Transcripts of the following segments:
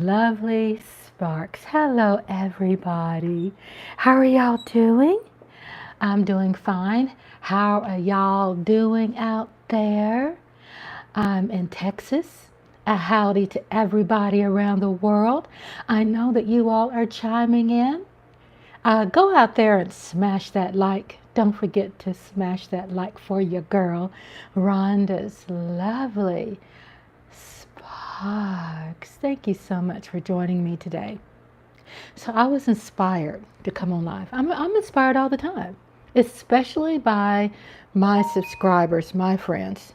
Lovely sparks. Hello, everybody. How are y'all doing? I'm doing fine. How are y'all doing out there? I'm in Texas. A howdy to everybody around the world. I know that you all are chiming in. Go out there and smash that like. Don't forget to smash that like for your girl, Rhonda's lovely sparks. Thank you so much for joining me today. So I was inspired to come on live. I'm inspired all the time, especially by my subscribers, my friends.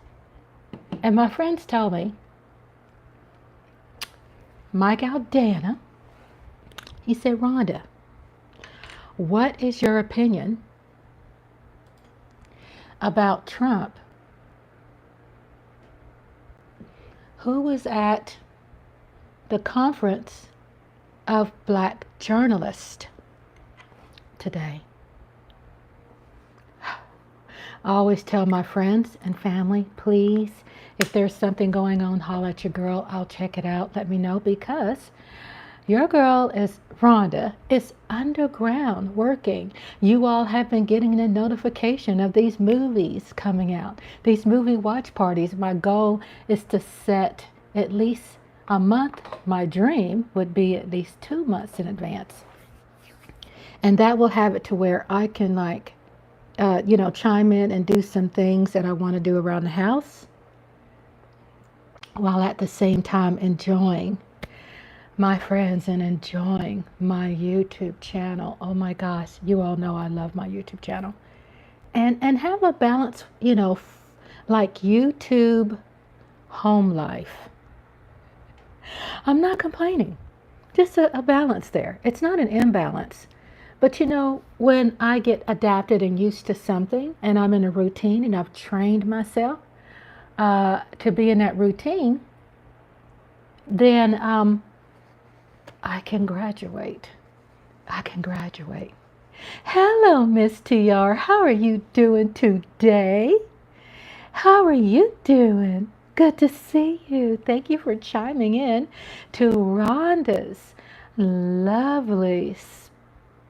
And my friends tell me, Mike Aldana, he said, Rhonda, what is your opinion about Trump, who was at the conference of black journalists today? I always tell my friends and family, please, if there's something going on, holler at your girl. I'll check it out. Let me know, because your girl is Rhonda is underground working. You all have been getting a notification of these movies coming out, these movie watch parties. My goal is to set at least a month. My dream would be at least 2 months in advance. And that will have it to where I can chime in and do some things that I want to do around the house, while at the same time enjoying my friends and enjoying my YouTube channel. Oh my gosh, you all know I love my YouTube channel. And have a balance, like YouTube home life. I'm not complaining. Just a balance there. It's not an imbalance. But when I get adapted and used to something and I'm in a routine and I've trained myself to be in that routine, then I can graduate. I can graduate. Hello, Miss TR. How are you doing today? How are you doing? Good to see you. Thank you for chiming in to Rhonda's lovely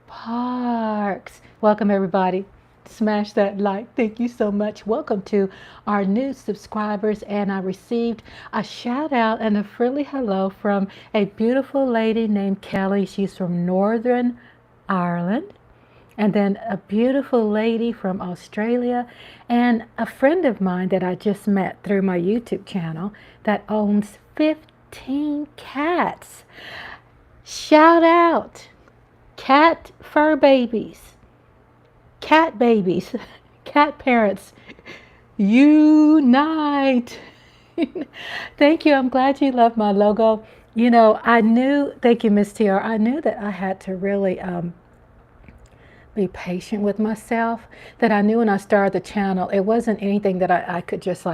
sparks. Welcome, everybody. Smash that like. Thank you so much. Welcome to our new subscribers. And I received a shout out and a friendly hello from a beautiful lady named Kelly. She's from Northern Ireland. And then a beautiful lady from Australia, and a friend of mine that I just met through my YouTube channel that owns 15 cats. Shout out, cat fur babies, cat babies, cat parents, unite. Thank you. I'm glad you love my logo. Thank you, Miss TR. I knew that I had to really be patient with myself, that I knew when I started the channel, it wasn't anything that I could just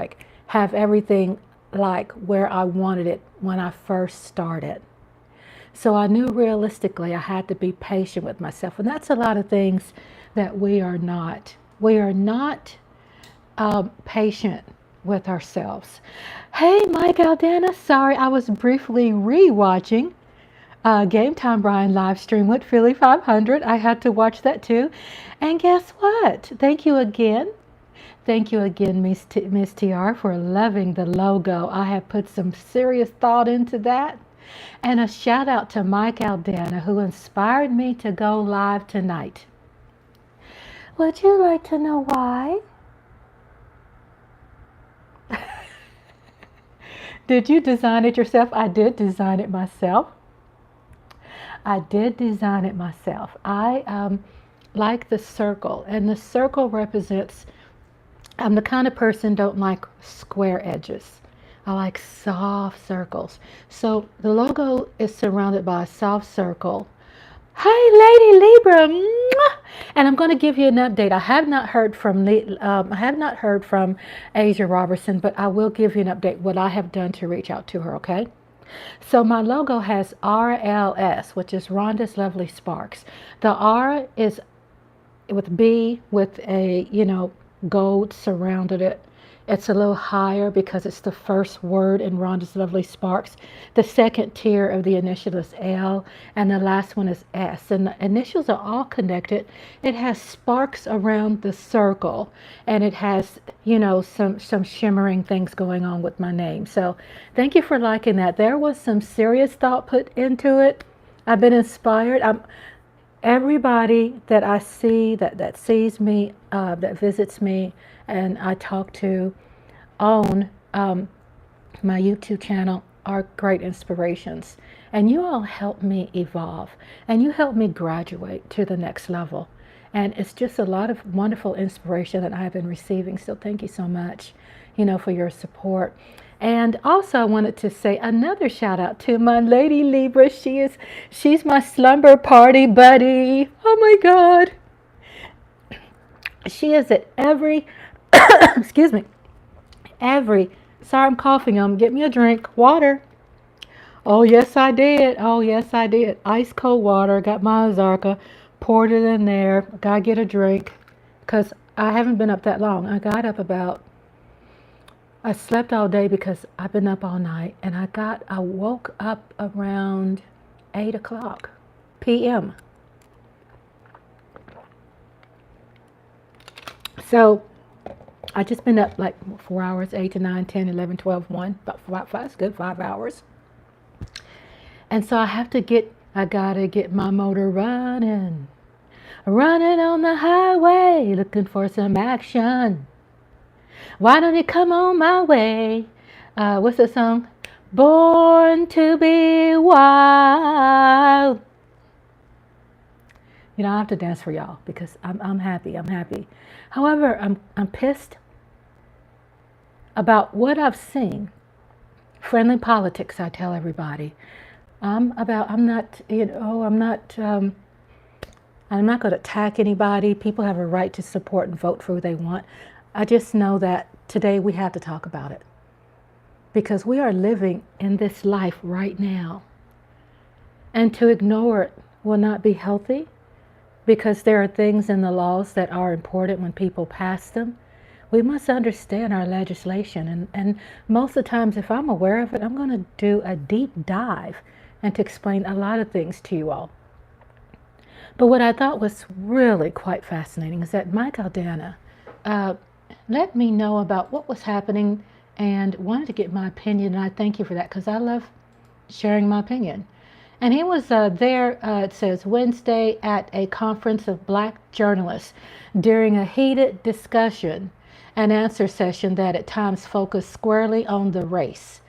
have everything like where I wanted it when I first started. So I knew realistically I had to be patient with myself. And that's a lot of things that we are not. We are not patient with ourselves. Hey, Mike Aldana, sorry, I was briefly re-watching Game Time Brian live stream with Philly 500. I had to watch that too. And guess what? Thank you again. Thank you again, Miss TR, for loving the logo. I have put some serious thought into that. And a shout out to Mike Aldana, who inspired me to go live tonight. Would you like to know why? Did you design it yourself? I did design it myself. I did design it myself. I like the circle, and the circle represents, I'm the kind of person don't like square edges. I like soft circles. So the logo is surrounded by a soft circle. Hi, Lady Libra, mwah! And I'm going to give you an update. I have not heard from Asia Robertson, but I will give you an update what I have done to reach out to her. Okay. So my logo has RLS, which is Rhonda's Lovely Sparks. The R is with B with a, gold surrounded it. It's a little higher because it's the first word in Rhonda's Lovely Sparks. The second tier of the initial is L, and the last one is S. And the initials are all connected. It has sparks around the circle, and it has, some shimmering things going on with my name. So thank you for liking that. There was some serious thought put into it. I've been inspired. Everybody that I see, that sees me, that visits me, and I talk to on my YouTube channel are great inspirations. And you all help me evolve, and you help me graduate to the next level. And it's just a lot of wonderful inspiration that I've been receiving. So thank you so much, for your support. And also I wanted to say another shout out to my lady Libra. She's my slumber party buddy. Oh my God. She is at every, excuse me, sorry, I'm coughing. Get me a drink. Water. Oh, yes, I did. Oh, yes, I did. Ice cold water. Got my Azarka. Poured it in there. Gotta get a drink. Because I haven't been up that long. I slept all day because I've been up all night. And I woke up around 8 o'clock p.m. So I just been up like 4 hours, 8 to 9, 10, 11, 12, 1, about 5, it's good, 5 hours. And so I gotta get my motor running on the highway, looking for some action. Why don't you come on my way? What's the song? Born to be wild. I have to dance for y'all because I'm happy. However, I'm pissed about what I've seen. Friendly politics, I tell everybody. I'm not going to attack anybody. People have a right to support and vote for who they want. I just know that today we have to talk about it because we are living in this life right now. And to ignore it will not be healthy because there are things in the laws that are important when people pass them. We must understand our legislation. And most of the times, if I'm aware of it, I'm going to do a deep dive and to explain a lot of things to you all. But what I thought was really quite fascinating is that Mike Aldana let me know about what was happening and wanted to get my opinion. And I thank you for that because I love sharing my opinion. And he was there, it says, Wednesday at a conference of Black journalists during a heated discussion and answer session that at times focused squarely on the race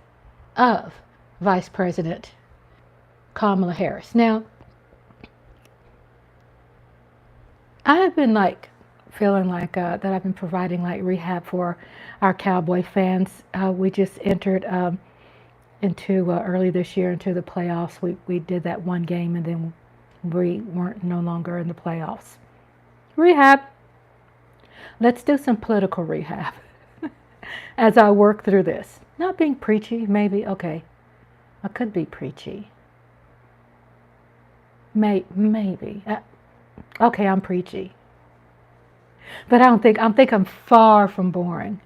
of Vice President Kamala Harris. Now, I have been feeling that I've been providing rehab for our Cowboy fans. We just entered into early this year into the playoffs. We did that one game and then we weren't no longer in the playoffs. Rehab. Let's do some political rehab as I work through this. Not being preachy, maybe. Okay, I could be preachy. Maybe. Okay, I'm preachy. But I think I'm far from boring.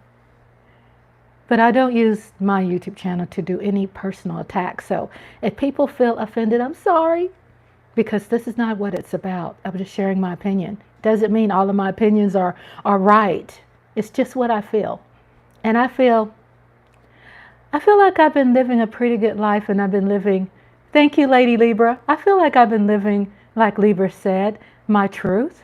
But I don't use my YouTube channel to do any personal attacks. So if people feel offended, I'm sorry. Because this is not what it's about. I'm just sharing my opinion. Doesn't mean all of my opinions are right. It's just what I feel. And I feel like I've been living a pretty good life, and I've been living, thank you, Lady Libra. I feel like I've been living, like Libra said, my truth.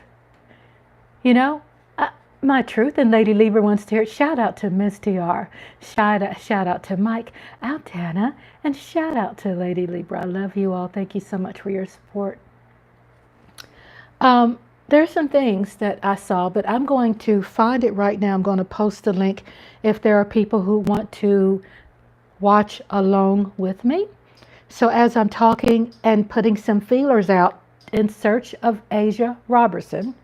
My truth. And Lady Libra wants to hear it. Shout out to Ms. TR. Shout out to Mike Aldana. And shout out to Lady Libra. I love you all. Thank you so much for your support. There's some things that I saw, but I'm going to find it right now. I'm going to post the link if there are people who want to watch along with me. So as I'm talking and putting some feelers out in search of Asia Robertson,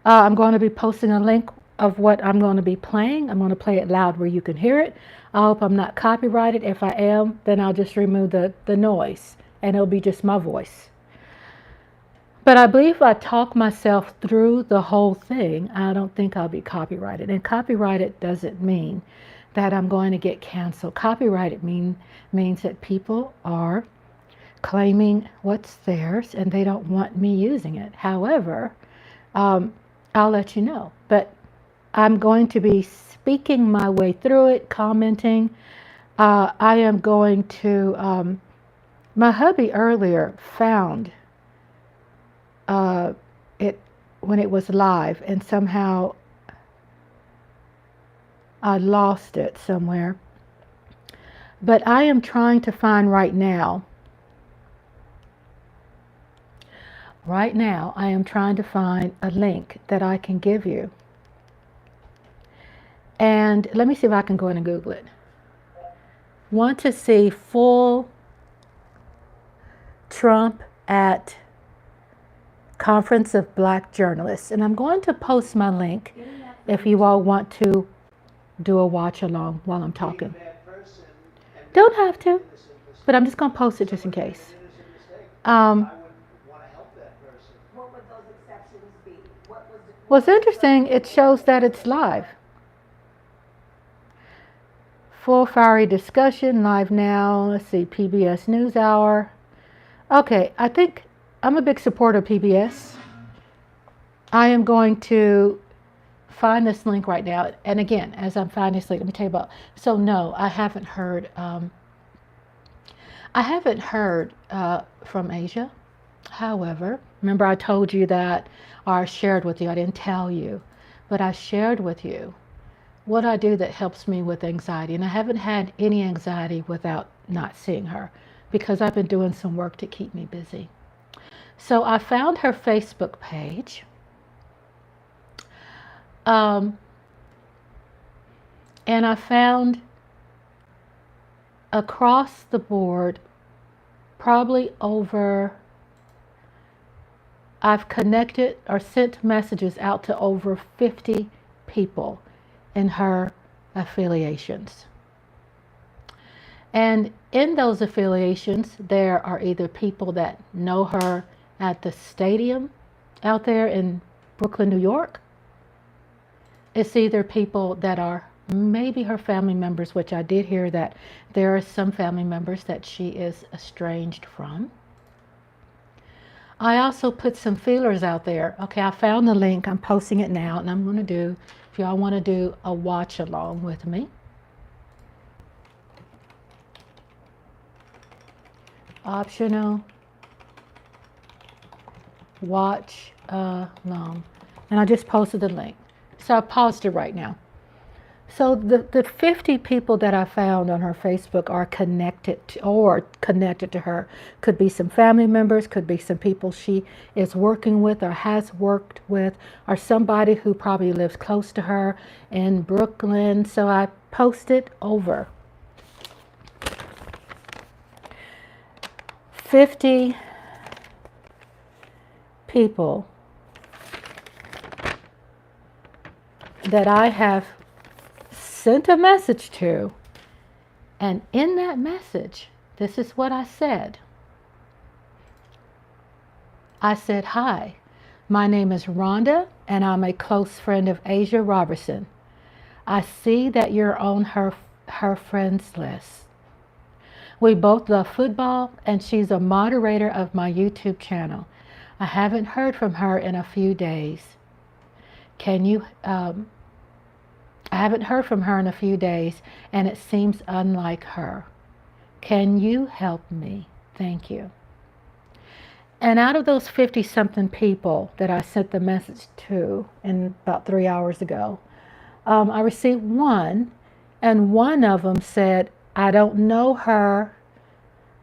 I'm going to be posting a link of what I'm going to be playing. I'm going to play it loud where you can hear it. I hope I'm not copyrighted. If I am, then I'll just remove the noise and it'll be just my voice. But I believe if I talk myself through the whole thing, I don't think I'll be copyrighted. And copyrighted doesn't mean that I'm going to get canceled. Copyrighted means that people are claiming what's theirs and they don't want me using it. However, I'll let you know. But I'm going to be speaking my way through it, commenting. I am going to, my hubby earlier found it when it was live, and somehow I lost it somewhere. But I am trying to find right now, I am trying to find a link that I can give you. And let me see if I can go in and Google it. Want to see full Trump at Conference of Black Journalists. And I'm going to post my link if you all want to do a watch along while I'm talking. Don't have to, but I'm just going to post it just in case. What's interesting, it shows that it's live. Full fiery discussion, live now. Let's see, PBS NewsHour. Okay, I think I'm a big supporter of PBS. I am going to find this link right now. And again, as I'm finding this link, let me tell you about. So no, I haven't heard. From Asia. However, remember I told you that, or I shared with you. I didn't tell you, but I shared with you what I do that helps me with anxiety. And I haven't had any anxiety without not seeing her, because I've been doing some work to keep me busy. So I found her Facebook page. And I found across the board, probably over, I've connected or sent messages out to over 50 people in her affiliations. And in those affiliations, there are either people that know her at the stadium out there in Brooklyn, New York. It's either people that are maybe her family members, which I did hear that there are some family members that she is estranged from. I also put some feelers out there. Okay, I found the link. I'm posting it now, and I'm going to do, if y'all want to do a watch along with me. Optional watch along. And I just posted the link. So I paused it right now. So the 50 people that I found on her Facebook are connected to her. Could be some family members, could be some people she is working with or has worked with, or somebody who probably lives close to her in Brooklyn. So I posted over 50 people that I have sent a message to, and in that message, this is what I said. I said, "Hi, my name is Rhonda, and I'm a close friend of Asia Robertson. I see that you're on her friends list. We both love football, and she's a moderator of my YouTube channel. I haven't heard from her in a few days. I haven't heard from her in a few days, and it seems unlike her. Can you help me? Thank you." And out of those 50-something people that I sent the message to in about 3 hours ago, I received one, and one of them said, "I don't know her,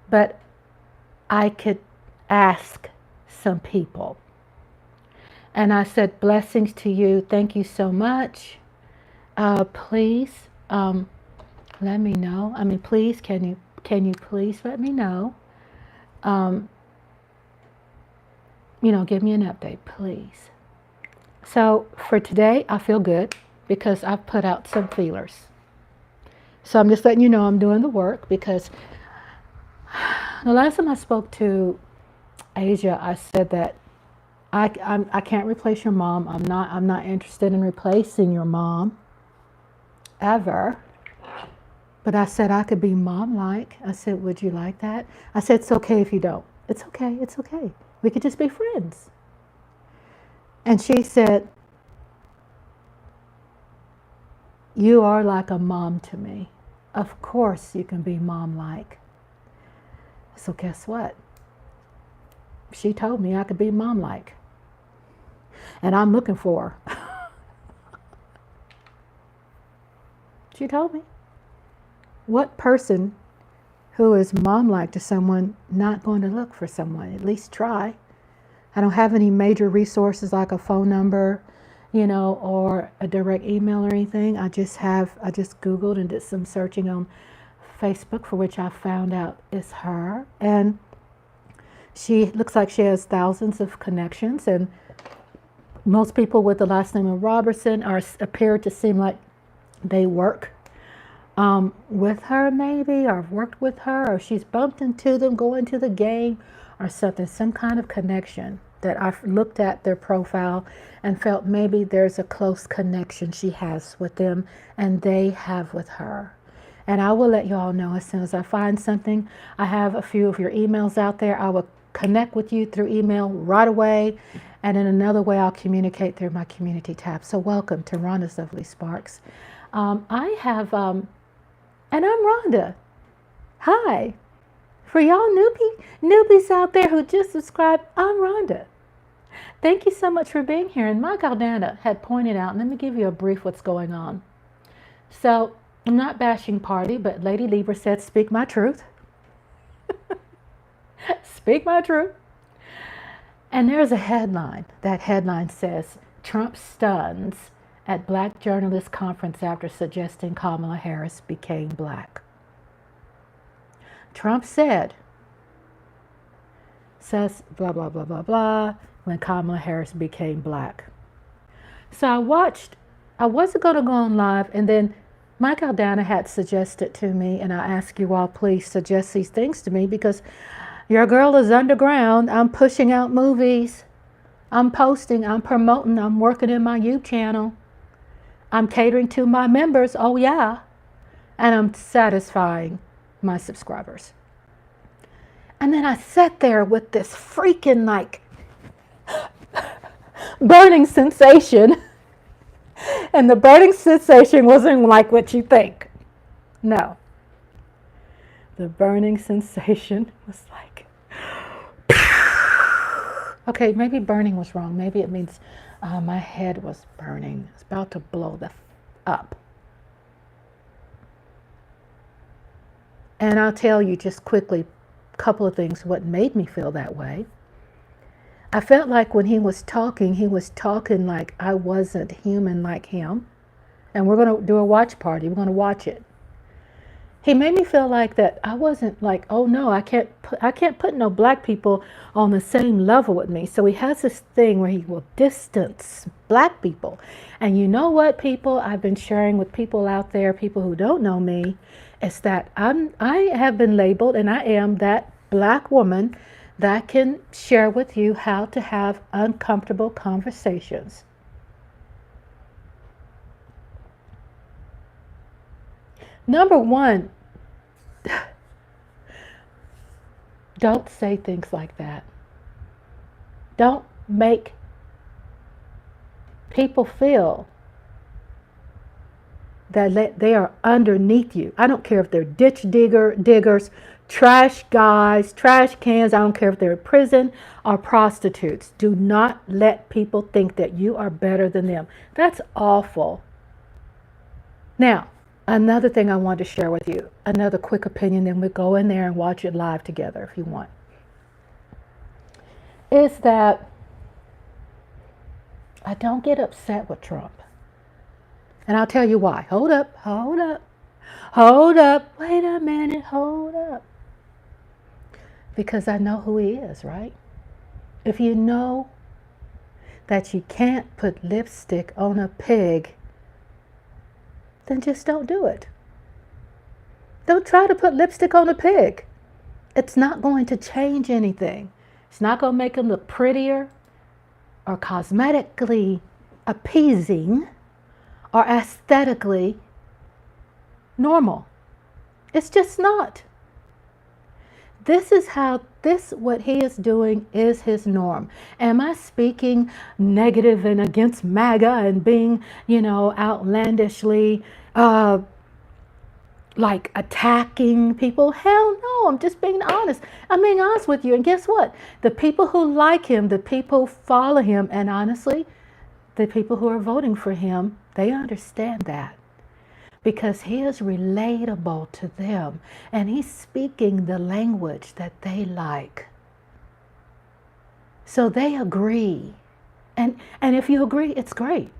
but I could ask some people." And I said, "Blessings to you. Thank you so much. Please let me know. Please, can you please let me know? Give me an update, please." So for today, I feel good because I've put out some feelers. So I'm just letting you know I'm doing the work, because the last time I spoke to Asia, I said that I can't replace your mom. I'm not interested in replacing your mom ever. But I said I could be mom-like. I said, would you like that? I said, it's okay if you don't. It's okay. It's okay. We could just be friends. And she said, you are like a mom to me. Of course you can be mom-like. So guess what? She told me I could be mom-like. And I'm looking for her. She told me. What person who is mom-like to someone not going to look for someone? At least try. I don't have any major resources like a phone number, or a direct email or anything. I just Googled and did some searching on Facebook, for which I found out is her. And she looks like she has thousands of connections, and most people with the last name of Robertson appear to seem like they work with her, maybe, or worked with her, or she's bumped into them going to the game or something, some kind of connection that I've looked at their profile and felt maybe there's a close connection she has with them and they have with her. And I will let you all know as soon as I find something. I have a few of your emails out there. I will connect with you through email right away. And in another way, I'll communicate through my community tab. So welcome to Rhonda's Lovely Sparks. I have, and I'm Rhonda. Hi. For y'all newbies out there who just subscribed, I'm Rhonda. Thank you so much for being here. And Mike Aldana had pointed out, and let me give you a brief what's going on. So I'm not bashing party, but Lady Libra said, speak my truth. Speak my truth. And there's a headline. That headline says, Trump stuns at Black Journalist Conference after suggesting Kamala Harris became black. Trump says blah, blah, blah, blah, blah, when Kamala Harris became black. So I wasn't going to go on live, and then Mike Aldana had suggested to me, and I ask you all, please suggest these things to me, because your girl is underground. I'm pushing out movies. I'm posting, I'm promoting, I'm working in my YouTube channel. I'm catering to my members, oh yeah, and I'm satisfying my subscribers. And then I sat there with this freaking burning sensation. And the burning sensation wasn't like what you think. No. The burning sensation was like, okay, maybe burning was wrong. Maybe it means my head was burning. It's about to blow up. And I'll tell you just quickly a couple of things what made me feel that way. I felt like when he was talking like I wasn't human like him. And we're going to do a watch party. We're going to watch it. He made me feel like that I wasn't like, oh no, I can't put no black people on the same level with me. So he has this thing where he will distance black people. And you know what, people, I've been sharing with people out there, people who don't know me, is that I have been labeled, and I am that black woman that can share with you how to have uncomfortable conversations. Number one, don't say things like that. Don't make people feel that they are underneath you. I don't care if they're ditch diggers, trash guys, trash cans. I don't care if they're in prison or prostitutes. Do not let people think that you are better than them. That's awful. Now, another thing I want to share with you, another quick opinion, then we go in there and watch it live together if you want, is that I don't get upset with Trump. And I'll tell you why. Hold up. Wait a minute, hold up. Because I know who he is, right? If you know that you can't put lipstick on a pig, then just don't do it. Don't try to put lipstick on a pig. It's not going to change anything. It's not going to make him look prettier. or cosmetically appeasing or aesthetically normal. It's just not. What he is doing is his norm. Am I speaking negative and against MAGA and being, outlandishly like attacking people? Hell no, I'm just being honest. I'm being honest with you. And guess what? The people who like him, the people who follow him, and honestly, the people who are voting for him, they understand that. Because he is relatable to them and he's speaking the language that they like. So they agree. And if you agree, it's great.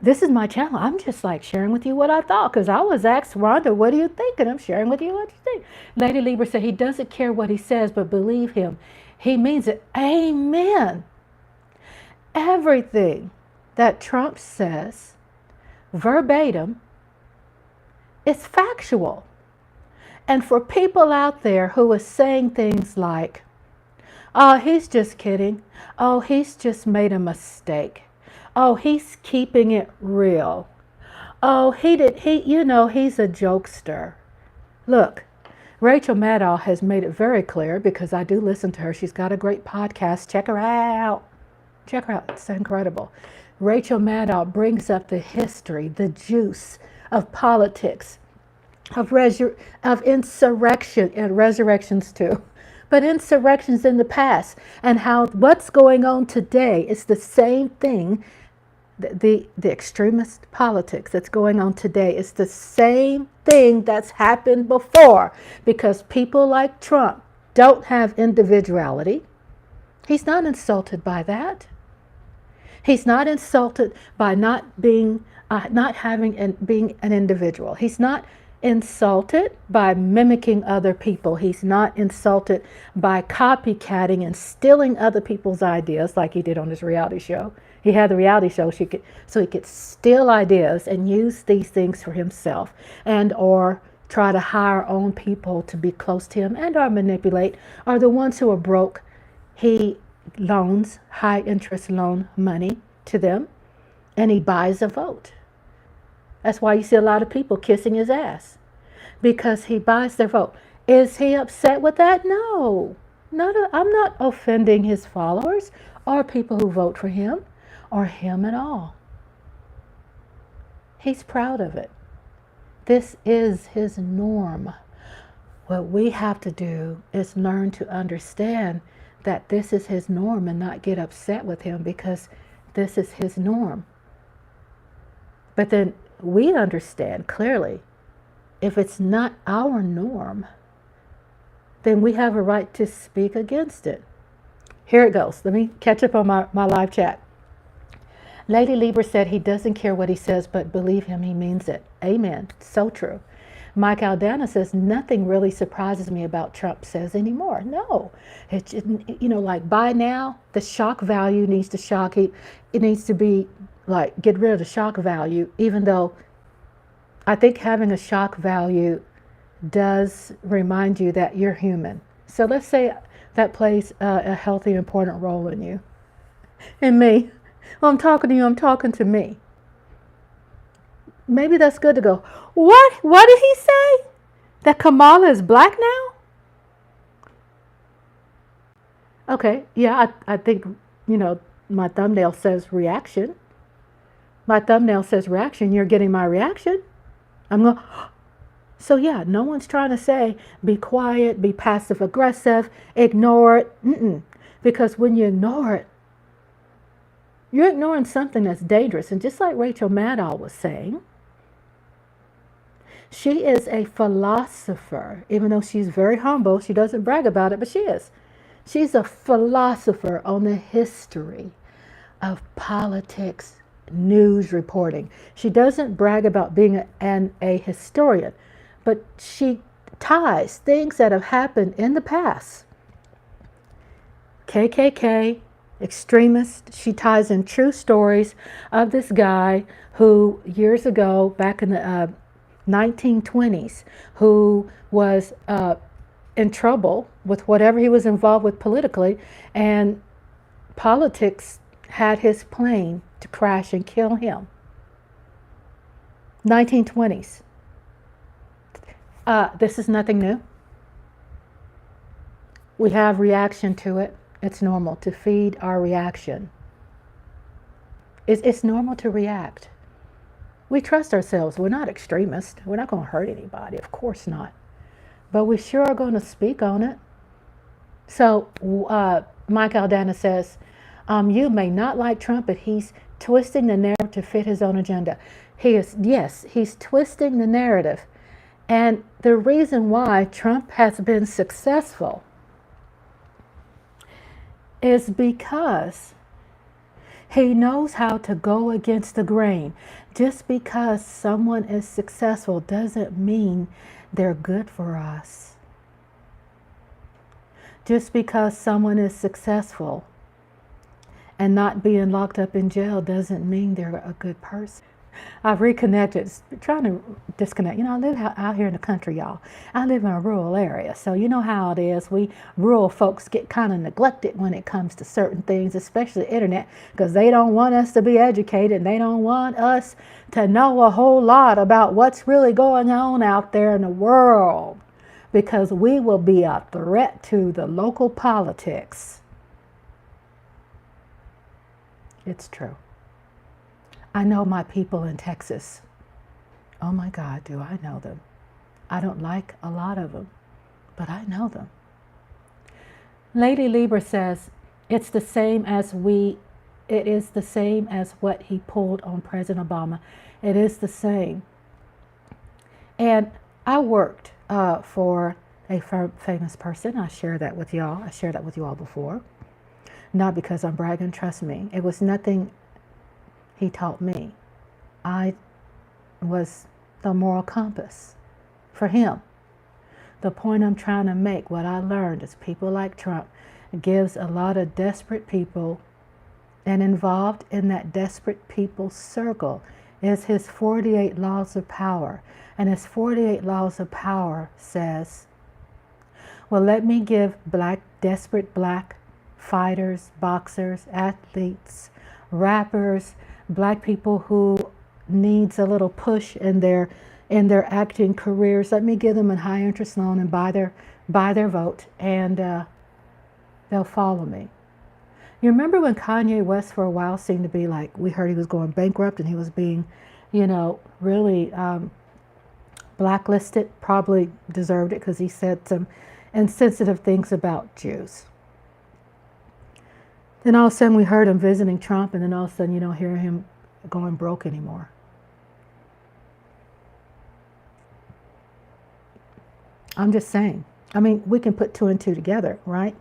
This is my channel. I'm just like sharing with you what I thought, because I was asked, Rhonda, what do you think? And I'm sharing with you what you think. Lady Libra said he doesn't care what he says, but believe him. He means it. Amen. Everything that Trump says verbatim is factual. And for people out there who are saying things like, oh, he's just kidding. Oh, he's just made a mistake. Oh, he's keeping it real. Oh, he's a jokester. Look, Rachel Maddow has made it very clear, because I do listen to her. She's got a great podcast. Check her out. Check her out. It's incredible. Rachel Maddow brings up the history, the juice of politics, of insurrection and resurrections too, but insurrections in the past, and how what's going on today is the same thing. The extremist politics that's going on today is the same thing that's happened before, because people like Trump don't have individuality. He's not insulted by that. He's not insulted by not having and being an individual. He's not insulted by mimicking other people. He's not insulted by copycatting and stealing other people's ideas like he did on his reality show. He had the reality show so he could steal ideas and use these things for himself, and or try to hire on people to be close to him, and or manipulate, or the ones who are broke. He loans high interest loan money to them, and he buys a vote. That's why you see a lot of people kissing his ass, because he buys their vote. Is he upset with that? No. I'm not offending his followers or people who vote for him or him at all. He's proud of it. This is his norm. What we have to do is learn to understand that this is his norm and not get upset with him because this is his norm. But then we understand clearly, if it's not our norm, then we have a right to speak against it. Here it goes. Let me catch up on my live chat. Lady Libra said he doesn't care what he says, but believe him, he means it. Amen. So true. Mike Aldana says, nothing really surprises me about Trump says anymore. No, it's, like by now, the shock value needs to shock. It needs to be like, get rid of the shock value, even though I think having a shock value does remind you that you're human. So let's say that plays a healthy, important role in you. In me. Well, I'm talking to you, I'm talking to me. Maybe that's good to go, what? What did he say? That Kamala is black now? Okay, yeah, I think, my thumbnail says reaction. My thumbnail says reaction. You're getting my reaction. I'm going, so yeah, no one's trying to say, be quiet, be passive aggressive, ignore it. Because when you ignore it, you're ignoring something that's dangerous. And just like Rachel Maddow was saying, she is a philosopher. Even though she's very humble, she doesn't brag about it, but she is. She's a philosopher on the history of politics, news reporting. She doesn't brag about being a historian, but she ties things that have happened in the past. KKK, extremist. She ties in true stories of this guy who years ago, back in the 1920s, who was in trouble with whatever he was involved with politically, and politics had his plane to crash and kill him. 1920s. This is nothing new. We have reaction to it. It's normal to feed our reaction. It's normal to react. We trust ourselves. We're not extremists. We're not going to hurt anybody. Of course not. But we sure are going to speak on it. So Mike Aldana says, you may not like Trump, but he's twisting the narrative to fit his own agenda. Yes, he's twisting the narrative. And the reason why Trump has been successful is because he knows how to go against the grain. Just because someone is successful doesn't mean they're good for us. Just because someone is successful and not being locked up in jail doesn't mean they're a good person. I've reconnected, trying to disconnect. I live out here in the country, y'all. I live in a rural area, so you know how it is. We rural folks get kind of neglected when it comes to certain things, especially the internet, because they don't want us to be educated, and they don't want us to know a whole lot about what's really going on out there in the world, because we will be a threat to the local politics. It's true. I know my people in Texas. Oh my God, do I know them? I don't like a lot of them, but I know them. Lady Lieber says, it is the same as what he pulled on President Obama. It is the same. And I worked for a famous person. I share that with y'all. I shared that with you all before. Not because I'm bragging, trust me. It was nothing he taught me. I was the moral compass for him. The point I'm trying to make, what I learned is people like Trump gives a lot of desperate people, and involved in that desperate people's circle is his 48 laws of power. And his 48 laws of power says, well, let me give desperate black fighters, boxers, athletes, rappers, black people who needs a little push in their acting careers. Let me give them a high interest loan and buy their vote, and they'll follow me. You remember when Kanye West for a while seemed to be like, we heard he was going bankrupt and he was being, really blacklisted. Probably deserved it because he said some insensitive things about Jews. Then all of a sudden we heard him visiting Trump, and then all of a sudden you don't hear him going broke anymore. I'm just saying. I mean, we can put two and two together, right?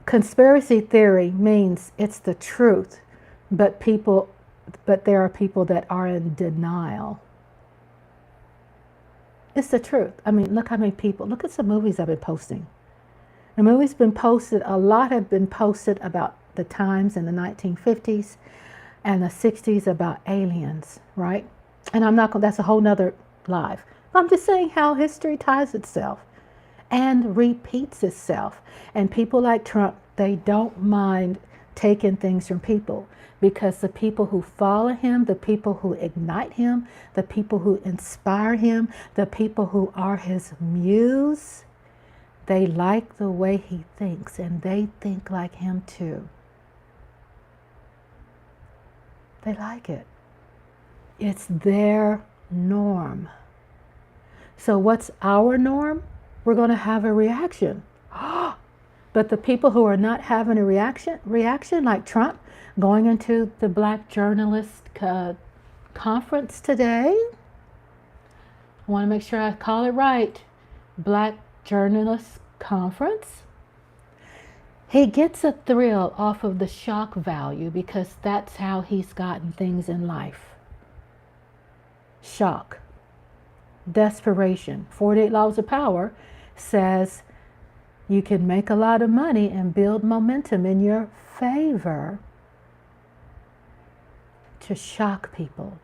Conspiracy theory means it's the truth, but there are people that are in denial. It's the truth. I mean, look how many people, look at some movies I've been posting. The movie's been posted, a lot have been posted about the times in the 1950s and the 60s about aliens, right? And that's a whole nother live. But I'm just saying how history ties itself and repeats itself. And people like Trump, they don't mind taking things from people, because the people who follow him, the people who ignite him, the people who inspire him, the people who are his muse, they like the way he thinks, and they think like him too. They like it. It's their norm. So what's our norm? We're going to have a reaction. But the people who are not having a reaction like Trump, going into the Black Journalist Conference today. I want to make sure I call it right. Black Journalist Conference. He gets a thrill off of the shock value, because that's how he's gotten things in life. Shock. Desperation. 48 Laws of Power says you can make a lot of money and build momentum in your favor to shock people,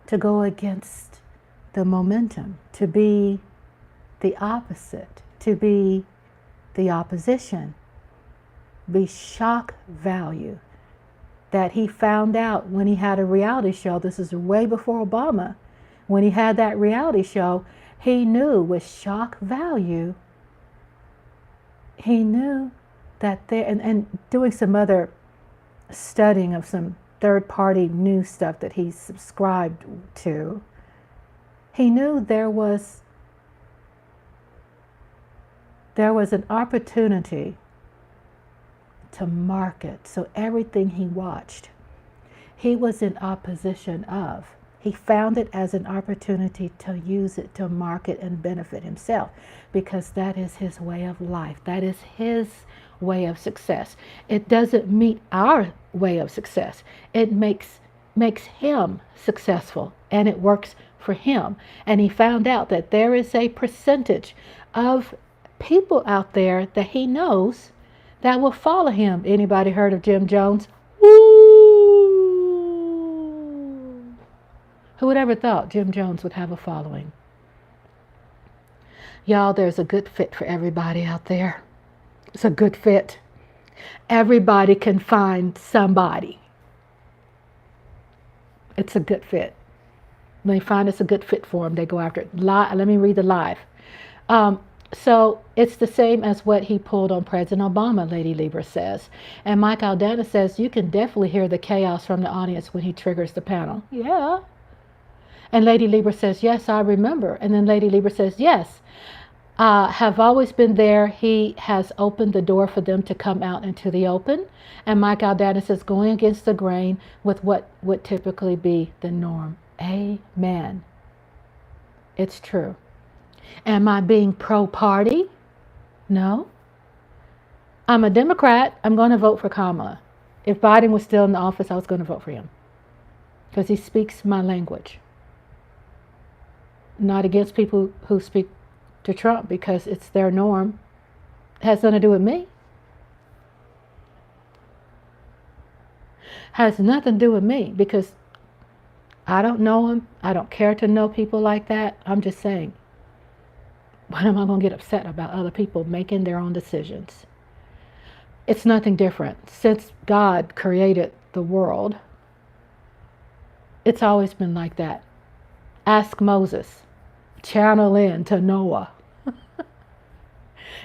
to go against the momentum, to be the opposite, to be the opposition. be shock value that he found out when he had a reality show. This is way before Obama. When he had that reality show, he knew with shock value, he knew that there, and doing some other studying of some third-party news stuff that he subscribed to, he knew there was an opportunity to market. So everything he watched, he was in opposition of. He found it as an opportunity to use it to market and benefit himself, because that is his way of life. That is his way of success. It doesn't meet our way of success. It makes him successful, and it works for him. And he found out that there is a percentage of people out there that he knows that will follow him. Anybody heard of Jim Jones? Woo! Who would ever thought Jim Jones would have a following? Y'all, there's a good fit for everybody out there. It's a good fit. Everybody can find somebody. It's a good fit. When they find it's a good fit for them, they go after it. Let me read the live. So it's the same as what he pulled on President Obama, Lady Libra says. And Mike Aldana says, you can definitely hear the chaos from the audience when he triggers the panel. Yeah. And Lady Libra says, yes, I remember. And then Lady Libra says, yes, have always been there. He has opened the door for them to come out into the open. And Mike Aldana says, going against the grain with what would typically be the norm. Amen. It's true. Am I being pro-party? No. I'm a Democrat. I'm going to vote for Kamala. If Biden was still in the office, I was going to vote for him, because he speaks my language. Not against people who speak to Trump, because it's their norm. It has nothing to do with me. Has nothing to do with me, because I don't know him. I don't care to know people like that. I'm just saying, when am I going to get upset about other people making their own decisions? It's nothing different. Since God created the world, it's always been like that. Ask Moses. Channel in to Noah.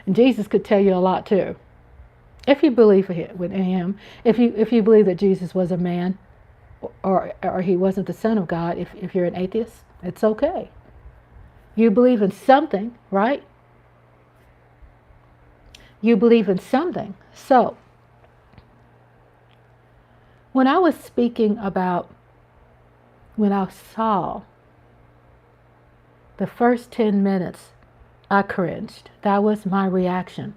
And Jesus could tell you a lot too. If you believe in him, if you believe that Jesus was a man, or he wasn't the Son of God, if you're an atheist, it's okay. You believe in something, right? You believe in something. So, when I was speaking about when I saw the first 10 minutes, I cringed. That was my reaction.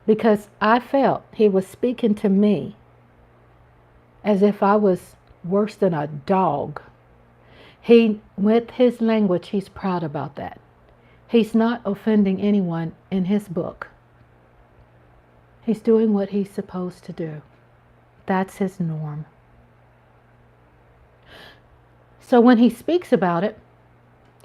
Because I felt he was speaking to me as if I was worse than a dog. With his language, he's proud about that. He's not offending anyone in his book. He's doing what he's supposed to do. That's his norm. So when he speaks about it,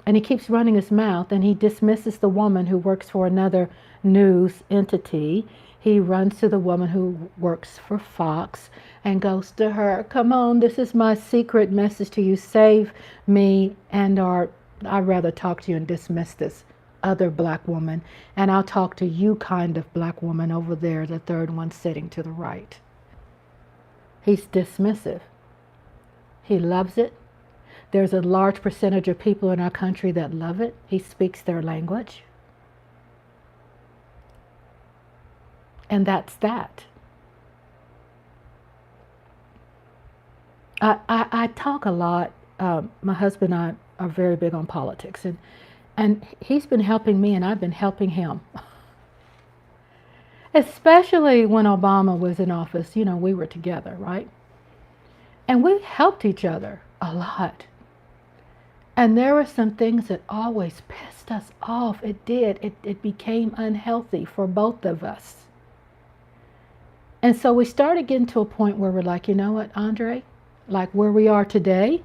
and he keeps running his mouth, and he dismisses the woman who works for another news entity, he runs to the woman who works for Fox and goes to her, come on, this is my secret message to you. Save me, and I'd rather talk to you and dismiss this other black woman, and I'll talk to you kind of black woman over there, the third one sitting to the right. He's dismissive. He loves it. There's a large percentage of people in our country that love it. He speaks their language. And that's that. I talk a lot. My husband and I are very big on politics. And he's been helping me, and I've been helping him. Especially when Obama was in office, we were together, right? And we helped each other a lot. And there were some things that always pissed us off. It did. It became unhealthy for both of us. And so we started getting to a point where we're like, you know what, Andre? Like where we are today,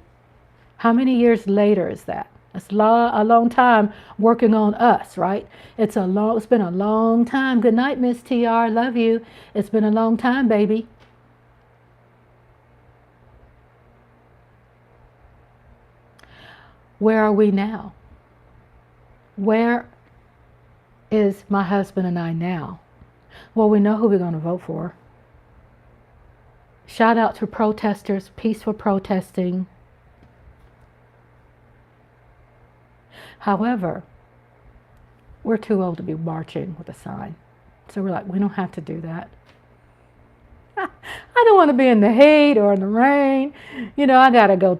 how many years later is that? It's a long time working on us, right? It's been a long time. Good night, Miss TR. Love you. It's been a long time, baby. Where are we now? Where is my husband and I now? Well, we know who we're going to vote for. Shout out to protesters, peaceful protesting. However, we're too old to be marching with a sign. So we're like, we don't have to do that. I don't want to be in the heat or in the rain. I got to go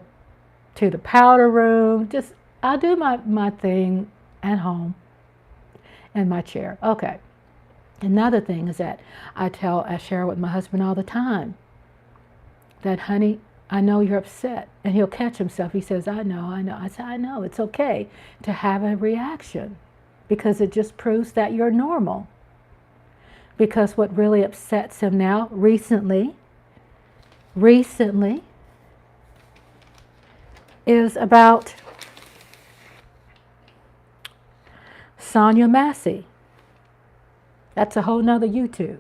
to the powder room. I'll do my thing at home in my chair. Okay. Another thing is that I share with my husband all the time that, honey, I know you're upset. And he'll catch himself. He says, I know. I say, I know. It's okay to have a reaction because it just proves that you're normal. Because what really upsets him now, recently, is about Sonia Massey. That's a whole nother YouTube.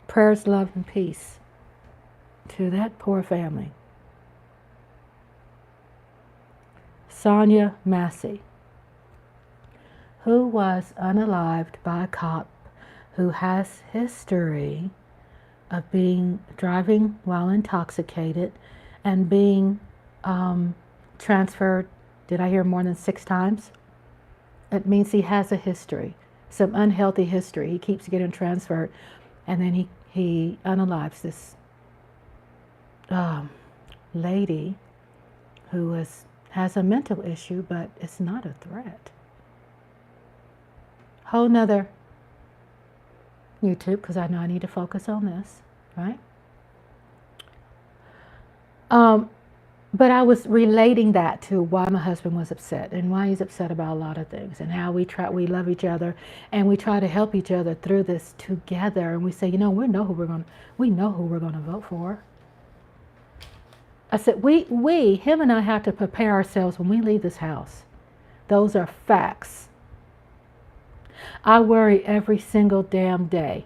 Prayers, love, and peace to that poor family. Sonia Massey, who was unalived by a cop who has history of driving while intoxicated and being transferred, did I hear more than 6 times? It means he has a history, some unhealthy history. He keeps getting transferred, and then he unalives this lady who has a mental issue, but it's not a threat. Whole nother YouTube, because I know I need to focus on this, right? But I was relating that to why my husband was upset and why he's upset about a lot of things and how we love each other and we try to help each other through this together. And we say, we know who we're going to vote for. I said, him and I have to prepare ourselves when we leave this house. Those are facts. I worry every single damn day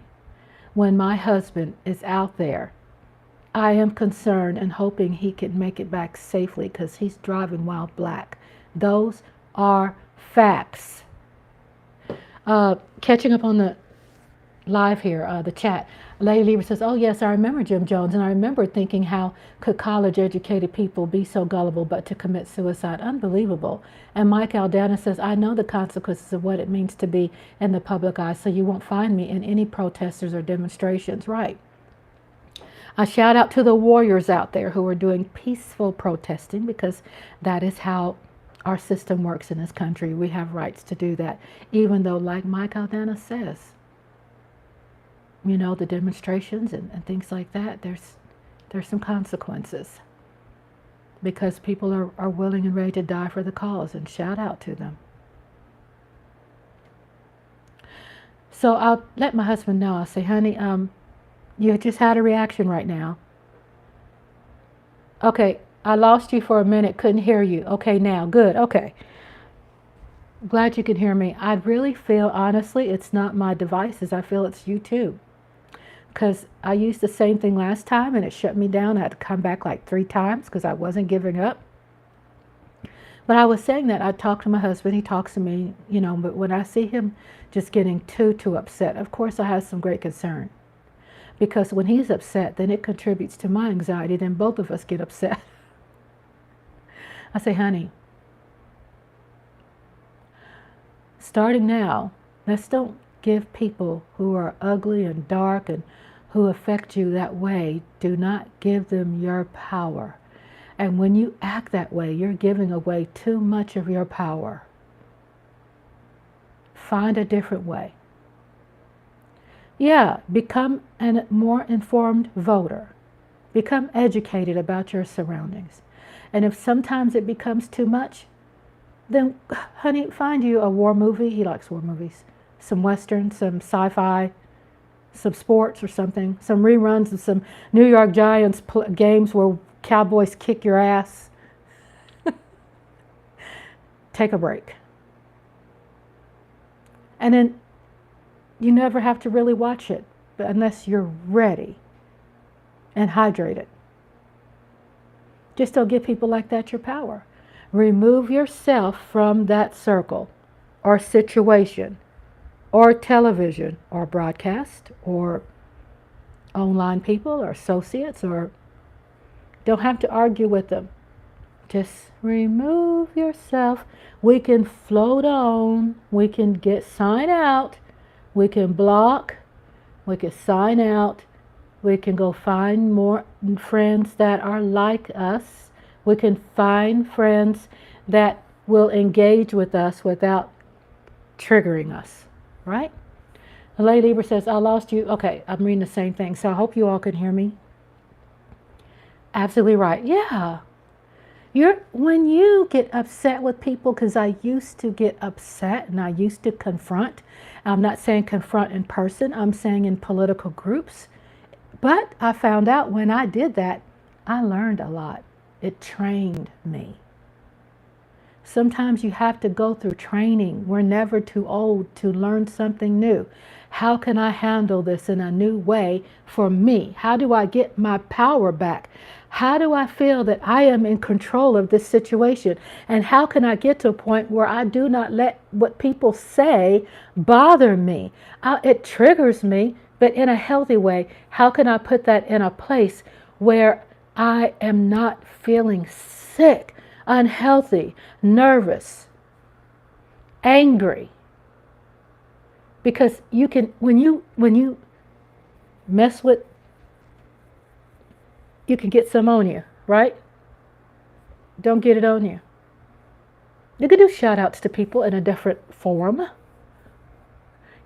when my husband is out there. I am concerned and hoping he can make it back safely because he's driving while black. Those are facts. Catching up on the live here, the chat. Lady Lieber says, oh yes, I remember Jim Jones, and I remember thinking, how could college-educated people be so gullible but to commit suicide? Unbelievable. And Mike Aldana says, I know the consequences of what it means to be in the public eye, so you won't find me in any protesters or demonstrations. Right. A shout out to the warriors out there who are doing peaceful protesting, because that is how our system works in this country. We have rights to do that, even though, like Mike Aldana says, the demonstrations and things like that, there's some consequences because people are willing and ready to die for the cause, and shout out to them. So I'll let my husband know. I'll say, honey, you just had a reaction right now. Okay, I lost you for a minute, couldn't hear you. Okay, now, good, okay. Glad you can hear me. I really feel, honestly, it's not my devices. I feel it's YouTube. Because I used the same thing last time and it shut me down. I had to come back like 3 times because I wasn't giving up. But I was saying that I talk to my husband, he talks to me, but when I see him just getting too upset, of course I have some great concern. Because when he's upset, then it contributes to my anxiety, then both of us get upset. I say, honey, starting now, let's don't give people who are ugly and dark and who affect you that way, do not give them your power. And when you act that way, you're giving away too much of your power. Find a different way. Yeah, become a more informed voter. Become educated about your surroundings. And if sometimes it becomes too much, then, honey, find you a war movie. He likes war movies. Some Western, some sci-fi, some sports or something. Some reruns of some New York Giants games where Cowboys kick your ass. take a break. And then you never have to really watch it, but unless you're ready and hydrated. Just don't give people like that your power. Remove yourself from that circle or situation or television or broadcast or online people or associates, or don't have to argue with them. Just remove yourself. We can float on. We can sign out. We can block. We can sign out. We can go find more friends that are like us. We can find friends that will engage with us without triggering us, right? The Lady Libra says, I lost you. Okay, I'm reading the same thing, so I hope you all can hear me. Absolutely right. Yeah. When you get upset with people, because I used to get upset and I used to confront. I'm not saying confront in person. I'm saying in political groups. But I found out when I did that, I learned a lot. It trained me. Sometimes you have to go through training. We're never too old to learn something new. How can I handle this in a new way for me? How do I get my power back? How do I feel that I am in control of this situation? And how can I get to a point where I do not let what people say bother me? It triggers me, but in a healthy way. How can I put that in a place where I am not feeling sick, unhealthy, nervous, angry? Because you can, when you mess with, you can get some on you, right? Don't get it on you. You can do shout outs to people in a different forum. You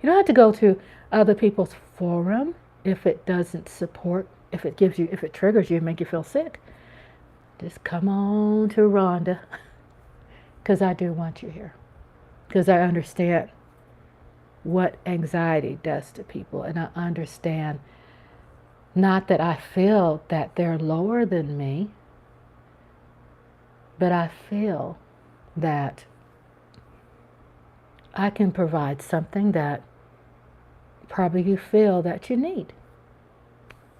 don't have to go to other people's forum if it doesn't support, if it triggers you and make you feel sick. Just come on to Rhonda, because I do want you here, because I understand what anxiety does to people, and I understand not that I feel that they're lower than me, but I feel that I can provide something that probably you feel that you need.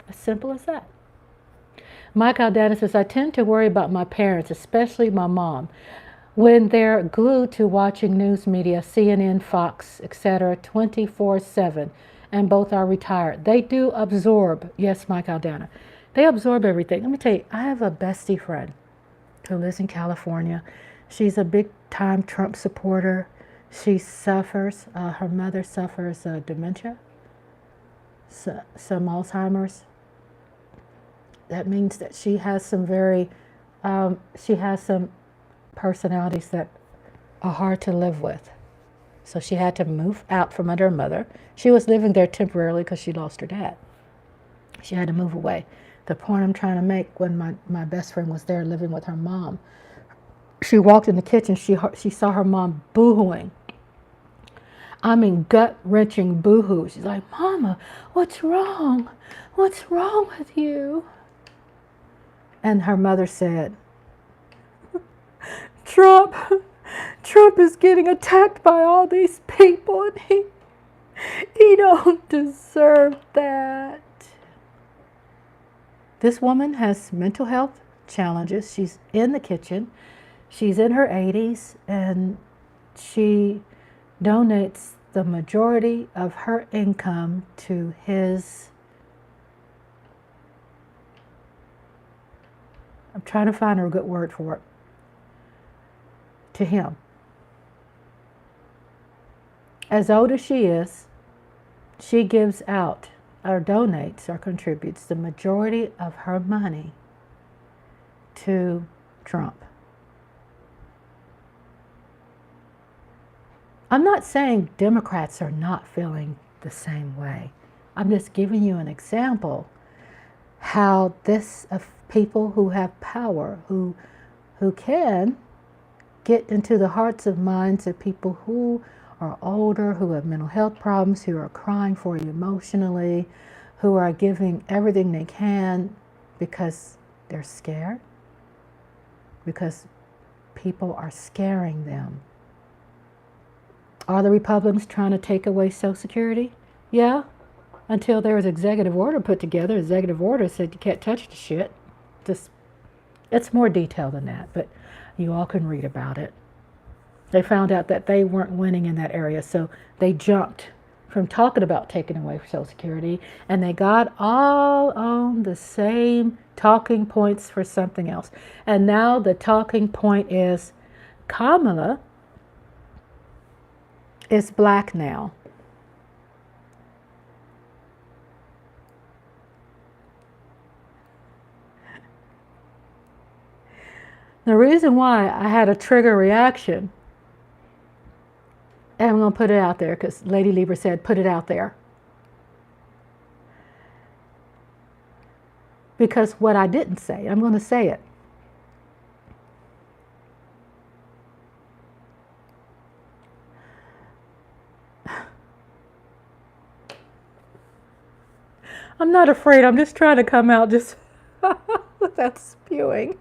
As simple as that. Mike Aldana says, I tend to worry about my parents, especially my mom, when they're glued to watching news media, CNN, Fox, etc., 24/7, and both are retired. They do absorb. Yes, Mike Aldana. They absorb everything. Let me tell you, I have a bestie friend who lives in California. She's a big-time Trump supporter. She suffers, her mother suffers dementia, some Alzheimer's. That means that she has some personalities that are hard to live with. So she had to move out from under her mother. She was living there temporarily because she lost her dad. She had to move away. The point I'm trying to make, when my best friend was there living with her mom, she walked in the kitchen, she saw her mom boo-hooing. I mean, gut-wrenching boo-hoo. She's like, Mama, what's wrong? What's wrong with you? And her mother said, Trump is getting attacked by all these people, and he don't deserve that. This woman has mental health challenges. She's in the kitchen. She's in her 80s, and she donates the majority of her income to his, I'm trying to find a good word for it, to him. As old as she is, she gives out or donates or contributes the majority of her money to Trump. I'm not saying Democrats are not feeling the same way. I'm just giving you an example how this of people who have power, who can get into the hearts and minds of people who are older, who have mental health problems, who are crying for you emotionally, who are giving everything they can because they're scared, because people are scaring them. Are the Republicans trying to take away Social Security? Yeah, until there was executive order put together. Executive order said you can't touch the shit. It's more detailed than that, but you all can read about it. They found out that they weren't winning in that area, so they jumped from talking about taking away Social Security, and they got all on the same talking points for something else. And now the talking point is Kamala is black now. The reason why I had a trigger reaction, and I'm going to put it out there because Lady Libra said, put it out there. Because what I didn't say, I'm going to say it. I'm not afraid. I'm just trying to come out just without spewing.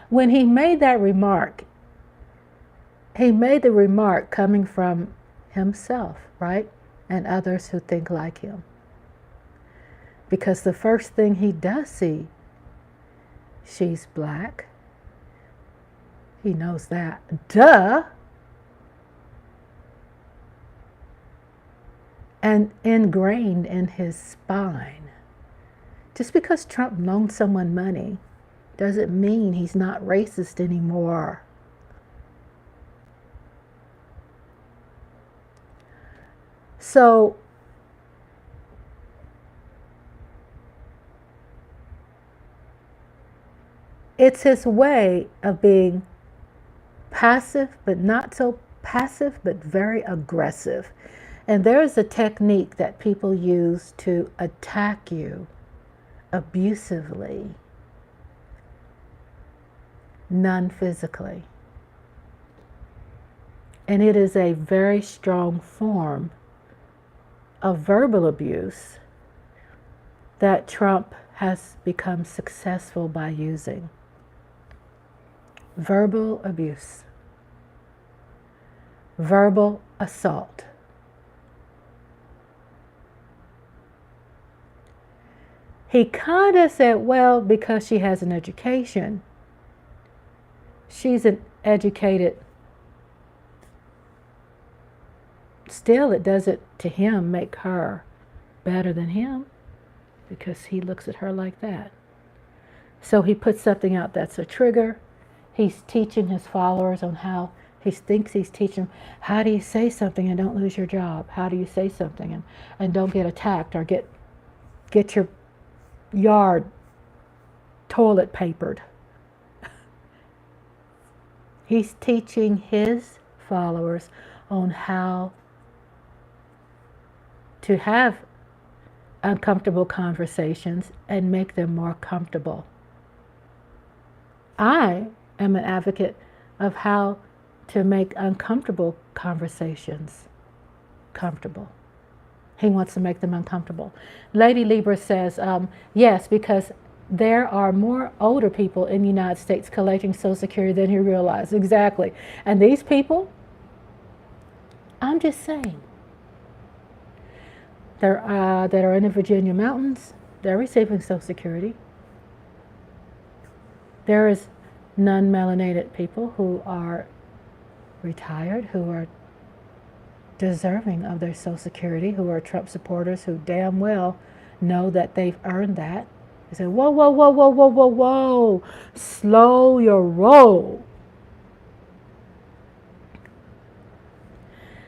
When he made that remark, he made the remark coming from himself, right? And others who think like him. Because the first thing he does see, she's black. He knows that. Duh! And ingrained in his spine. Just because Trump loaned someone money doesn't mean he's not racist anymore. So it's his way of being passive, but not so passive, but very aggressive. And there is a technique that people use to attack you abusively, non-physically. And it is a very strong form of verbal abuse that Trump has become successful by using. Verbal abuse. Verbal assault. He kind of said, well, because she has an education, she's an educated. Still, it doesn't, to him, make her better than him because he looks at her like that. So he puts something out that's a trigger. He's teaching his followers on how, he thinks he's teaching them, how do you say something and don't lose your job? How do you say something and don't get attacked or get your yard toilet papered? He's teaching his followers on how to have uncomfortable conversations and make them more comfortable. I am an advocate of how to make uncomfortable conversations comfortable. He wants to make them uncomfortable. Lady Libra says, yes, because there are more older people in the United States collecting Social Security than you realize. Exactly. And these people, I'm just saying, that are in the Virginia mountains, they're receiving Social Security. There is non-melanated people who are retired, who are deserving of their Social Security, who are Trump supporters, who damn well know that they've earned that. They say, whoa, whoa, whoa, whoa, whoa, whoa, whoa, slow your roll.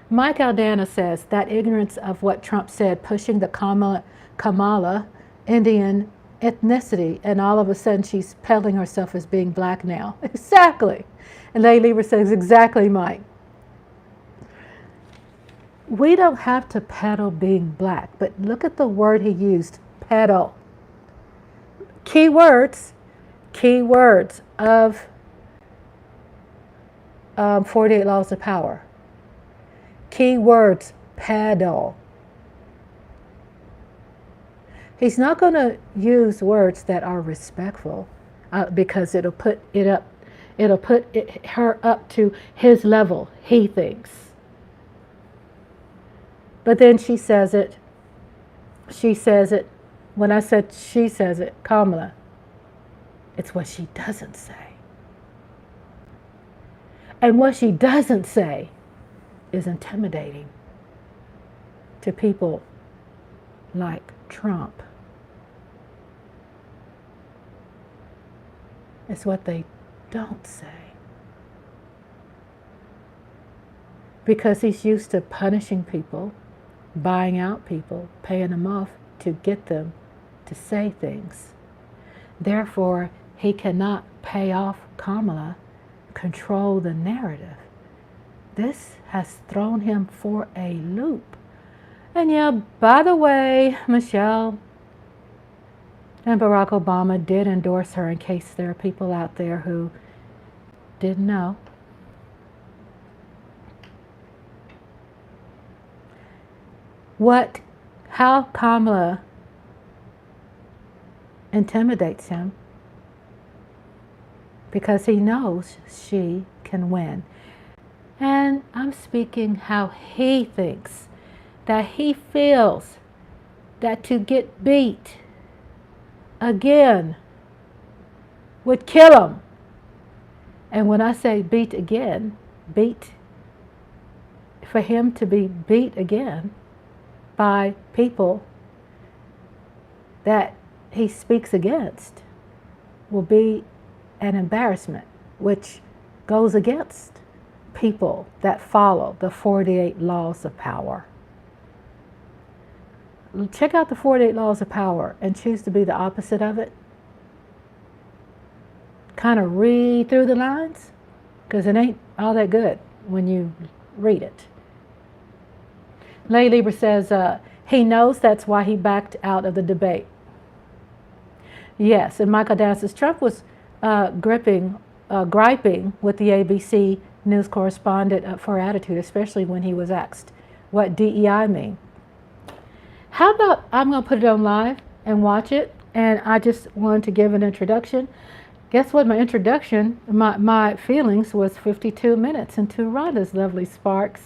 Mike Aldana says that ignorance of what Trump said, pushing the Kamala Indian ethnicity, and all of a sudden she's peddling herself as being black now. Exactly. And Lady Libra says, exactly, Mike. We don't have to peddle being black, but look at the word he used, peddle. Key words of 48 Laws of Power. Key words, peddle. He's not going to use words that are respectful because it'll put her up to his level, he thinks. But then she says it. When I said she says it, Kamala, it's what she doesn't say. And what she doesn't say is intimidating to people like Trump. It's what they don't say. Because he's used to punishing people, buying out people, paying them off to get them to say things. Therefore, he cannot pay off Kamala, control the narrative. This has thrown him for a loop. And yeah, by the way, Michelle and Barack Obama did endorse her, in case there are people out there who didn't know. How Kamala intimidates him, because he knows she can win. And I'm speaking how he thinks, that he feels that to get beat again would kill him. And when I say beat again, for him to be beat again by people that he speaks against will be an embarrassment, which goes against people that follow the 48 laws of power. Check out the 48 laws of power and choose to be the opposite of it. Kind of read through the lines, because it ain't all that good when you read it. Lady Lieber says he knows that's why he backed out of the debate. Yes, and Michael Dan says Trump was griping with the ABC news correspondent for attitude, especially when he was asked what DEI mean. How about I'm going to put it on live and watch it, and I just wanted to give an introduction. Guess what? My introduction, my feelings was 52 minutes into Rhonda's lovely sparks.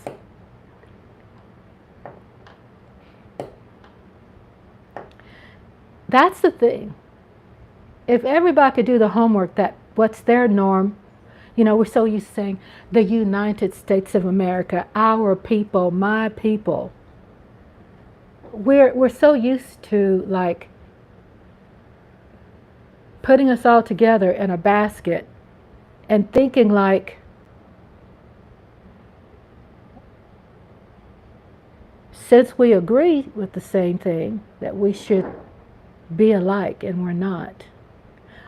That's the thing. If everybody could do the homework, that what's their norm, we're so used to saying the United States of America, our people, my people. We're so used to like putting us all together in a basket and thinking like since we agree with the same thing that we should be alike, and we're not.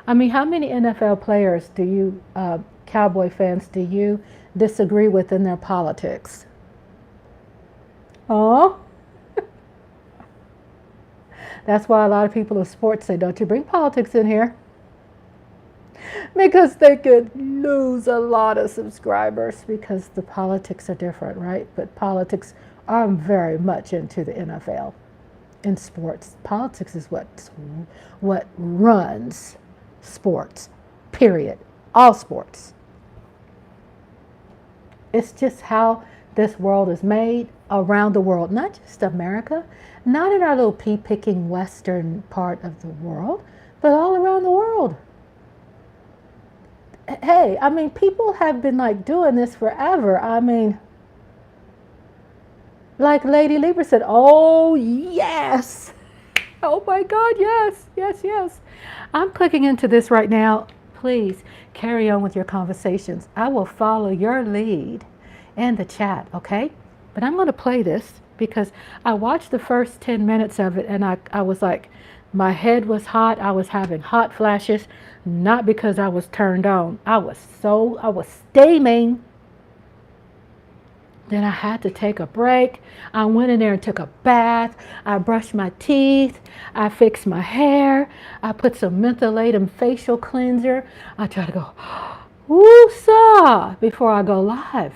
I mean, how many NFL players do you, Cowboy fans, do you disagree with in their politics? Oh, that's why a lot of people in sports say, don't you bring politics in here. Because they could lose a lot of subscribers, because the politics are different, right? But politics are very much into the NFL. In sports, politics is what runs sports, period. All sports. It's just how this world is made around the world, not just America, not in our little pea-picking western part of the world, but all around the world. Hey, I mean, people have been like doing this forever. I mean, like Lady Lieber said, oh yes, oh my God, yes, yes, yes. I'm clicking into this right now. Please carry on with your conversations. I will follow your lead in the chat, okay? But I'm going to play this because I watched the first 10 minutes of it, and I was like, my head was hot. I was having hot flashes, not because I was turned on. I was steaming. Then I had to take a break. I went in there and took a bath. I brushed my teeth. I fixed my hair. I put some mentholatum facial cleanser. I try to go, woo-saw, before I go live.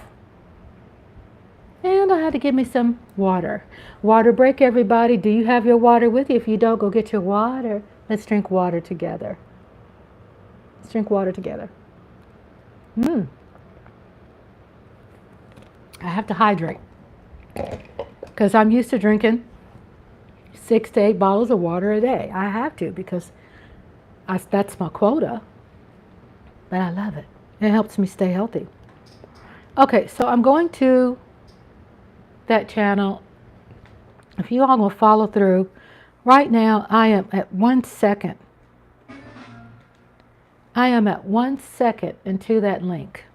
And I had to give me some water. Water break, everybody. Do you have your water with you? If you don't, go get your water. Let's drink water together. Let's drink water together. I have to hydrate because I'm used to drinking 6 to 8 bottles of water a day. I have to because that's my quota, but I love it. It helps me stay healthy. Okay, so I'm going to that channel. If you all will follow through, right now I am at 1 second. I am at 1 second into that link.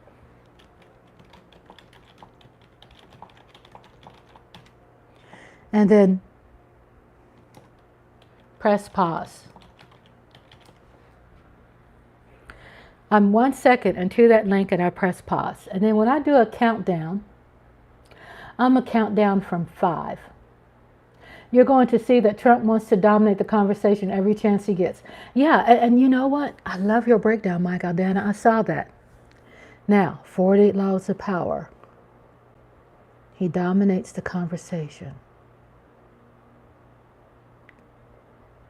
And then press pause. I'm 1 second into that link and I press pause. And then when I do a countdown, I'm going to count down from 5. You're going to see that Trump wants to dominate the conversation every chance he gets. Yeah, and you know what? I love your breakdown, Mike Aldana. I saw that. Now, 48 laws of power. He dominates the conversation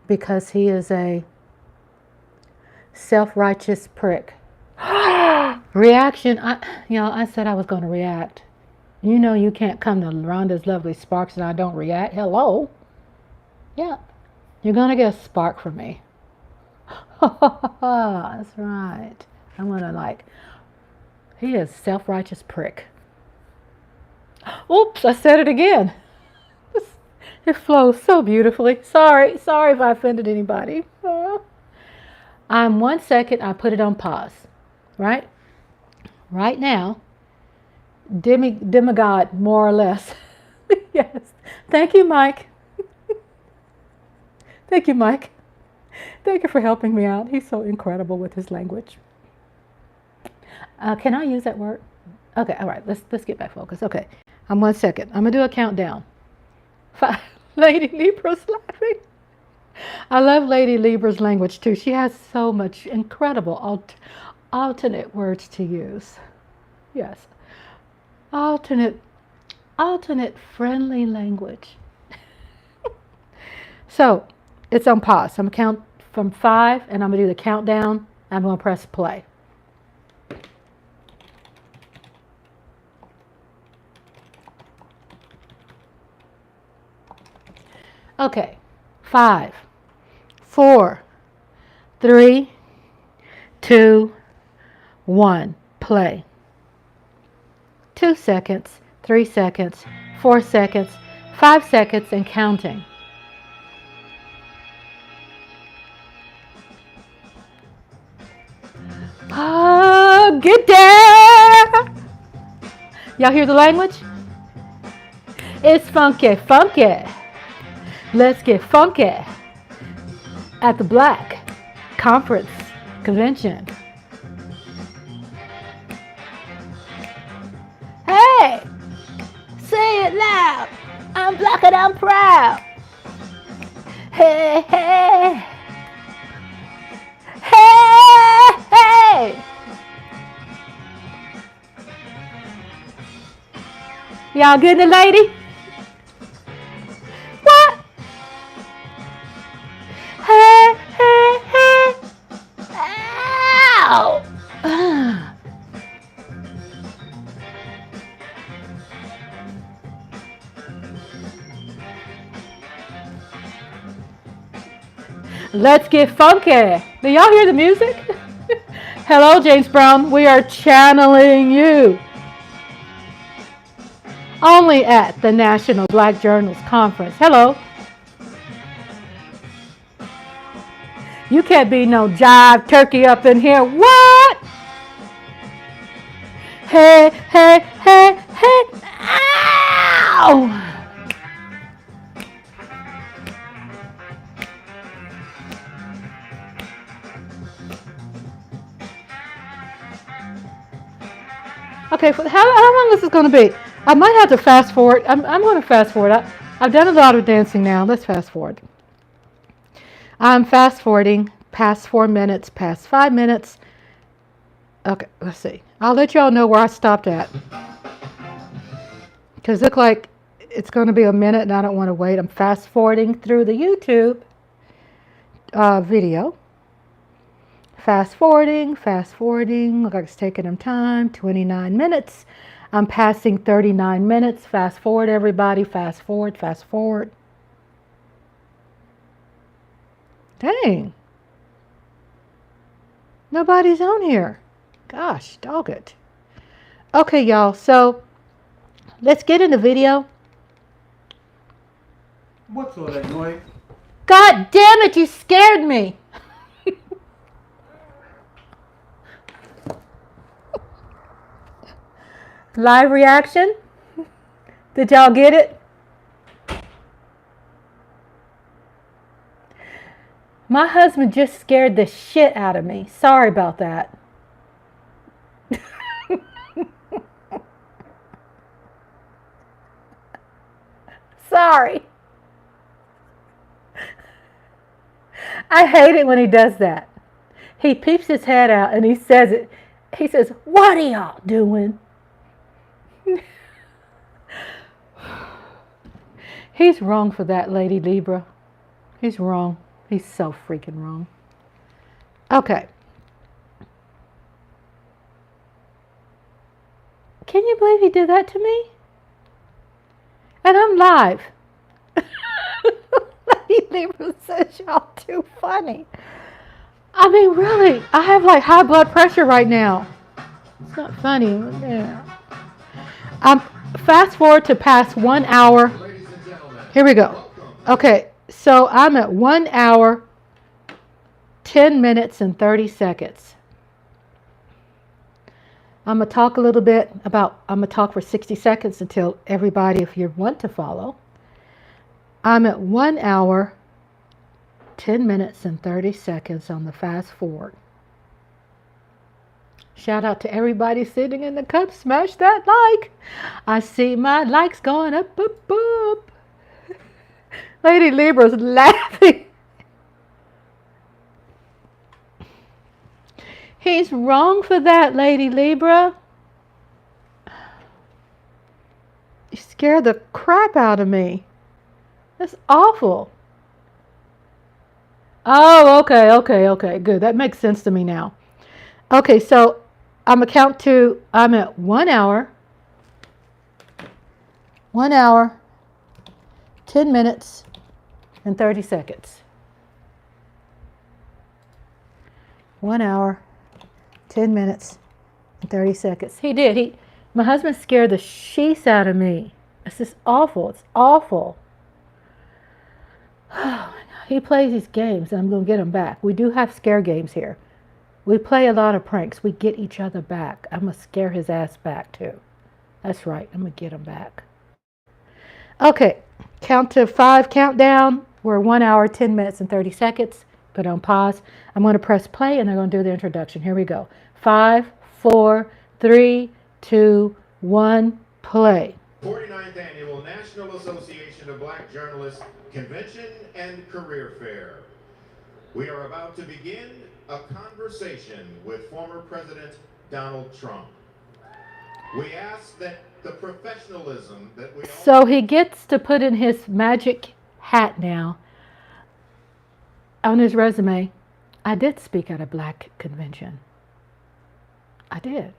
because he is a self-righteous prick. Reaction. I said I was going to react. You know you can't come to Rhonda's Lovely Sparks and I don't react. Hello. Yeah. You're going to get a spark from me. That's right. I'm going to he is self-righteous prick. Oops, I said it again. It flows so beautifully. Sorry if I offended anybody. I'm 1 second, I put it on pause. Right? Right now, demigod, more or less. Yes. Thank you, Mike. Thank you, Mike. Thank you for helping me out. He's so incredible with his language. Can I use that word? Okay, all right. Let's get back focused. Okay, I'm 1 second. I'm gonna do a countdown. 5. Lady Libra's laughing. I love Lady Libra's language too. She has so much incredible alternate words to use. Yes, alternate friendly language. So it's on pause. I'm gonna count from 5, and I'm gonna do the countdown. I'm gonna press play. Okay, 5, 4, 3, 2, 1, play. 2 seconds, 3 seconds, 4 seconds, 5 seconds, and counting. Oh, get there! Y'all hear the language? It's funky, funky. Let's get funky at the Black Conference Convention. Hey, say it loud. I'm Black and I'm proud. Hey, hey, hey, hey. Y'all getting it, lady? What? Hey, hey, hey. Ow. Let's get funky. Do y'all hear the music? Hello, James Brown. We are channeling you. Only at the National Black Journals Conference. Hello. You can't be no jive turkey up in here. What? Hey, hey, hey, hey. Ow! Okay, how long is this going to be? I might have to fast forward. I'm going to fast forward. I've done a lot of dancing now. Let's fast forward. I'm fast forwarding past 4 minutes, past 5 minutes. Okay, let's see. I'll let y'all know where I stopped at. because look like it's going to be a minute and I don't want to wait. I'm fast forwarding through the YouTube video. Fast forwarding. Look like it's taking them time. 29 minutes. I'm passing 39 minutes. Fast forward, everybody. Fast forward. Dang. Nobody's on here. Gosh, dog it. Okay, y'all. So let's get in the video. What's all that noise? God damn it, you scared me. Live reaction. Did y'all get it? My husband just scared the shit out of me. Sorry about that. Sorry. I hate it when he does that. He peeps his head out and he says it. He says, "What are y'all doing?" He's wrong for that, Lady Libra. He's wrong. He's so freaking wrong. Okay. Can you believe he did that to me? And I'm live. Lady Libra says y'all too funny. I mean, really, I have like high blood pressure right now. It's not funny. Yeah. Fast forward to past 1 hour. Here we go. Okay, so I'm at 1 hour, 10 minutes, and 30 seconds. I'm going to talk a little bit about, I'm going to talk for 60 seconds until everybody, if you want to follow. I'm at 1 hour, 10 minutes, and 30 seconds on the fast forward. Shout out to everybody sitting in the cup. Smash that like. I see my likes going up, up, up. Lady Libra's laughing. He's wrong for that, Lady Libra. You scared the crap out of me. That's awful. Oh, okay, good. That makes sense to me now. Okay, so I'm going to count to, I'm at 1 hour, 10 minutes, and 30 seconds. 1 hour, 10 minutes, and 30 seconds. He did. My husband scared the sheets out of me. It's just awful. It's awful. Oh, he plays these games, and I'm going to get him back. We do have scare games here. We play a lot of pranks. We get each other back. I'm going to scare his ass back, too. That's right. I'm going to get him back. Okay. Count to 5 countdown. We're 1 hour, 10 minutes, and 30 seconds. Put on pause. I'm going to press play, and they're going to do the introduction. Here we go. 5, 4, 3, 2, 1, play. 49th Annual National Association of Black Journalists Convention and Career Fair. We are about to begin a conversation with former President Donald Trump. We ask that the professionalism that we all... So he gets to put in his magic hat now. On his resume, I did speak at a black convention. I did.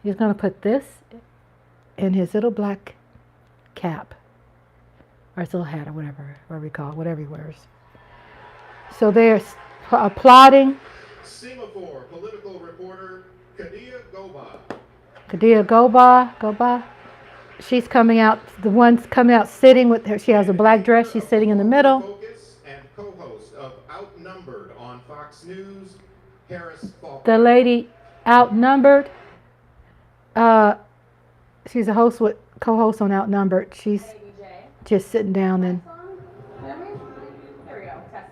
He's going to put this in his little black cap. Or his little hat, or whatever we call it, whatever he wears. So they're applauding. Semaphore political reporter Kadia Goba. She's coming out, the one's coming out sitting with her. She has a black dress. She's sitting in the middle. Focus and co-host of Outnumbered on Fox News, Harris Faulkner. The lady Outnumbered. She's a host with co-host on Outnumbered. She's just sitting down and. There we go. Test.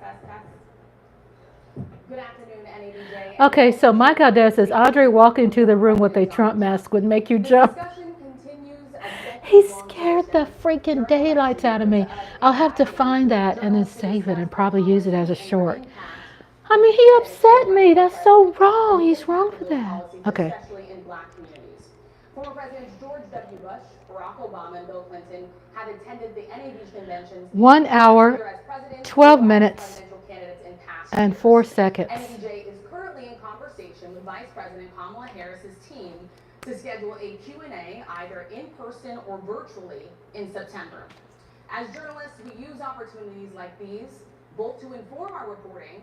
Good afternoon, NABJ. Okay, so Mike Aldez says Audrey walking into the room with a Trump mask would make you jump. He scared the freaking daylights out of me. I'll have to find that and then save it and probably use it as a short. I mean, he upset me. That's so wrong. He's wrong for that. Okay. Former Presidents George W. Bush, Barack Obama, and Bill Clinton have attended the NAB conventions 1 either hour, as presidents 12 or as minutes, presidential candidates in past and years. 4 seconds. NABJ is currently in conversation with Vice President Kamala Harris's team to schedule a Q&A either in person or virtually in September. As journalists, we use opportunities like these both to inform our reporting,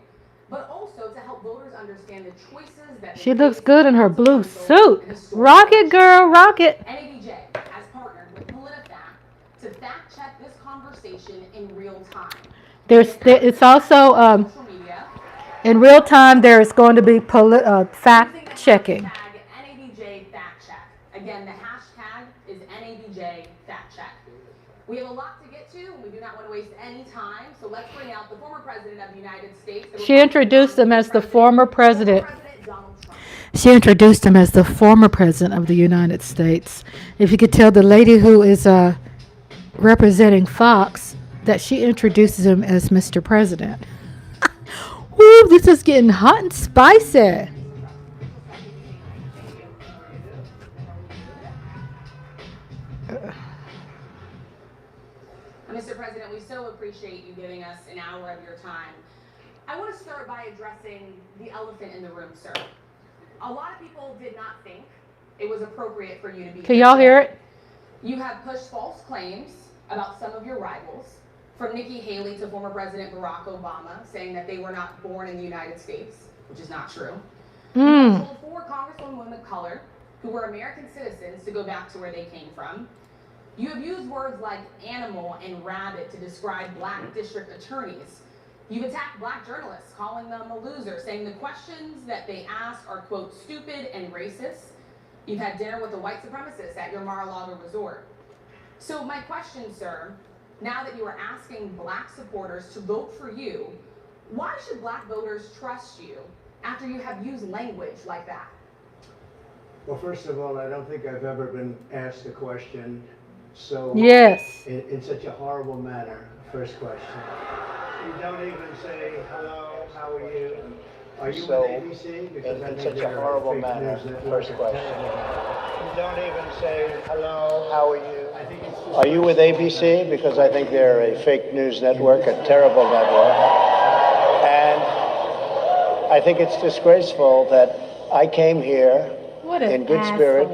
but also to help voters understand the choices that She looks good in her blue suit. Rock it, girl, rock it. NABJ has partnered with PolitiFact to fact check this conversation in real time. It's also Social media, in real time. There's going to be fact checking. NABJ fact check. Again, the hashtag is NABJ fact check. We have a lot to get to, and we do not want to waste any time. So let's bring out the former president of the United States. She introduced him as the former president. She introduced him as the former president of the United States. If you could tell the lady who is representing Fox that she introduces him as Mr. President. Woo, this is getting hot and spicy. Mr. President, we so appreciate you giving us an hour of your time. I want to start by addressing the elephant in the room, sir. A lot of people did not think it was appropriate for you to be Can y'all hear it? You have pushed false claims about some of your rivals, from Nikki Haley to former President Barack Obama, saying that they were not born in the United States, which is not true. You have told 4 congresswomen of color who were American citizens to go back to where they came from. You have used words like animal and rabbit to describe black district attorneys. You've attacked black journalists, calling them a loser, saying the questions that they ask are, quote, stupid and racist. You've had dinner with a white supremacist at your Mar-a-Lago resort. So my question, sir, now that you are asking black supporters to vote for you, why should black voters trust you after you have used language like that? Well, first of all, I don't think I've ever been asked a question so Yes. in such a horrible manner. First question. You don't even say hello, how are you? Are you So, with ABC? Because I in think such a they're horrible fake manner. news network. First question. You don't even say hello, how are you? I think it's just Are you with ABC? Because I think they're a fake news network, a terrible network. And I think it's disgraceful that I came here What an in good asshole. spirit.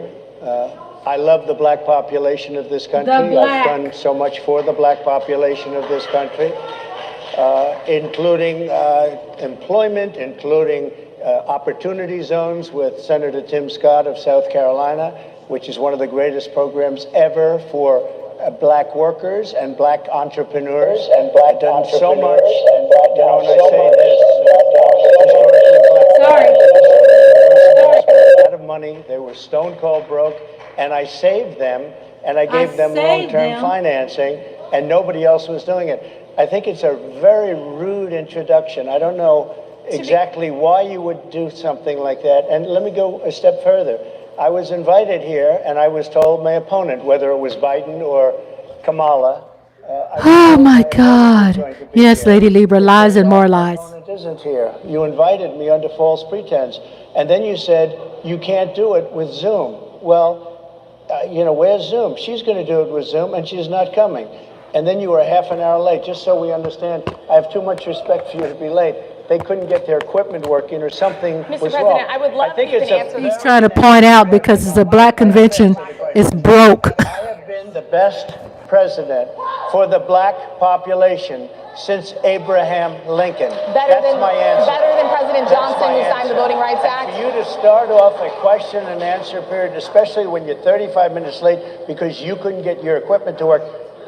I love the black population of this country. The black. I've done so much for the black population of this country, including employment, including opportunity zones with Senator Tim Scott of South Carolina, which is one of the greatest programs ever for black workers and black entrepreneurs. And black done so much. And when I say this, Sorry. out of money, they were stone cold broke, and I saved them, and I gave them saved long-term them. financing, and nobody else was doing it. I think it's a very rude introduction. I don't know exactly why you would do something like that. And let me go a step further. I was invited here, and I was told my opponent, whether it was Biden or Kamala. Oh my God. Yes, Lady Libra, lies and more lies. My opponent isn't here. You invited me under false pretense, and then you said you can't do it with Zoom. Well, where's Zoom? She's going to do it with Zoom, and she's not coming. And then you were half an hour late, just so we understand. I have too much respect for you to be late. They couldn't get their equipment working or something was President, wrong. I would love I think if you it's can a answer He's trying to point out because it's a black convention, it's broke. I have been the best president for the black population since Abraham Lincoln. That's my answer. Better than President That's Johnson, my who signed the answer. Voting Rights And Act? for you to start off a question and answer period, especially when you're 35 minutes late because you couldn't get your equipment to work,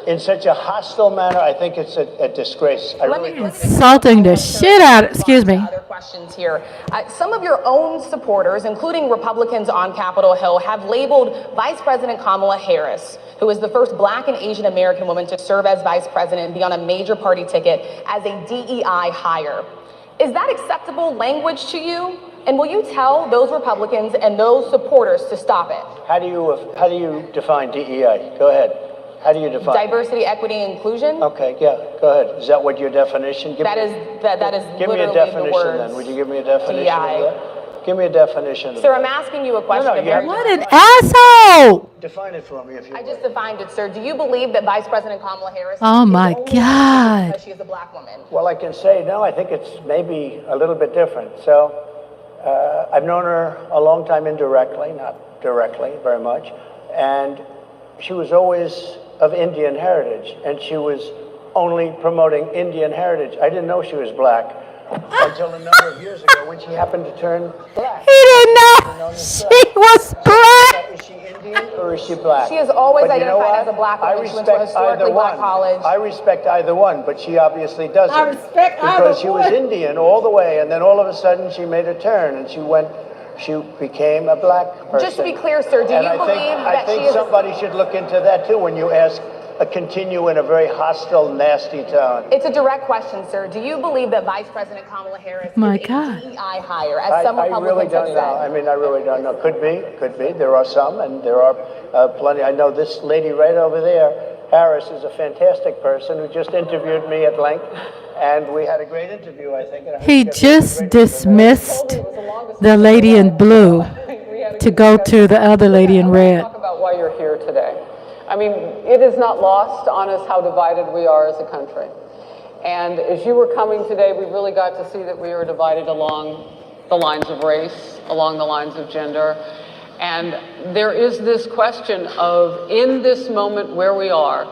in such a hostile manner, I think it's a disgrace. Insulting the shit out of, excuse me. Other questions here. Some of your own supporters, including Republicans on Capitol Hill, have labeled Vice President Kamala Harris, who is the first black and Asian American woman to serve as vice president and be on a major party ticket, as a DEI hire. Is that acceptable language to you? And will you tell those Republicans and those supporters to stop it? How do you define DEI? Go ahead. How do you define it? Diversity, equity, and inclusion? Okay, yeah, go ahead. Is that what your definition? That is Give me literally a the definition words then. Would you give me a definition DEI. of that? Give me a definition of Sir, I'm that. asking you a question. No, you have What to an asshole! define it for me if you I would. just defined it, sir. Do you believe that Vice President Kamala Harris Oh is my only God. because she is a black woman? Well, I can say, no, I think it's maybe a little bit different. So I've known her a long time indirectly, not directly very much. And she was always of Indian heritage, and she was only promoting Indian heritage. I didn't know she was black until a number of years ago when she happened to turn black. He didn't know she was black. Is she Indian or is she black? She has always But you know identified what? as a black woman. I She went to a respect historically either black one. college. I respect either one, but she obviously doesn't. I respect either because she was one. Indian all the way, and then all of a sudden she made a turn and she became a black person. Just to be clear, sir, do you And believe I that think she is somebody should look into that too when you ask continue in a very hostile, nasty tone. It's a direct question, sir. Do you believe that Vice President Kamala Harris My is God. a DEI hire, as some I Republicans really don't have know. said? I mean, I really don't know. Could be. There are some, and there are plenty. I know this lady right over there, Harris, is a fantastic person who just interviewed me at length, and we had a great interview, I think. And I hope He you get a just great dismissed the lady in blue to go to the other lady in red. Talk about why you're here today. I mean, it is not lost on us how divided we are as a country. And as you were coming today, we really got to see that we are divided along the lines of race, along the lines of gender. And there is this question of, in this moment where we are,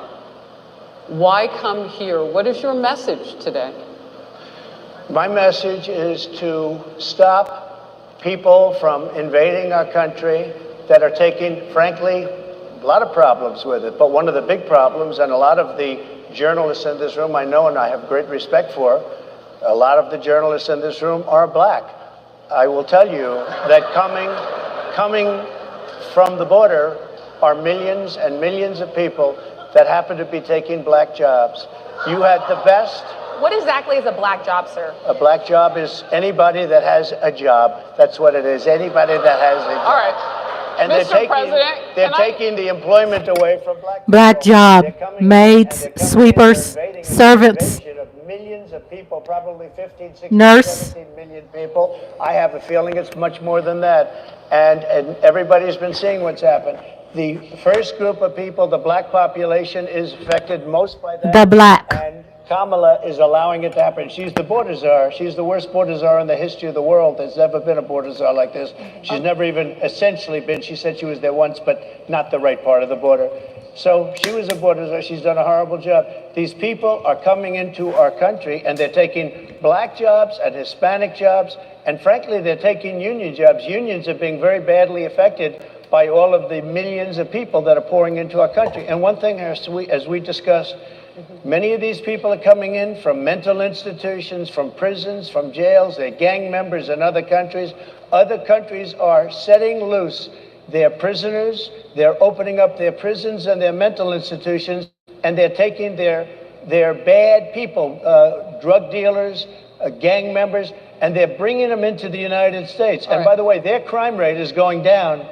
why come here? What is your message today? My message is to stop people from invading our country that are taking, frankly, a lot of problems with it. But one of the big problems, and a lot of the journalists in this room I know and I have great respect for, a lot of the journalists in this room are black. I will tell you that coming from the border are millions and millions of people that happen to be taking black jobs. You had the best. What exactly is a black job, sir? A black job is anybody that has a job. That's what it is. Anybody that has a job. All right. And Mr. President, they're can I- taking the employment away from black people. Black job, They're coming in, maids, and they're coming in, sweepers, they're invading servants, the invasion of millions of people, probably 15, 16, Nurse. 17 million people. I have a feeling it's much more than that. And everybody's been seeing what's happened. The first group of people, the black population, is affected most by that. the black. And Kamala is allowing it to happen. She's the border czar. She's the worst border czar in the history of the world. There's never been a border czar like this. She's never even essentially been. She said she was there once, but not the right part of the border. So she was a border czar. She's done a horrible job. These people are coming into our country, and they're taking black jobs and Hispanic jobs, and frankly, they're taking union jobs. Unions are being very badly affected by all of the millions of people that are pouring into our country. And one thing, as we discussed, many of these people are coming in from mental institutions, from prisons, from jails. They're gang members in other countries. Other countries are setting loose their prisoners. They're opening up their prisons and their mental institutions, and they're taking their bad people, drug dealers, gang members, and they're bringing them into the United States. And by the way, their crime rate is going down,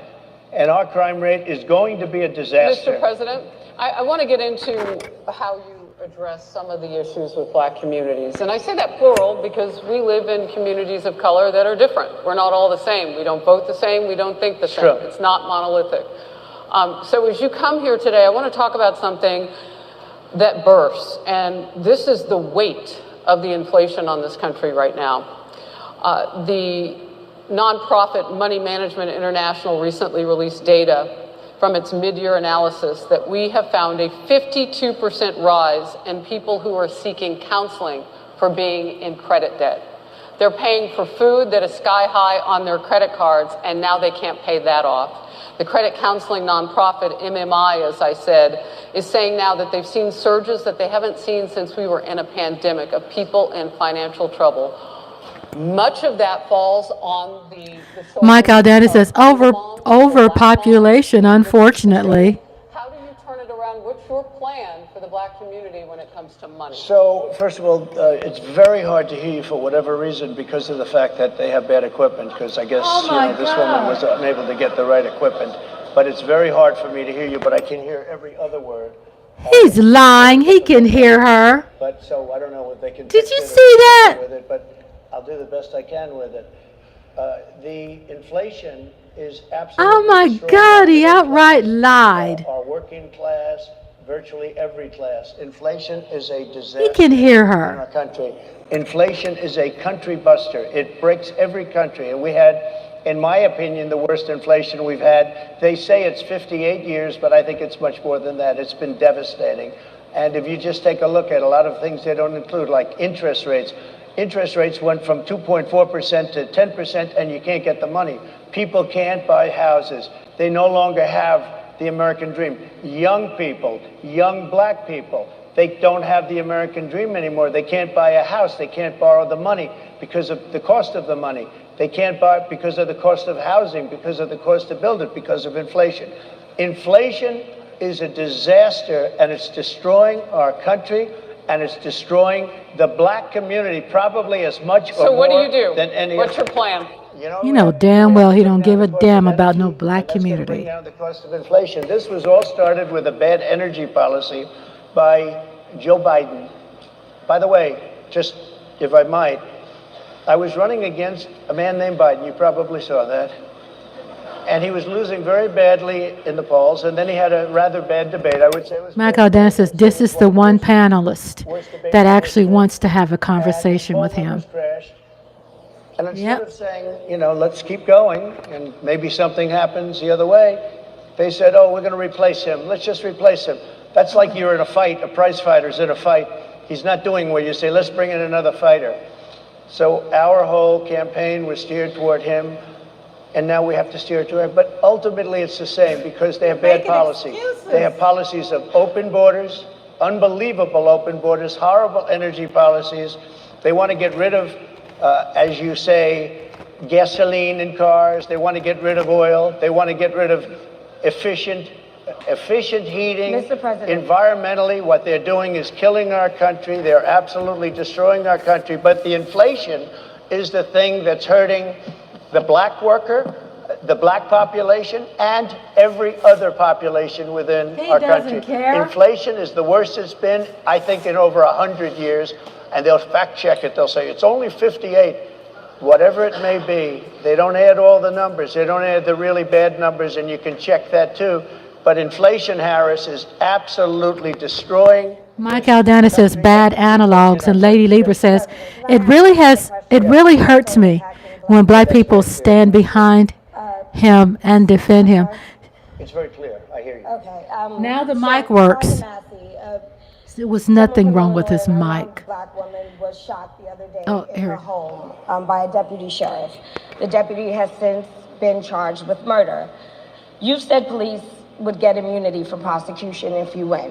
and our crime rate is going to be a disaster. Mr. President, I want to get into how you address some of the issues with black communities. And I say that plural because we live in communities of color that are different. We're not all the same. We don't vote the same. We don't think the same. True. It's not monolithic. So as you come here today, I want to talk about something that bursts. And this is the weight of the inflation on this country right now. The nonprofit Money Management International recently released data from its mid-year analysis that we have found a 52% rise in people who are seeking counseling for being in credit debt. They're paying for food that is sky high on their credit cards, and now they can't pay that off. The credit counseling nonprofit MMI, as I said, is saying now that they've seen surges that they haven't seen since we were in a pandemic of people in financial trouble. Much of that falls on the My God, that is shoulders this of the moms, the black overpopulation, moms. unfortunately. How do you turn it around? What's your plan for the black community when it comes to money? So, first of all, it's very hard to hear you for whatever reason because of the fact that they have bad equipment, because I guess this woman was unable to get the right equipment. But it's very hard for me to hear you, but I can hear every other word. He's lying. He can hear her. But so I don't know what they can Did fix you it or see that? with it, but I'll do the best I can with it. The inflation is absolutely Oh my destroying God, he our middle outright class, lied. our working class, virtually every class. Inflation is a disaster He can hear in our her. country. Inflation is a country buster. It breaks every country. And we had, in my opinion, the worst inflation we've had. They say it's 58 years, but I think it's much more than that. It's been devastating. And if you just take a look at a lot of things they don't include, like interest rates. Interest rates went from 2.4% to 10%, and you can't get the money. People can't buy houses. They no longer have the American dream. Young people, young black people, they don't have the American dream anymore. They can't buy a house. They can't borrow the money because of the cost of the money. They can't buy it because of the cost of housing, because of the cost to build it, because of inflation. Inflation is a disaster, and it's destroying our country, and it's destroying the black community probably as much So or what do more you do? than any What's other. your plan? You know We damn have well to he bring don't down give the a cost damn of about no energy, black and that's going to bring community. down the cost of inflation. This was all started with a bad energy policy by Joe Biden. By the way, just if I might, I was running against a man named Biden. You probably saw that. And he was losing very badly in the polls, and then he had a rather bad debate. I would say it was Michael bad. Dennis says this is the one panelist Worst debates that he actually ever wants to did. have a And conversation his with poll numbers him. crashed. And instead Yep. of saying, you know, let's keep going and maybe something happens the other way, they said, oh, we're going to replace him. Let's just replace him. That's like you're in a fight, a prize fighter's in a fight. He's not doing well. You say, let's bring in another fighter. So our whole campaign was steered toward him, and now we have to steer it to him. But ultimately, it's the same because they have bad policy. They have policies of open borders, unbelievable open borders, horrible energy policies. They want to get rid of, as you say, gasoline in cars. They want to get rid of oil. They want to get rid of efficient heating. Mr. President. Environmentally, what they're doing is killing our country. They're absolutely destroying our country. But the inflation is the thing that's hurting the black worker, the black population, and every other population within He our doesn't country. care. Inflation is the worst it's been, I think, in over 100 years. And they'll fact check it. They'll say it's only 58. Whatever it may be, they don't add all the numbers. They don't add the really bad numbers, and you can check that too. But inflation, Harris, is absolutely destroying. Mike Aldana says bad analogs, and Lady Lieber says it really hurts me when black people stand behind him and defend him. It's very clear. I hear you. Okay. Now the so mic works. Dr. Massey, There was nothing wrong with his mic. A black woman was shot the other day Oh, in her Eric. home by a deputy sheriff. The deputy has since been charged with murder. You said police would get immunity for prosecution if you win.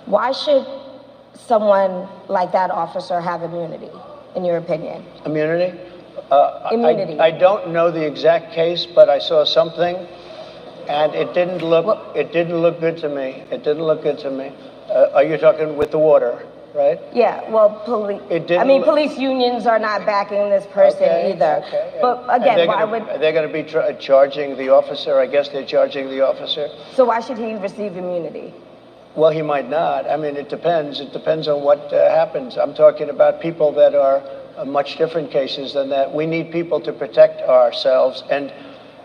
Why should someone like that officer have immunity, in your opinion? Immunity? Immunity. I don't know the exact case, but I saw something, and it didn't look good to me. It didn't look good to me. Are you talking with the water, right? Yeah, well, police unions are not backing this person either. Okay. But And again, why would, they're going to be charging the officer? I guess they're charging the officer. so why should he receive immunity? Well, he might not. I mean, it depends. It depends on what happens. I'm talking about people that are much different cases than that. We need people to protect ourselves. And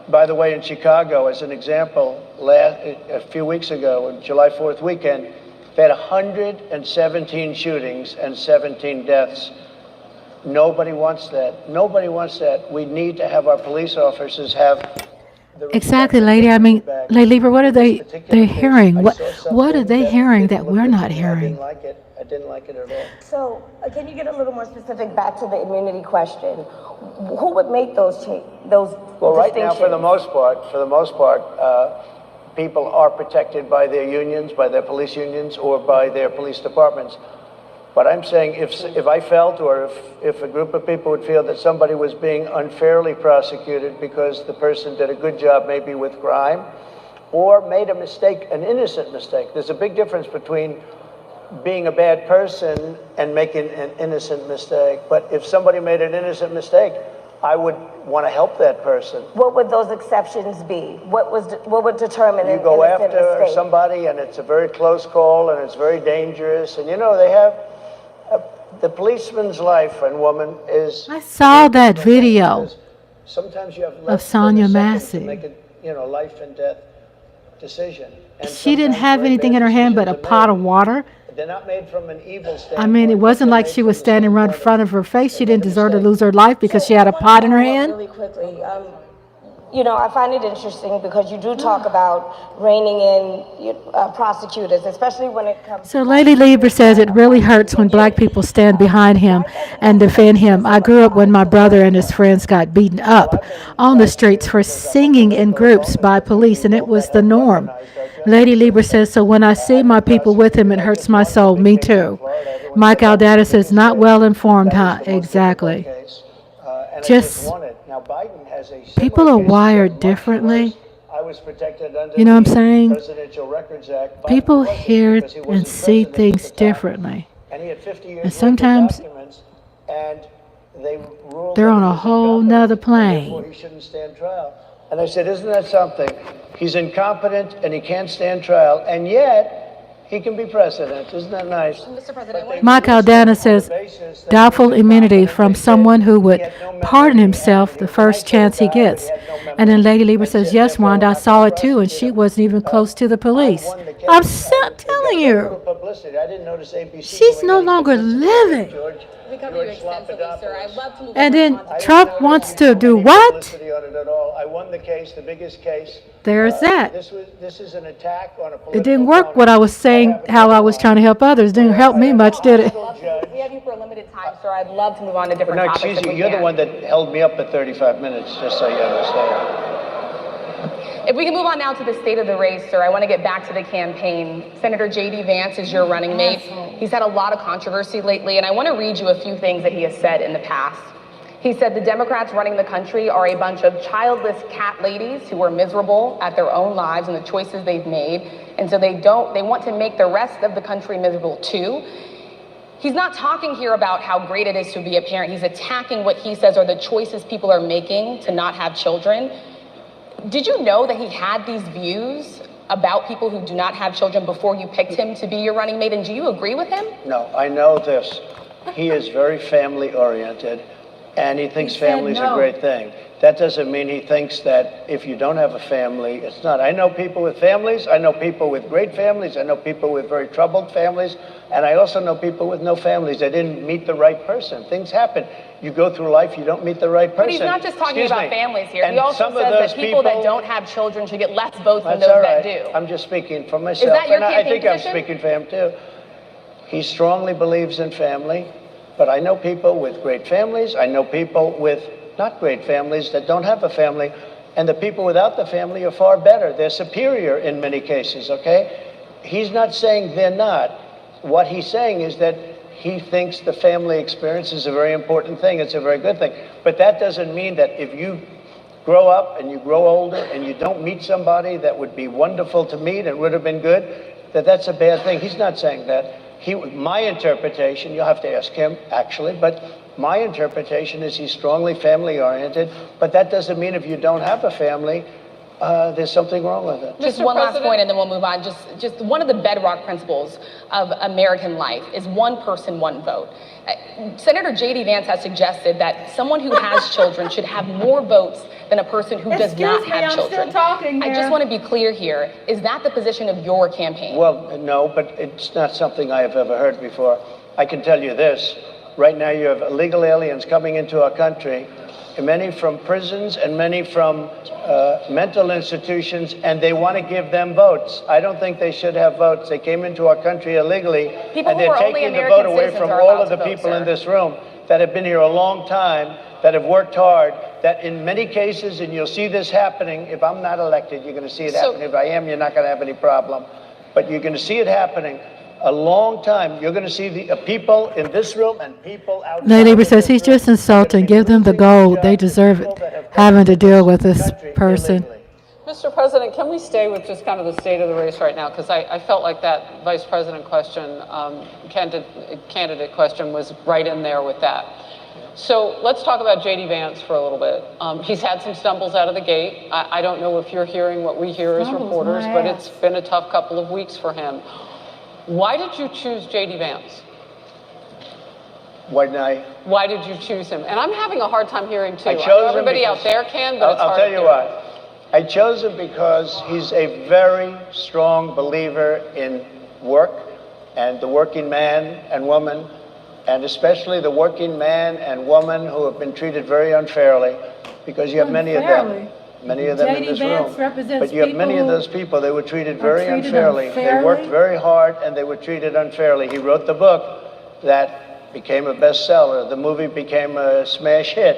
by the way, in Chicago, as an example, a few weeks ago, on July 4th weekend, they had 117 shootings and 17 deaths. Nobody wants that. Nobody wants that. We need to have our police officers have the Exactly, lady. I mean, Lady Lieber, what are they're hearing? What are they hearing that we're not hearing? I didn't like it at all. So, can you get a little more specific back to the immunity question? Who would make those Well, right now, for the most part, people are protected by their unions, by their police unions, or by their police departments. But I'm saying if I felt, or if a group of people would feel that somebody was being unfairly prosecuted because the person did a good job maybe with crime, or made a mistake, an innocent mistake. There's a big difference between being a bad person and making an innocent mistake. But if somebody made an innocent mistake, I would want to help that person. What would those exceptions be? What would determine You an go innocent after mistake? somebody and it's a very close call and it's very dangerous. And you know, they have, the policeman's life and woman is... I saw that video. Sometimes you have of less than a Sonia second Massey. to make a life and death decision. And She didn't sometimes have very anything bad in her hand but a decisions are pot made. of water. They're not made from an evil standpoint. I mean, it but wasn't they're like made she from was the standing right in standpoint front of her face. She they didn't made a deserve to mistake. lose her life because she had a I wanna pot in her follow up hand. really quickly. I find it interesting because you do talk about reining in prosecutors, especially when it comes So Lady Lieber says it really hurts when black people stand behind him and defend him. I grew up when my brother and his friends got beaten up on the streets for singing in groups by police, and it was the norm. Lady Lieber says, so when I see my people with him, it hurts my soul. Me too. Mike Aldana says, not well informed, huh? Exactly. Just Now Biden has a people similar are case, wired much differently. worse. I was protected under You know what the I'm saying? Presidential Records Act. Biden People wasn't hear because he and wasn't see president at things the time. differently. And he had 50 years And worth of sometimes documents, and they ruled they're that on he a was whole incompetent, nother and therefore plane. he shouldn't stand trial. And I said, isn't that something? He's incompetent and he can't stand trial, and yet he can be president. Isn't that nice? Mr. President, But they Mike released him Aldana on the says basis that he doubtful was immunity incompetent. from They said someone who he would had no memory, pardon and himself he the was a first nice chance he little guy, but gets. he had no memory. And then Lady Lieber And says, said, yes, therefore, Wanda, we're I not saw gonna it too, and prosecute she him. wasn't even close to the I police. won the case. I'm It got telling very little you, publicity. I didn't notice ABC she's doing no any longer publicity on it, living. George. we cover you George extensively, sir. I'd Slompidopoulos. love to move And on then to I didn't Trump notice wants you to do do any what? publicity on it at all. I won the case, the biggest case. There's that. This is an attack on a political It didn't work opponent. what I was saying, have how I was another trying to one. help others. Didn't help me much, did it? we have you for a limited time, sir. I'd love to move on to different No, topics. excuse if you, we you're the can. one that held me up for 35 minutes, just so you understand. If we can move on now to the state of the race, sir, I want to get back to the campaign. Senator J.D. Vance is your running mate. He's had a lot of controversy lately, and I want to read you a few things that he has said in the past. He said the Democrats running the country are a bunch of childless cat ladies who are miserable at their own lives and the choices they've made, and so they want to make the rest of the country miserable too. He's not talking here about how great it is to be a parent. He's attacking what he says are the choices people are making to not have children. Did you know that he had these views about people who do not have children before you picked him to be your running mate, and do you agree with him? No, I know this. He is very family oriented, and he thinks family's a great thing. That doesn't mean he thinks that if you don't have a family, it's not. I know people with families. I know people with great families. I know people with very troubled families. And I also know people with no families. They didn't meet the right person. Things happen. You go through life, you don't meet the right person. But he's not just talking Excuse about me. families here. And He also some of says those that people that don't have children should get less votes than That's those all that right. do. I'm just speaking for myself. that your and I campaign think I'm position? speaking for him too. He strongly believes in family, but I know people with great families. I know people with not great families that don't have a family. And the people without the family are far better. They're superior in many cases, okay? He's not saying they're not. What he's saying is that he thinks the family experience is a very important thing. It's a very good thing. But that doesn't mean that if you grow up and you grow older and you don't meet somebody that would be wonderful to meet and would have been good, that that's a bad thing. He's not saying that. My interpretation, you'll have to ask him actually, but my interpretation is he's strongly family oriented, but that doesn't mean if you don't have a family, there's something wrong with it. Just Mr. one last President? point and then we'll move on. Just one of the bedrock principles of American life is one person, one vote. Senator J.D. Vance has suggested that someone who has children should have more votes than a person who does not have children. I just want to be clear here. Is that the position of your campaign? Well, no, but it's not something I have ever heard before. I can tell you this. Right now you have illegal aliens coming into our country, many from prisons and many from mental institutions, and they want to give them votes. I don't think they should have votes. They came into our country illegally, People and who they're are only taking the American vote away citizens from are all allowed of the to vote, people sir. in this room that have been here a long time, that have worked hard, that in many cases, and you'll see this happening, if I'm not elected, you're going to see it happen. If I am, you're not going to have any problem. But you're going to see it happening a long time. You're going to see the people in this room and people outside. Lady Lieber of says this he's just room insulting. that have Give them the been losing gold. their They jobs, deserve people it, that have come having to into deal with this country person. illegally. Mr. President, can we stay with just kind of the state of the race right now? Because I felt like that vice president question, candidate question was right in there with that. So let's talk about J.D. Vance for a little bit. He's had some stumbles out of the gate. I don't know if you're hearing what we hear as reporters, but it's been a tough couple of weeks for him. Why did you choose J.D. Vance? Why didn't I? Why did you choose him? And I'm having a hard time hearing too. I I know chose him everybody out because- there can, but it's I'll hard tell to you hear. why. I chose him because he's a very strong believer in work and the working man and woman, and especially the working man and woman who have been treated very unfairly, because you have many of them. Many of them in J.D. this Vance room. represents But you have many people of who those people, they were treated are very treated unfairly. They worked unfairly. very hard and they were treated unfairly. He wrote the book that became a bestseller. The movie became a smash hit.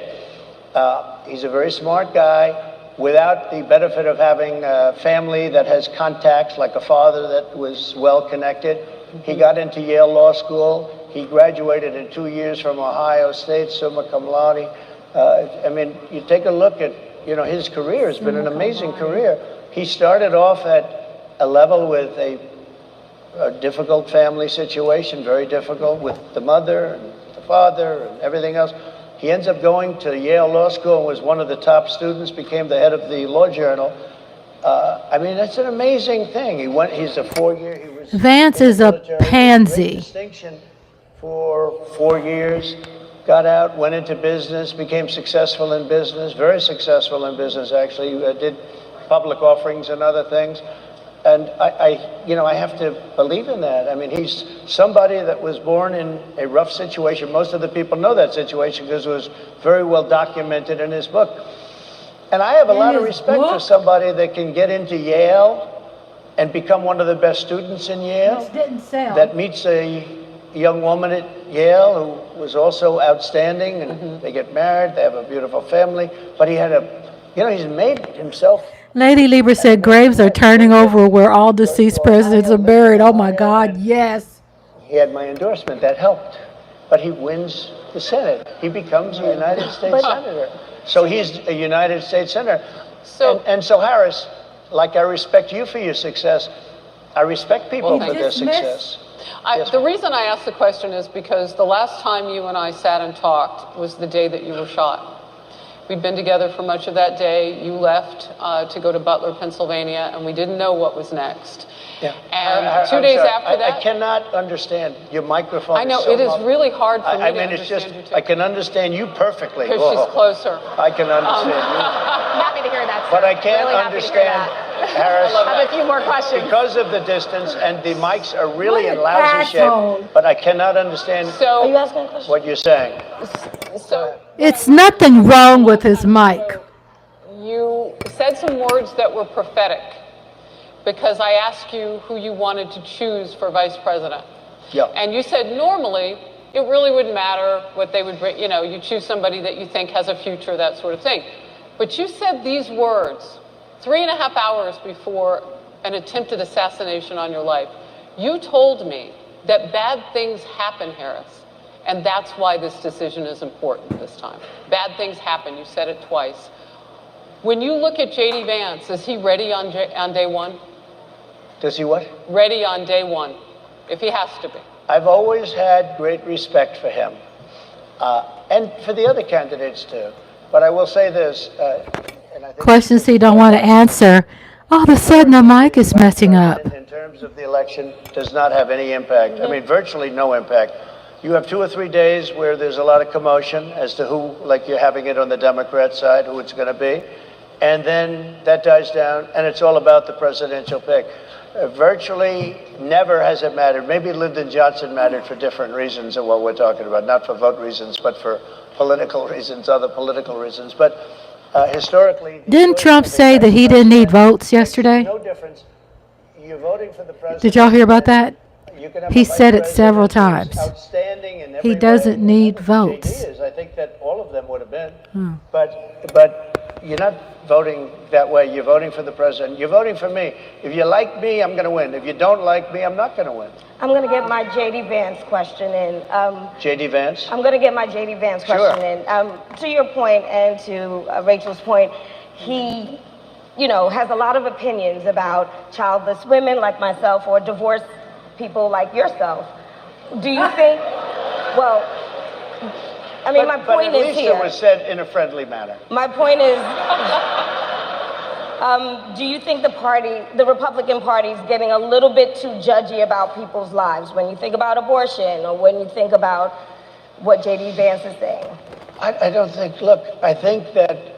He's a very smart guy without the benefit of having a family that has contacts, like a father that was well connected. He got into Yale Law School. He graduated in 2 years from Ohio State, summa cum laude. I mean, you take a look at, you know, his career has been an amazing career. He started off at a level with a difficult family situation, very difficult with the mother and the father and everything else. He ends up going to Yale Law School and was one of the top students, became the head of the law journal. I mean, that's an amazing thing. He's a 4-year, he was Vance in the is a military, great pansy. distinction for 4 years, got out, went into business, became successful in business, very successful in business, actually. Did public offerings and other things. And I have to believe in that. I mean, he's somebody that was born in a rough situation. Most of the people know that situation because it was very well documented in his book. And I have a lot of respect for somebody that can get into Yale and become one of the best students in Yale. Which didn't sell. That meets a young woman at Yale who was also outstanding, and they get married, they have a beautiful family. But he had he's made himself. Lady Lieber said graves are turning over where all deceased presidents are buried. Oh my God, yes. He had my endorsement, that helped. But he wins the Senate. He becomes a United States Senator. So he's a United States Senator. And so Harris, like I respect you for your success, I respect people for their success. The reason I asked the question is because the last time you and I sat and talked was the day that you were shot. We'd been together for much of that day. You left to go to Butler, Pennsylvania, and we didn't know what was next. Yeah. And 2 days after that, I cannot understand your microphone. I know is so it is muffled. really hard for me I to mean, it's just, understand you too. I can understand you perfectly. Because she's closer. I can understand you. Happy to hear that, sir. But I can't Really happy to hear understand, that. Harris. I have a few more questions. Because of the distance, and the mics are really What in an lousy asshole. shape, but I cannot understand Are you asking a question? what you're saying. So It's nothing wrong with his mic. you said some words that were prophetic because I asked you who you wanted to choose for vice president. Yeah. And you said normally it really wouldn't matter what they would bring, you choose somebody that you think has a future, that sort of thing. But you said these words 3.5 hours before an attempted assassination on your life. You told me that bad things happen, Harris, and that's why this decision is important this time. Bad things happen, you said it twice. When you look at J.D. Vance, is he ready on day one? Does he what? Ready on day one, if he has to be. I've always had great respect for him, and for the other candidates too. But I will say this, and I think Questions he don't want to answer. All of a sudden the mic is messing up. in terms of the election, does not have any impact. I mean, virtually no impact. You have 2 or 3 days where there's a lot of commotion as to who, like you're having it on the Democrat side, who it's going to be. And then that dies down, and it's all about the presidential pick. Virtually never has it mattered. Maybe Lyndon Johnson mattered for different reasons than what we're talking about, not for vote reasons, but for political reasons, other political reasons. But historically... Didn't Trump say that he didn't need votes yesterday? No difference. You're voting for the president. Did y'all hear about that? You can have He a vice said it president several who's times. Outstanding in every He doesn't way. need JD votes. is. I think that all of them would have been. But you're not voting that way. You're voting for the president. You're voting for me. If you like me, I'm going to win. If you don't like me, I'm not going to win. I'm going to get my J.D. Vance question in. J.D. Vance? I'm going to get my J.D. Vance question in. To your point and to Rachel's point, he, has a lot of opinions about childless women like myself or divorced people like yourself. Do you think, my point but at is least here. it was said in a friendly manner. My point is, do you think the Republican Party is getting a little bit too judgy about people's lives when you think about abortion or when you think about what J.D. Vance is saying? I don't think, look, I think that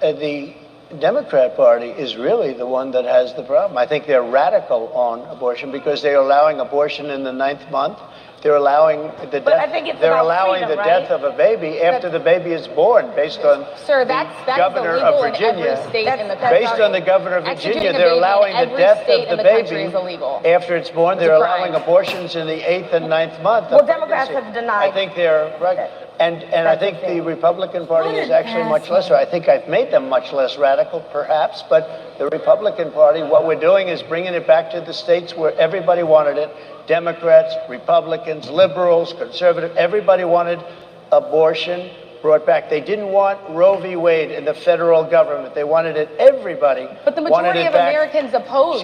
the Democrat Party is really the one that has the problem. I think they're radical on abortion because they're allowing abortion in the 9th month. They're allowing the But I death. think it's They're about allowing freedom, the right? death of a baby after the baby is born, based on Sir, the that's governor illegal of Virginia. in every state in the country. Based on the governor of Virginia, Executing a they're baby in allowing the every death state of in the the country baby is illegal. after it's born. It's They're a allowing crime. abortions in the 8th and 9th month. Well, of Democrats pregnancy. have denied I think they're right. that. And I think the Republican Party What is an actually much less. asshole. I think I've made them much less radical, perhaps. But the Republican Party, what we're doing is bringing it back to the states where everybody wanted it. Democrats, Republicans, liberals, conservative, everybody wanted abortion brought back. They didn't want Roe v. Wade in the federal government. They wanted it, everybody But the wanted majority it of back. Excuse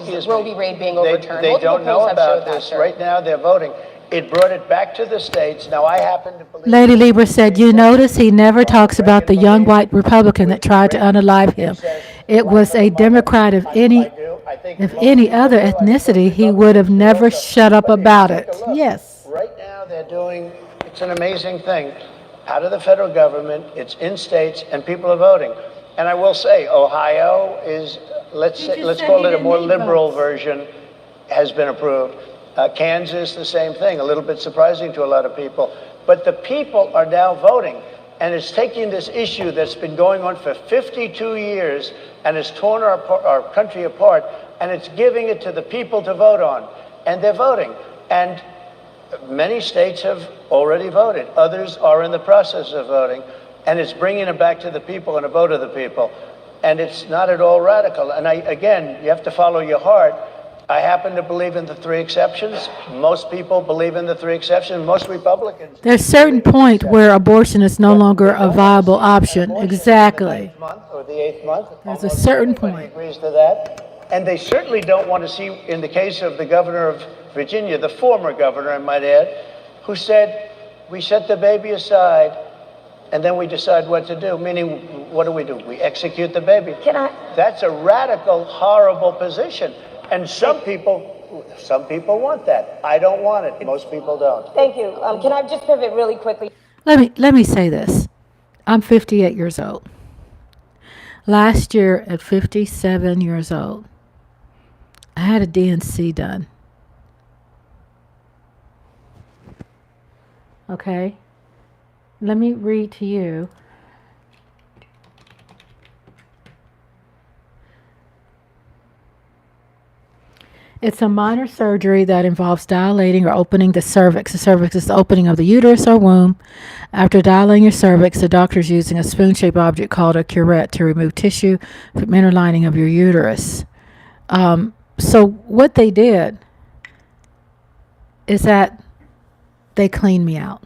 Excuse oppose Roe me. v. Wade being They overturned. don't Multiple know polls have about showed that, this. sir. Right now, they're voting. It brought it back to the states. Now, I happen to believe... Lady Lieber said, you notice he never talks about the young white Republican that tried to unalive him. It was a Democrat of any other ethnicity, he would have never shut up about it. Yes. Right now, they're doing, it's an amazing thing. Out of the federal government, it's in states, and people are voting. And I will say, Ohio is, let's call it a more liberal version, has been approved. Kansas, the same thing, a little bit surprising to a lot of people. But the people are now voting. And it's taking this issue that's been going on for 52 years and has torn our country apart, and it's giving it to the people to vote on. And they're voting. And many states have already voted. Others are in the process of voting. And it's bringing it back to the people and a vote of the people. And it's not at all radical. And again, you have to follow your heart. I happen to believe in the 3 exceptions. Most people believe in the 3 exceptions. Most Republicans. There's a certain point where abortion is no longer a viable option. Exactly. The 9th month or the 8th month. There's a Almost certain everybody point. agrees to that. And they certainly don't want to see, in the case of the governor of Virginia, the former governor, I might add, who said, we set the baby aside and then we decide what to do. Meaning, what do? We execute the baby. That's a radical, horrible position. And some people want that. I don't want it. Most people don't. Thank you. Can I just pivot really quickly? Let me say this. I'm 58 years old. Last year at 57 years old, I had a DNC done. Okay? Let me read to you. It's a minor surgery that involves dilating or opening the cervix. The cervix is the opening of the uterus or womb. After dilating your cervix, the doctor is using a spoon-shaped object called a curette to remove tissue from inner lining of your uterus. So what they did is that they cleaned me out.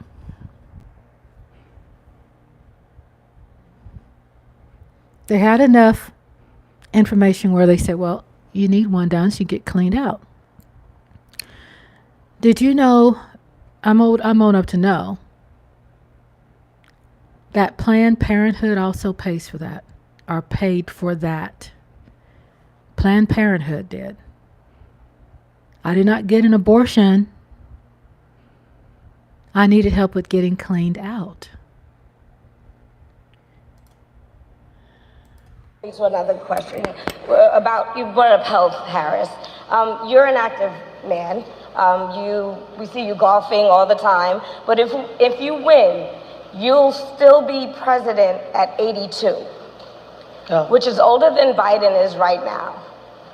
They had enough information where they said, well, you need one done so you get cleaned out. Did you know, I'm old enough to know, that Planned Parenthood also pays for that, or paid for that. Planned Parenthood did. I did not get an abortion. I needed help with getting cleaned out. To another question about, you brought up health, Harris. You're an active man. We see you golfing all the time. But if you win, you'll still be president at 82, which is older than Biden is right now.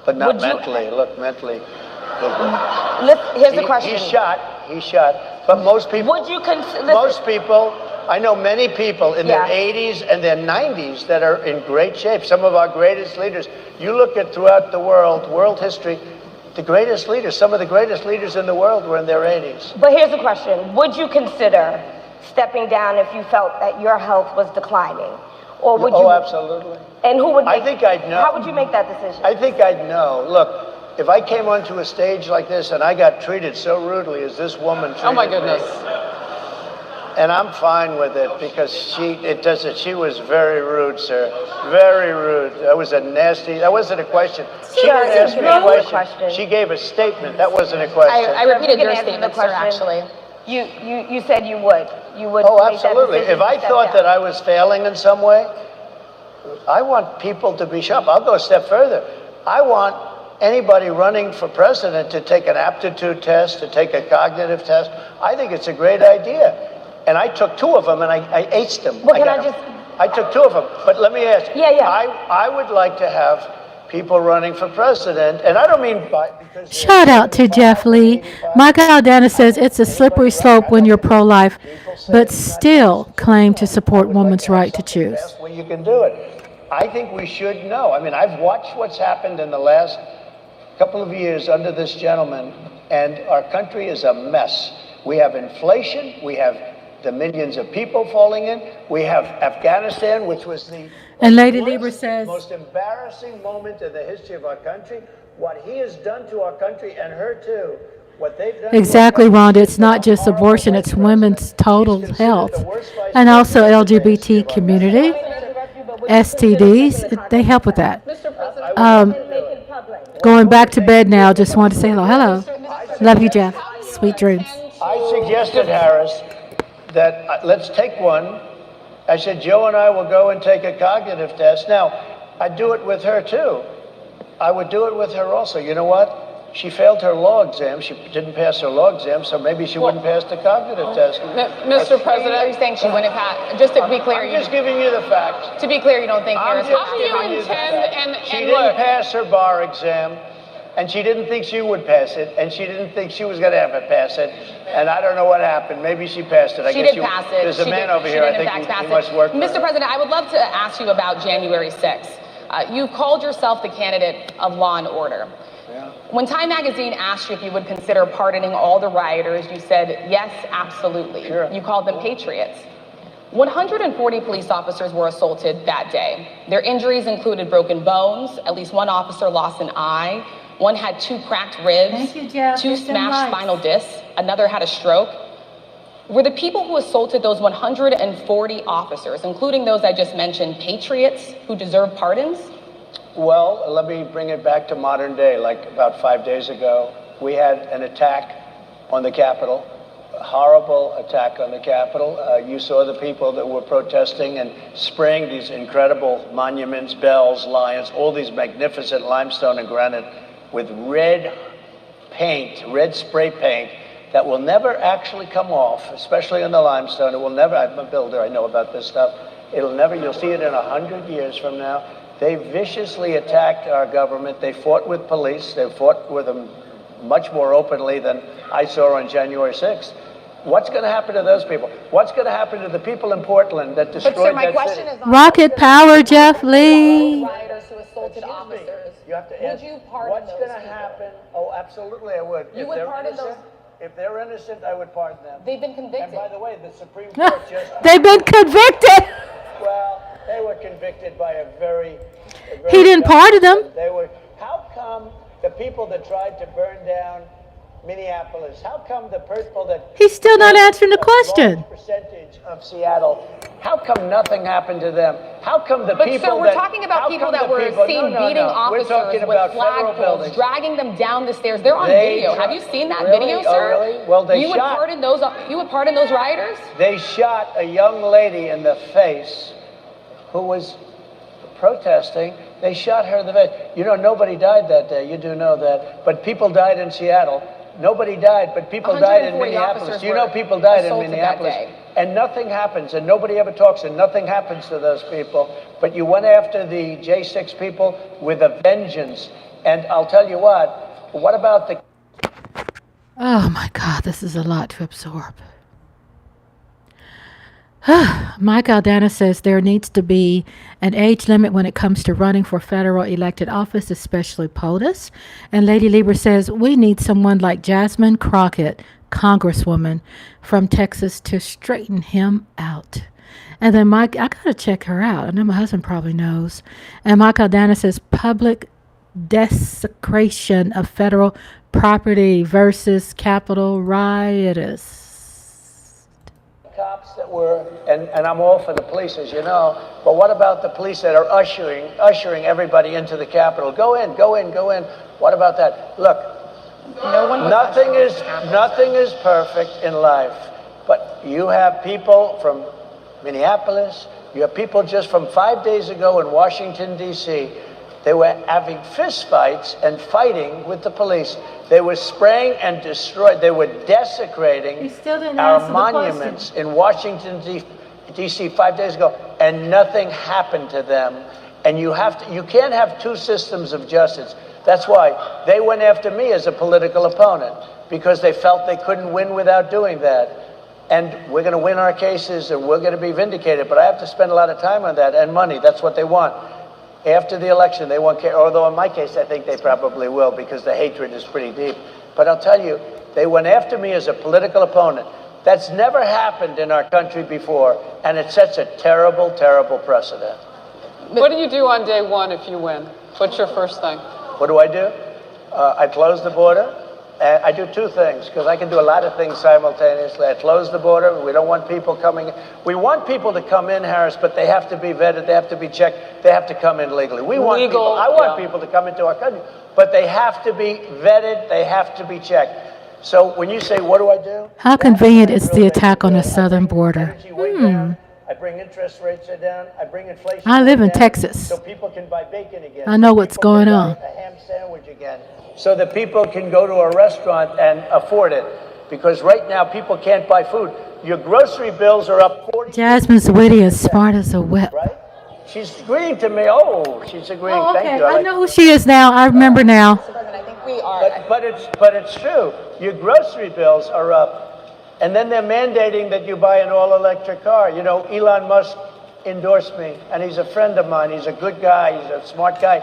But not mentally. Look, mentally. Here's the question. He's shot. But most people. Would you consider? Most people. I know many people in their 80s and their 90s that are in great shape. Some of our greatest leaders. You look at throughout the world history, the greatest leaders, some of the greatest leaders in the world were in their 80s. But here's the question. Would you consider stepping down if you felt that your health was declining? Or would you? Oh, absolutely. And who would? I think I'd know. How would you make that decision? I think I'd know. Look, if I came onto a stage like this and I got treated so rudely as this woman treated me. Oh my goodness. And I'm fine with it because she was very rude, sir. Very rude. That wasn't a question. She didn't ask me a question. She gave a statement. That wasn't a question. I repeated your statement, sir, actually. You said you would. You would. Oh, make that absolutely. decision If I to step thought that down. I was failing in some way, I want people to be sharp. I'll go a step further. I want anybody running for president to take an aptitude test, to take a cognitive test. I think it's a great idea. And I took 2 of them and I aced them. Well, can I got just- 'em. I took 2 of them. But let me ask you. Yeah. I would like to have people running for president, and I don't mean because Shout out to Jeff Lee. Michael Aldana says it's a slippery slope when you're pro-life, but still claim to support women's right to choose. Best way you can do it. I think we should know. I mean, I've watched what's happened in the last couple of years under this gentleman, and our country is a mess. We have inflation. We have the millions of people falling in. We have Afghanistan, which was the And Lady Lieber says, most embarrassing moment in the history of our country. What he has done to our country, and her too, what they've done. exactly, Rhonda, it's not just abortion, it's women's total health. And also LGBT community, STDs, they help with that. Mr. President, Going back to bed now, just wanted to say hello. Hello. Love you, Jeff. Sweet dreams. I suggested, Harris, that let's take one. I said, Joe and I will go and take a cognitive test. Now, I'd do it with her too. I would do it with her also. You know what? She failed her law exam. She didn't pass her law exam, so maybe she wouldn't pass the cognitive test. Mr. Are President, you saying she wouldn't pass? Just to be clear, I'm just giving you the facts. to be clear, you don't think I'm Harris just has How do you giving you the intend facts. and She look- didn't pass her bar exam, and she didn't think she would pass it, and she didn't think she was going to have to pass it. And I don't know what happened. Maybe she passed it. I She guess did pass it. There's a She man did- over she here. did I in think fact he pass must it. work for Mr. her. President, I would love to ask you about January 6th. You called yourself the candidate of law and order. Yeah. When Time Magazine asked you if you would consider pardoning all the rioters, you said, yes, absolutely. Sure. You called them patriots. 140 police officers were assaulted that day. Their injuries included broken bones, at least one officer lost an eye, one had 2 cracked ribs, Thank you, Jeff. 2 Here's some smashed lights. spinal discs, another had a stroke. Were the people who assaulted those 140 officers, including those I just mentioned, patriots who deserve pardons? Well, let me bring it back to modern day. Like about 5 days ago, we had an attack on the Capitol, a horrible attack on the Capitol. You saw the people that were protesting and spraying these incredible monuments, bells, lions, all these magnificent limestone and granite with red paint, red spray paint that will never actually come off, especially on the limestone. It will never, I'm a builder, I know about this stuff. It'll never, you'll see it in 100 years from now. They viciously attacked our government. They fought with police. They fought with them much more openly than I saw on January 6th. What's going to happen to those people? What's going to happen to the people in Portland that destroyed But sir, my that question city? is on Rocket power, Jeff Lee. rioters who assaulted Excuse me. officers. You have to Would ask, you pardon what's those going to people? happen? Oh, absolutely, I would. You If would they're pardon innocent, those- If they're innocent, I would pardon them. They've been And convicted. by the way, the Supreme Court just... They've been convicted. Well, they were convicted by a very He didn't pardon them. They were. How come the people that tried to burn down Minneapolis? How come the people that He's still not answering the a question. large percentage of Seattle? How come nothing happened to them? How come the But people sir, we're that, talking about how people come that the were people- seen no, no, beating no. officers We're talking with about federal flagpoles, buildings. dragging them down the stairs. They're on They video. dra- Have you seen that Really? video, Oh, sir? really? Well, they you would shot- pardon those. You would pardon those rioters? They shot a young lady in the face who was protesting. They shot her in the face. You know, nobody died that day. You do know that. But people died in Seattle. Nobody died, but people died in 140 Minneapolis. officers You know, were people died in assaulted that Minneapolis. day. And nothing happens, and nobody ever talks, and nothing happens to those people. But you went after the J6 people with a vengeance. And I'll tell you what about the... Oh my God, this is a lot to absorb. Mike Aldana says there needs to be an age limit when it comes to running for federal elected office, especially POTUS. And Lady Lieber says we need someone like Jasmine Crockett, Congresswoman from Texas, to straighten him out. And then Mike, I gotta check her out. I know my husband probably knows. And Mike Aldana says public desecration of federal property versus Capitol rioters. Cops that were, and I'm all for the police, as you know, but what about the police that are ushering everybody into the Capitol? Go in, go in, go in. What about that? Look, No one was Nothing is perfect in life, but you have people from Minneapolis, you have people just from 5 days ago in Washington, D.C. They were having fistfights and fighting with the police. They were spraying and destroying, they were desecrating You still didn't our answer the monuments in Washington, D.C. 5 days ago, and nothing happened to them. And you can't have two systems of justice. That's why they went after me as a political opponent, because they felt they couldn't win without doing that. And we're going to win our cases and we're going to be vindicated, but I have to spend a lot of time on that and money. That's what they want. After the election, they won't care. Although in my case, I think they probably will, because the hatred is pretty deep. But I'll tell you, they went after me as a political opponent. That's never happened in our country before, and it sets a terrible, terrible precedent. What do you do on day one if you win? What's your first thing? What do? I close the border. And I do two things, because I can do a lot of things simultaneously. I close the border. We don't want people coming in. We want people to come in, Harris, but they have to be vetted. They have to be checked. They have to come in legally. I want people to come into our country, but they have to be vetted. They have to be checked. So when you say, what do I do? How convenient is the attack on the southern border? I bring interest rates down. I bring inflation. I live in down, Texas. so people can buy bacon again. I know what's People can going buy on. A ham sandwich again, so that people can go to a restaurant and afford it. Because right now people can't buy food. Your grocery bills are up 40%. Jasmine's witty and smart as a whip. Right? She's agreeing to me. Oh, she's agreeing. Oh, Thank okay. you. I know who she is now. I remember now. Mr. President, I think we are. But it's true. Your grocery bills are up, and then they're mandating that you buy an all-electric car. You know, Elon Musk endorsed me, and he's a friend of mine. He's a good guy. He's a smart guy.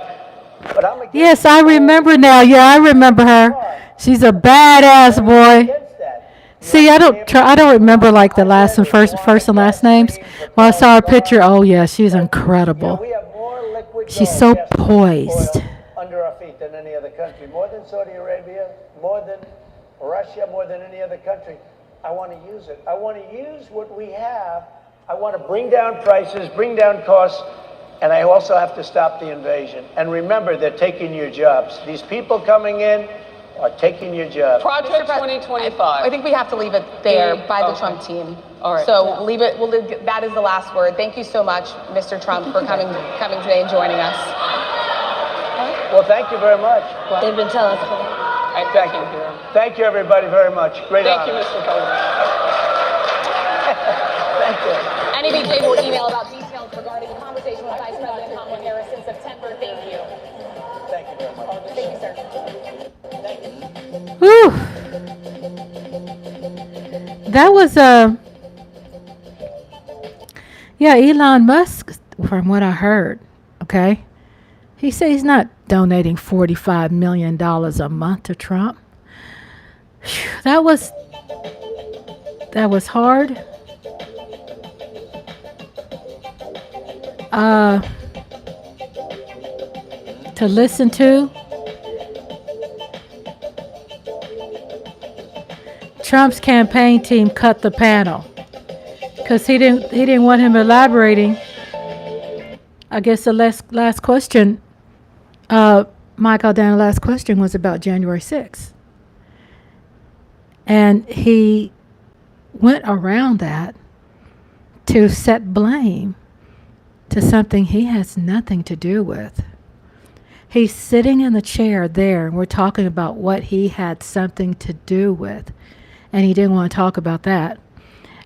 But I'm against Yes, I remember now. Yeah, I remember her. She's a badass boy. against that. See, I don't remember like the last and first and last names. When I saw her picture, oh yeah, she's incredible. We have more liquid She's gold, so gas, poised. oil under our feet than any other country. More than Saudi Arabia, more than Russia, more than any other country. I want to use it. I want to use what we have. I want to bring down prices, bring down costs, and I also have to stop the invasion. And remember, they're taking your jobs. These people coming in are taking your jobs. Project 2025. I think we have to leave it there by the Okay. Trump team. All right. So leave it. That is the last word. Thank you so much, Mr. Trump, for coming today and joining us. Well, thank you very much. They've been telling us. Thank you. Thank you, everybody, very much. Great Thank you, honor. Mr. President. Thank you. NBJ will email about details regarding the conversation with Vice President Kamala Harris in September. Thank you. Thank you very much. Thank you, sir. Whew. That was yeah, Elon Musk, from what I heard, okay? He said he's not donating $45 million a month to Trump. Phew, that was hard. To listen to. Trump's campaign team cut the panel because he didn't want him elaborating. I guess the last question, Michael, the last question was about January 6th. And he went around that to set blame to something he has nothing to do with. He's sitting in the chair there, and we're talking about what he had something to do with. And he didn't want to talk about that.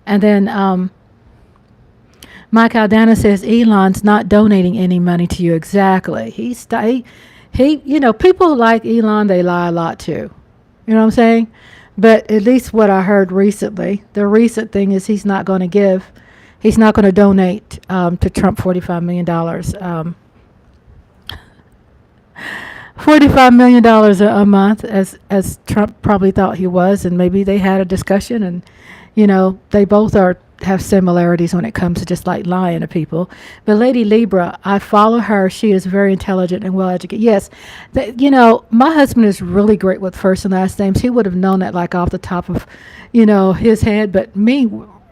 And then Mike Aldana says Elon's not donating any money to you. Exactly. He you know, people like Elon, they lie a lot too. You know what I'm saying? But at least what I heard recently, the recent thing is he's not going to donate to Trump $45 million. $45 million a month, as Trump probably thought he was, and maybe they had a discussion, and you know, they both have similarities when it comes to just like lying to people. But Lady Libra, I follow her. She is very intelligent and well educated. Yes, you know, my husband is really great with first and last names. He would have known that like off the top of, you know, his head. But me,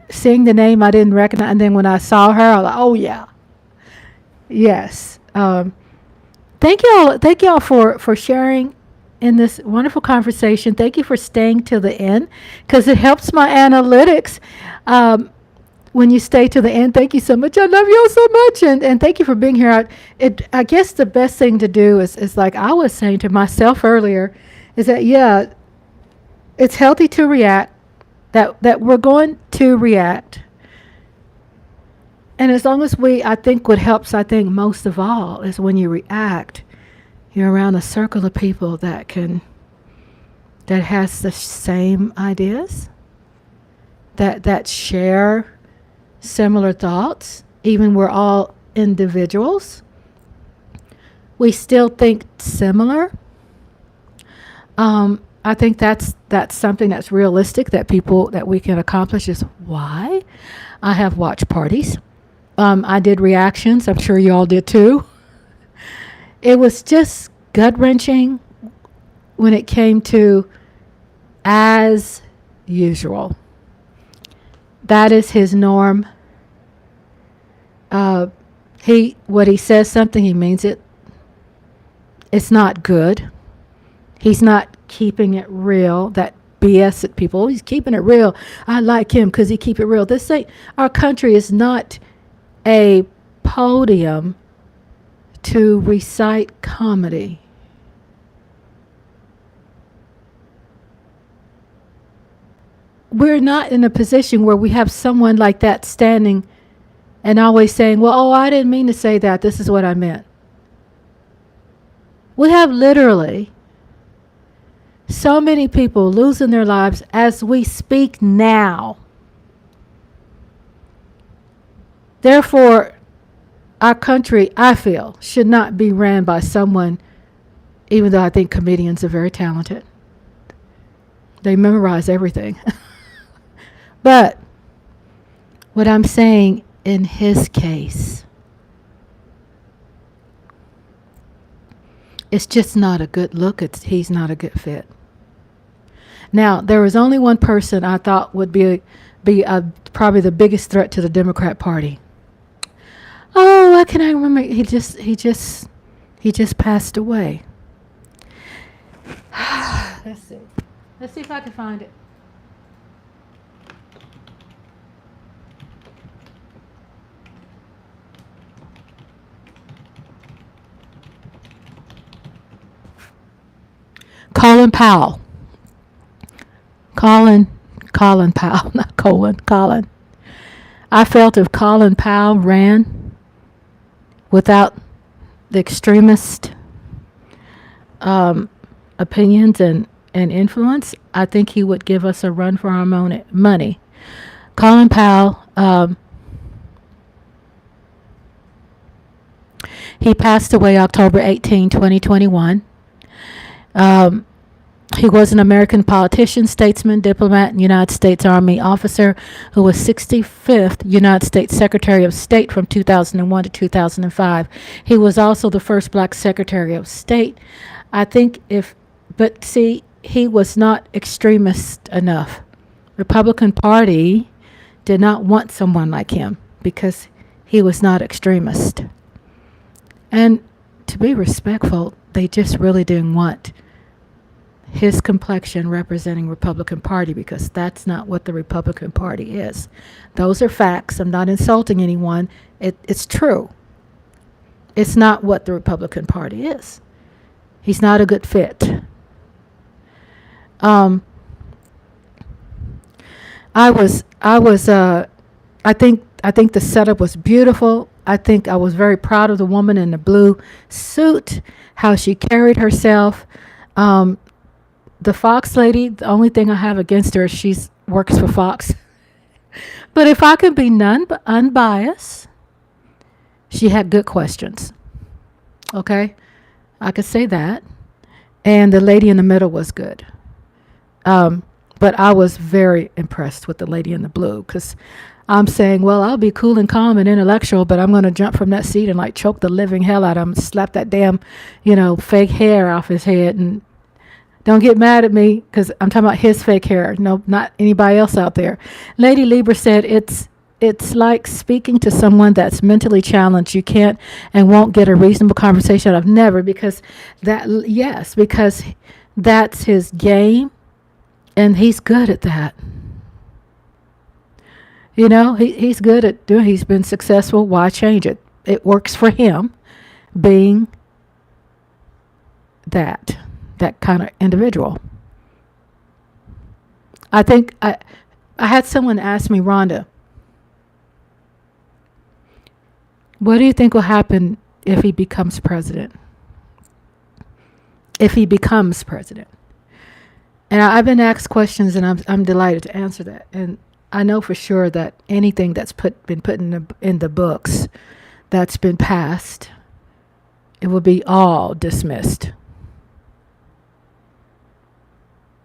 seeing the name, I didn't recognize. And then when I saw her, I was like, oh yeah, yes. Thank y'all for sharing in this wonderful conversation. Thank you for staying till the end because it helps my analytics. When you stay to the end, thank you so much. I love you all so much, and thank you for being here. I guess the best thing to do is like I was saying to myself earlier, is that yeah, it's healthy to react. That we're going to react, and as long as I think what helps, I think most of all, is when you react, you're around a circle of people that has the same ideas, that share similar thoughts. Even we're all individuals, we still think similar. I think that's something that's realistic that we can accomplish. Is why I have watch parties. I did reactions. I'm sure you all did too. It was just gut wrenching when it came to as usual. That is his norm. What he says something, he means it. It's not good. He's not keeping it real. That BS that people, he's keeping it real. I like him because he keep it real. Our country is not a podium to recite comedy. We're not in a position where we have someone like that standing and always saying, well, oh, I didn't mean to say that. This is what I meant. We have literally so many people losing their lives as we speak now. Therefore, our country, I feel, should not be ran by someone, even though I think comedians are very talented. They memorize everything. But what I'm saying in his case, it's just not a good look. He's not a good fit. Now, there was only one person I thought would be probably the biggest threat to the Democrat Party. Oh, why can I remember? He just passed away. Let's see if I can find it. Colin Powell. Colin Powell, not Colin. I felt if Colin Powell ran without the extremist opinions and influence, I think he would give us a run for our money. Colin Powell, he passed away October 18, 2021. He was an American politician, statesman, diplomat, and United States Army officer who was 65th United States Secretary of State from 2001 to 2005. He was also the first black Secretary of State. But he was not extremist enough. Republican Party did not want someone like him because he was not extremist. And to be respectful, they just really didn't want his complexion representing Republican Party because that's not what the Republican Party is. Those are facts. I'm not insulting anyone. It's true. It's not what the Republican Party is. He's not a good fit. I think the setup was beautiful. I think I was very proud of the woman in the blue suit, how she carried herself. The Fox lady, the only thing I have against her is she works for Fox. But if I could be none but unbiased, she had good questions. Okay? I could say that. And the lady in the middle was good. But I was very impressed with the lady in the blue because I'm saying, well, I'll be cool and calm and intellectual, but I'm going to jump from that seat and like choke the living hell out of him, slap that damn, fake hair off his head. And don't get mad at me because I'm talking about his fake hair. No, not anybody else out there. Lady Lieber said it's like speaking to someone that's mentally challenged. You can't and won't get a reasonable conversation out of never because That's his game, and he's good at that. You know, he's good at doing. He's been successful. Why change it? It works for him, being that kind of individual. I think I had someone ask me, Rhonda, what do you think will happen if he becomes president? If he becomes president. And I've been asked questions, and I'm delighted to answer that. And I know for sure that anything that's been put in the books that's been passed, it will be all dismissed.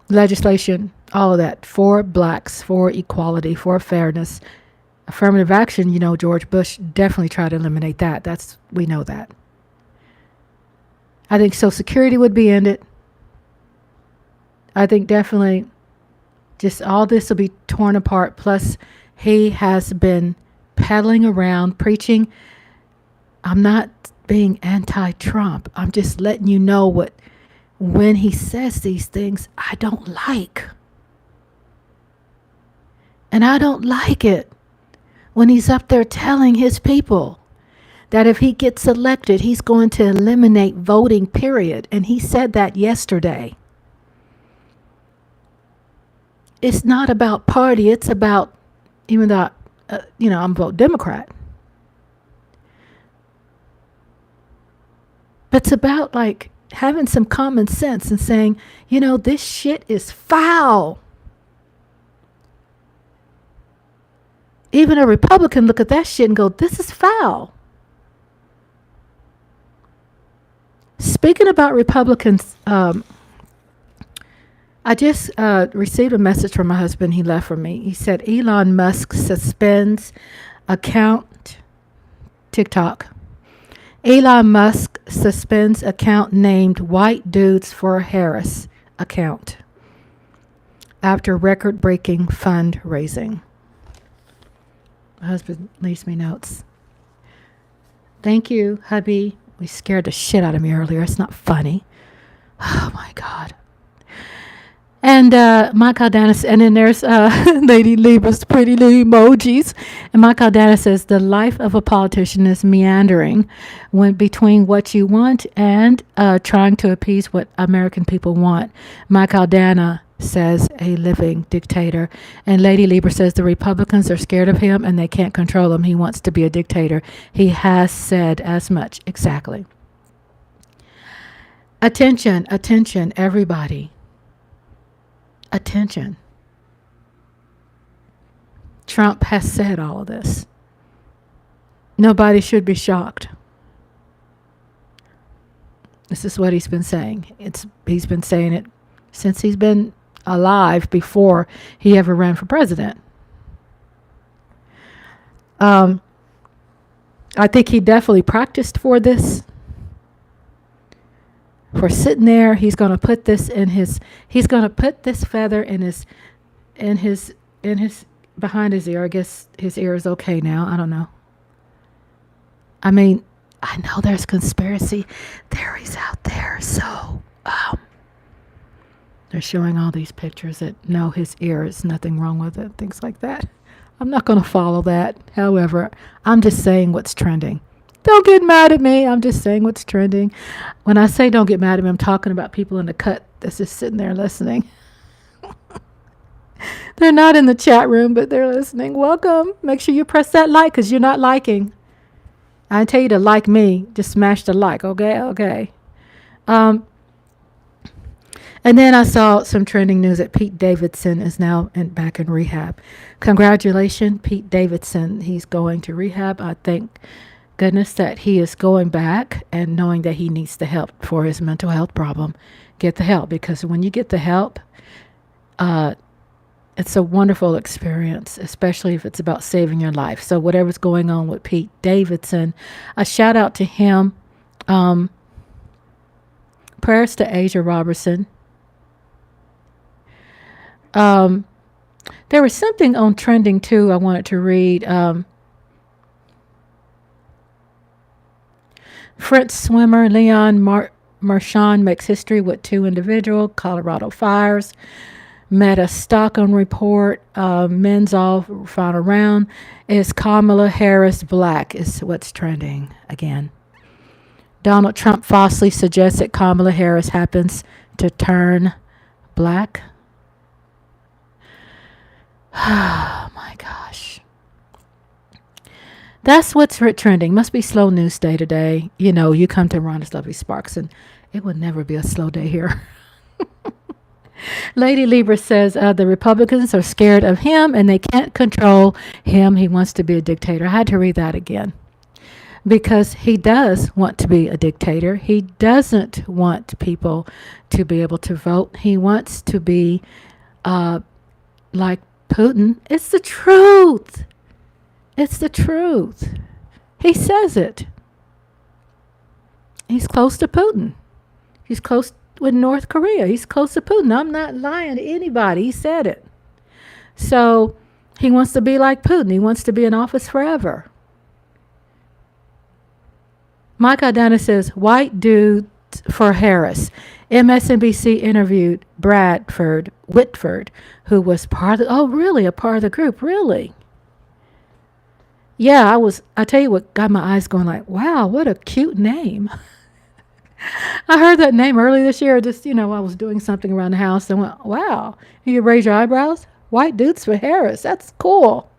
Legislation, all of that, for blacks, for equality, for fairness. Affirmative action, you know, George Bush definitely tried to eliminate that. We know that. I think Social Security would be ended. I think definitely just all this will be torn apart. Plus, he has been peddling around, preaching. I'm not being anti-Trump. I'm just letting you know when he says these things, I don't like. And I don't like it when he's up there telling his people that if he gets elected, he's going to eliminate voting, period. And he said that yesterday. It's not about party. It's about, even though, I'm vote Democrat. But it's about like having some common sense and saying, this shit is foul. Even a Republican look at that shit and go, this is foul. Speaking about Republicans, I just received a message from my husband. He left for me. He said Elon Musk suspends account TikTok. Elon Musk suspends account named White Dudes for Harris account after record-breaking fundraising. My husband leaves me notes. Thank you, hubby. We scared the shit out of me earlier. It's not funny. Oh, my God. And Mike Aldana, and then there's Lady Libra's pretty little emojis. And Mike Aldana says, the life of a politician is meandering between what you want and trying to appease what American people want. Mike Aldana says, a living dictator. And Lady Libra says, the Republicans are scared of him and they can't control him. He wants to be a dictator. He has said as much. Exactly. Attention, everybody. Attention. Trump has said all of this. Nobody should be shocked. This is what he's been saying. He's been saying it since he's been alive, before he ever ran for president. I think he definitely practiced for this. For sitting there, he's going to put this he's going to put this feather in his behind his ear. I guess his ear is okay now. I don't know. I mean, I know there's conspiracy theories out there. So, they're showing all these pictures that no, his ear is nothing wrong with it. Things like that. I'm not going to follow that. However, I'm just saying what's trending. Don't get mad at me. I'm just saying what's trending. When I say don't get mad at me, I'm talking about people in the cut that's just sitting there listening. They're not in the chat room, but they're listening. Welcome. Make sure you press that like because you're not liking. I tell you to like me. Just smash the like. Okay. And then I saw some trending news that Pete Davidson is now back in rehab. Congratulations, Pete Davidson. He's going to rehab. I thank goodness that he is going back and knowing that he needs the help for his mental health problem. Get the help, because when you get the help, it's a wonderful experience, especially if it's about saving your life. So whatever's going on with Pete Davidson, a shout out to him. Prayers to Asia Robertson. There was something on trending too I wanted to read. French swimmer Leon Mershon makes history with 2 individual Colorado fires. Meta Stockholm report, men's all final round. Is Kamala Harris black? Is what's trending again. Donald Trump falsely suggests that Kamala Harris happens to turn black. Oh my gosh. That's what's trending. Must be slow news day today. You know, you come to Ronda's Lovely Sparks and it would never be a slow day here. Lady Libra says the Republicans are scared of him and they can't control him. He wants to be a dictator. I had to read that again because he does want to be a dictator. He doesn't want people to be able to vote. He wants to be like Putin. It's the truth. It's the truth. He says it. He's close to Putin. He's close with North Korea. He's close to Putin. I'm not lying to anybody. He said it. So he wants to be like Putin. He wants to be in office forever. Mike Aldana says, white dude for Harris. MSNBC interviewed Bradford Whitford, who was part of, a part of the group, really? Yeah, I tell you what got my eyes going like, wow, what a cute name. I heard that name early this year. Just, I was doing something around the house and went, wow, you raise your eyebrows? White dudes for Harris. That's cool.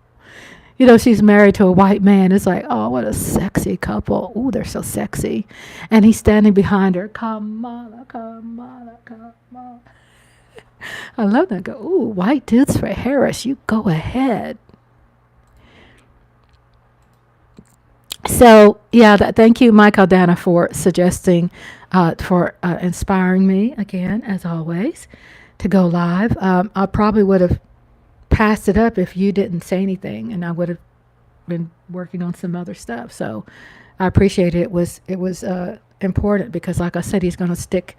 She's married to a white man. It's like, oh, what a sexy couple. Ooh, they're so sexy. And he's standing behind her. Kamala, Kamala, Kamala. I love that. Go, ooh, white dudes for Harris. You go ahead. So, yeah, thank you, Mike Aldana, for suggesting, for inspiring me again, as always, to go live. I probably would have passed it up if you didn't say anything, and I would have been working on some other stuff. So I appreciate it. It was important because, like I said, he's going to stick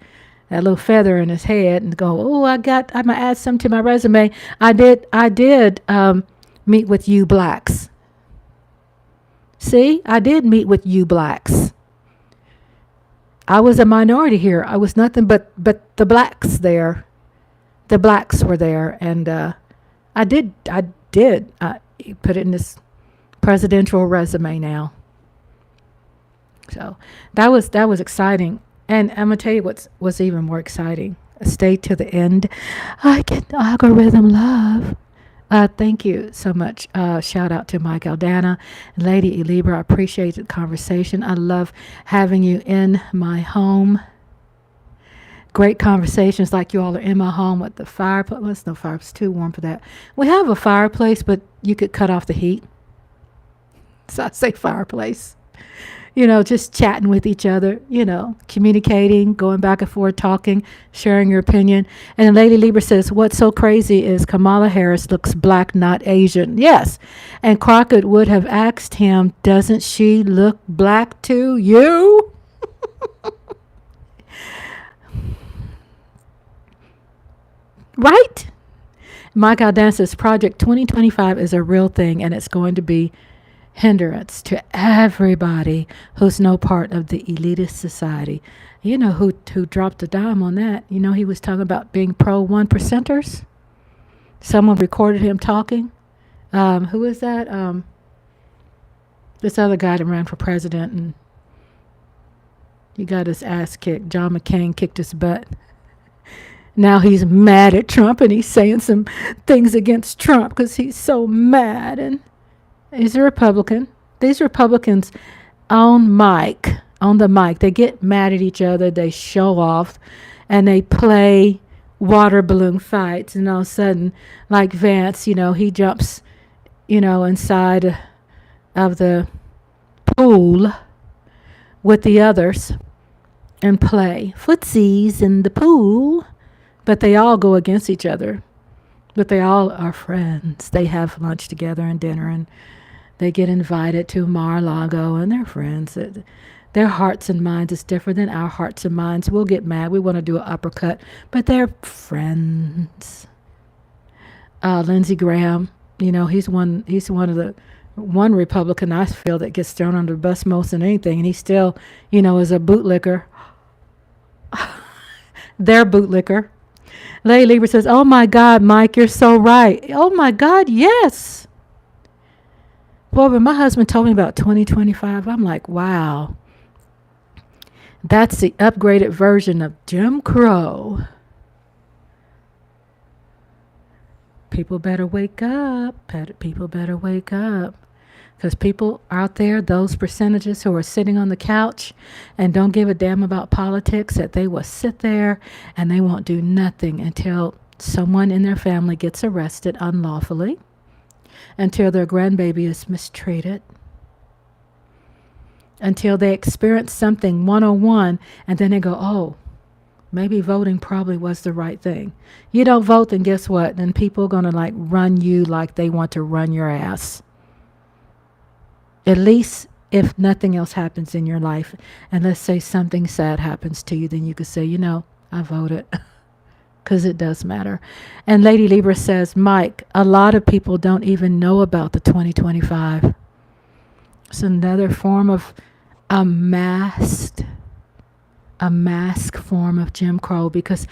that little feather in his head and go, oh, I'm going to add some to my resume. I did meet with you blacks. See, I did meet with you blacks. I was a minority here. I was nothing but the blacks there. The blacks were there, and I did put it in this presidential resume now. So that was exciting, and I'm gonna tell you what's even more exciting. Stay to the end. I get algorithm love. Thank you so much. Shout out to Mike Aldana, Lady Libra. I appreciate the conversation. I love having you in my home. Great conversations like you all are in my home with the fireplace. Well, it's no fire. It's too warm for that. We have a fireplace, but you could cut off the heat. So I say fireplace. Just chatting with each other, communicating, going back and forth, talking, sharing your opinion. And then Lady Libra says, what's so crazy is Kamala Harris looks black, not Asian. Yes. And Crockett would have asked him, doesn't she look black to you? Right? Mike Aldana says, Project 2025 is a real thing, and it's going to be hindrance to everybody who's no part of the elitist society. Who dropped the dime on that? He was talking about being pro 1%ers. Someone recorded him talking. Who is that? This other guy that ran for president and he got his ass kicked. John McCain kicked his butt. Now he's mad at Trump and he's saying some things against Trump because he's so mad. And he's a Republican. These Republicans on the mic, they get mad at each other, they show off, and they play water balloon fights. And all of a sudden, like Vance, he jumps, inside of the pool with the others and play footsies in the pool. But they all go against each other. But they all are friends. They have lunch together and dinner, and they get invited to Mar-a-Lago, and they're friends. Their hearts and minds is different than our hearts and minds. We'll get mad. We want to do an uppercut, but they're friends. Lindsey Graham, he's one of the one Republican I feel that gets thrown under the bus most than anything, and he still, is a bootlicker. Their bootlicker. Lady Libra says, oh my God, Mike, you're so right. Oh my God, yes. Boy, when my husband told me about 2025, I'm like, wow. That's the upgraded version of Jim Crow. People better wake up. People better wake up. Because people out there, those percentages who are sitting on the couch and don't give a damn about politics, that they will sit there and they won't do nothing until someone in their family gets arrested unlawfully, until their grandbaby is mistreated, until they experience something 101, and then they go, oh, maybe voting probably was the right thing. You don't vote, then guess what? Then people are going to like run you like they want to run your ass. At least if nothing else happens in your life, and let's say something sad happens to you, then you could say, you know, I voted. Because it does matter. And Lady Libra says, Mike, a lot of people don't even know about the 2025. It's another form of a mask form of Jim Crow, because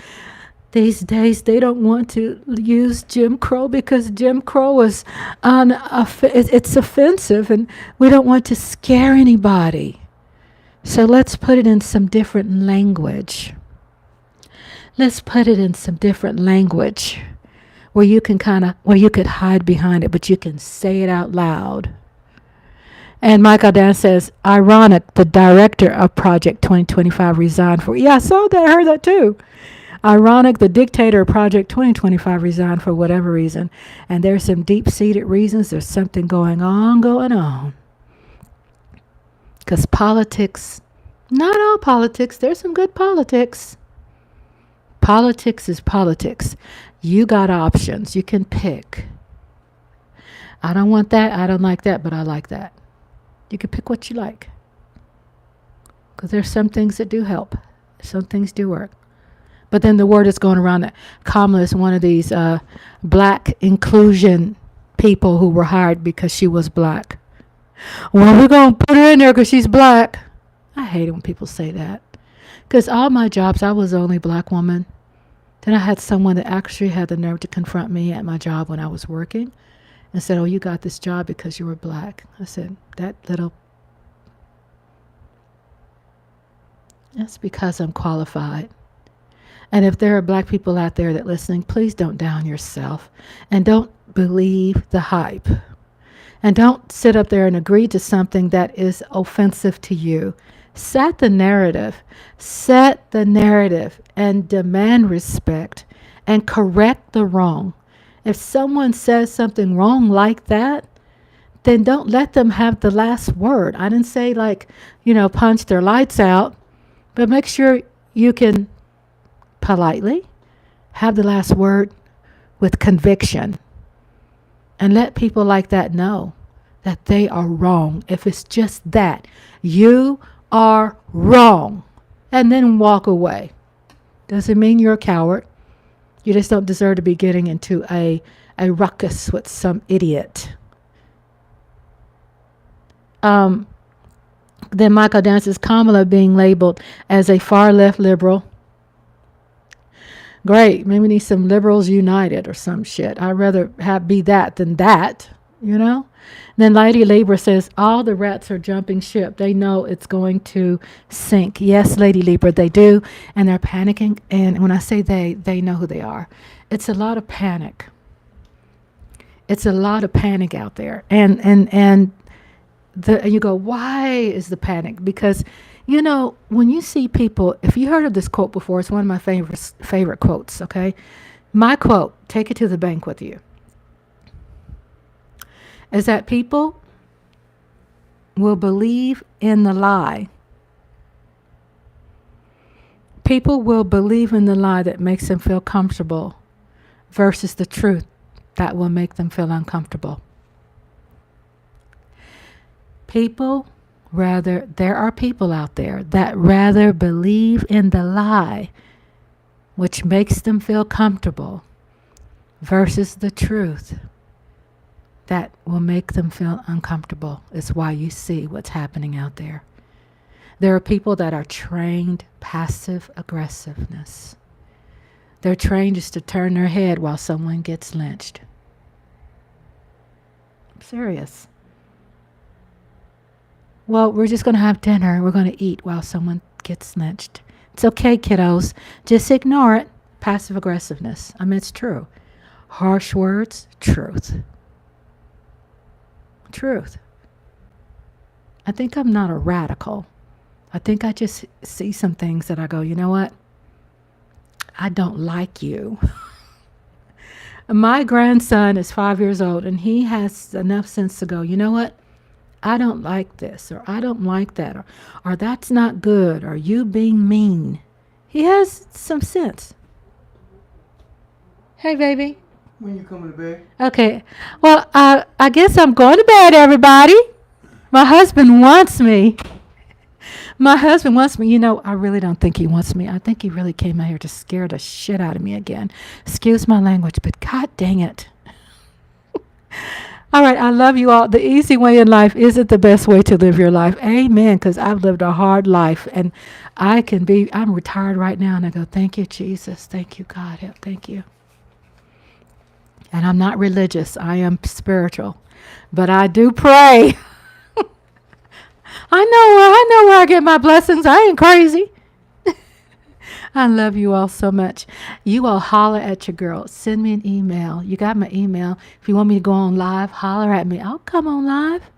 these days they don't want to use Jim Crow because Jim Crow is it's offensive, and we don't want to scare anybody. So let's put it in some different language. Let's put it in some different language where you can you could hide behind it, but you can say it out loud. And Michael Dan says, ironic, the director of Project 2025 resigned for, yeah, I saw that, I heard that too. Ironic, the dictator of Project 2025 resigned for whatever reason. And there's some deep-seated reasons. There's something going on. Because politics, not all politics, there's some good politics. Politics is politics. You got options. You can pick. I don't want that. I don't like that, but I like that. You can pick what you like. Because there's some things that do help. Some things do work. But then the word is going around that Kamala is one of these black inclusion people who were hired because she was black. Well, we're going to put her in there because she's black. I hate it when people say that. Because all my jobs, I was the only black woman. Then I had someone that actually had the nerve to confront me at my job when I was working and said, oh, you got this job because you were black. I said, that's because I'm qualified. And if there are black people out there that are listening, please don't down yourself and don't believe the hype. And don't sit up there and agree to something that is offensive to you. Set the narrative and demand respect and correct the wrong. If someone says something wrong like that, then don't let them have the last word. I didn't say punch their lights out, but make sure you can politely have the last word with conviction, and let people like that know that they are wrong. If it's just that, you are wrong, and then walk away. Doesn't mean you're a coward. You just don't deserve to be getting into a ruckus with some idiot. Then Michael Dances Kamala being labeled as a far left liberal. Great. Maybe we need some liberals united or some shit. I'd rather be that than that, Then Lady Libra says, all the rats are jumping ship. They know it's going to sink. Yes, Lady Libra, they do. And they're panicking. And when I say they know who they are. It's a lot of panic. It's a lot of panic out there. And you go, why is the panic? Because, when you see people, if you heard of this quote before, it's one of my favorite quotes, okay? My quote, take it to the bank with you, is that people will believe in the lie. People will believe in the lie that makes them feel comfortable versus the truth that will make them feel uncomfortable. There are people out there that rather believe in the lie, which makes them feel comfortable, versus the truth that will make them feel uncomfortable. Is why you see what's happening out there. There are people that are trained passive aggressiveness. They're trained just to turn their head while someone gets lynched. I'm serious. Well, we're just going to have dinner. We're going to eat while someone gets lynched. It's okay, kiddos. Just ignore it. Passive aggressiveness. I mean, it's true. Harsh words, truth. Truth. I think I'm not a radical. I think I just see some things that I go, you know what? I don't like you. My grandson is 5 years old, and he has enough sense to go, you know what? I don't like this, or I don't like that, or that's not good, or you being mean. He has some sense. Hey, baby. When you coming to bed? Okay. Well, I guess I'm going to bed, everybody. My husband wants me. My husband wants me. You know, I really don't think he wants me. I think he really came out here to scare the shit out of me again. Excuse my language, but god dang it. All right, I love you all. The easy way in life isn't the best way to live your life. Amen, because I've lived a hard life, and I'm retired right now, and I go, thank you, Jesus. Thank you, God. Thank you. And I'm not religious. I am spiritual. But I do pray. I know where I get my blessings. I ain't crazy. I love you all so much. You all holler at your girl. Send me an email. You got my email. If you want me to go on live, holler at me. I'll come on live.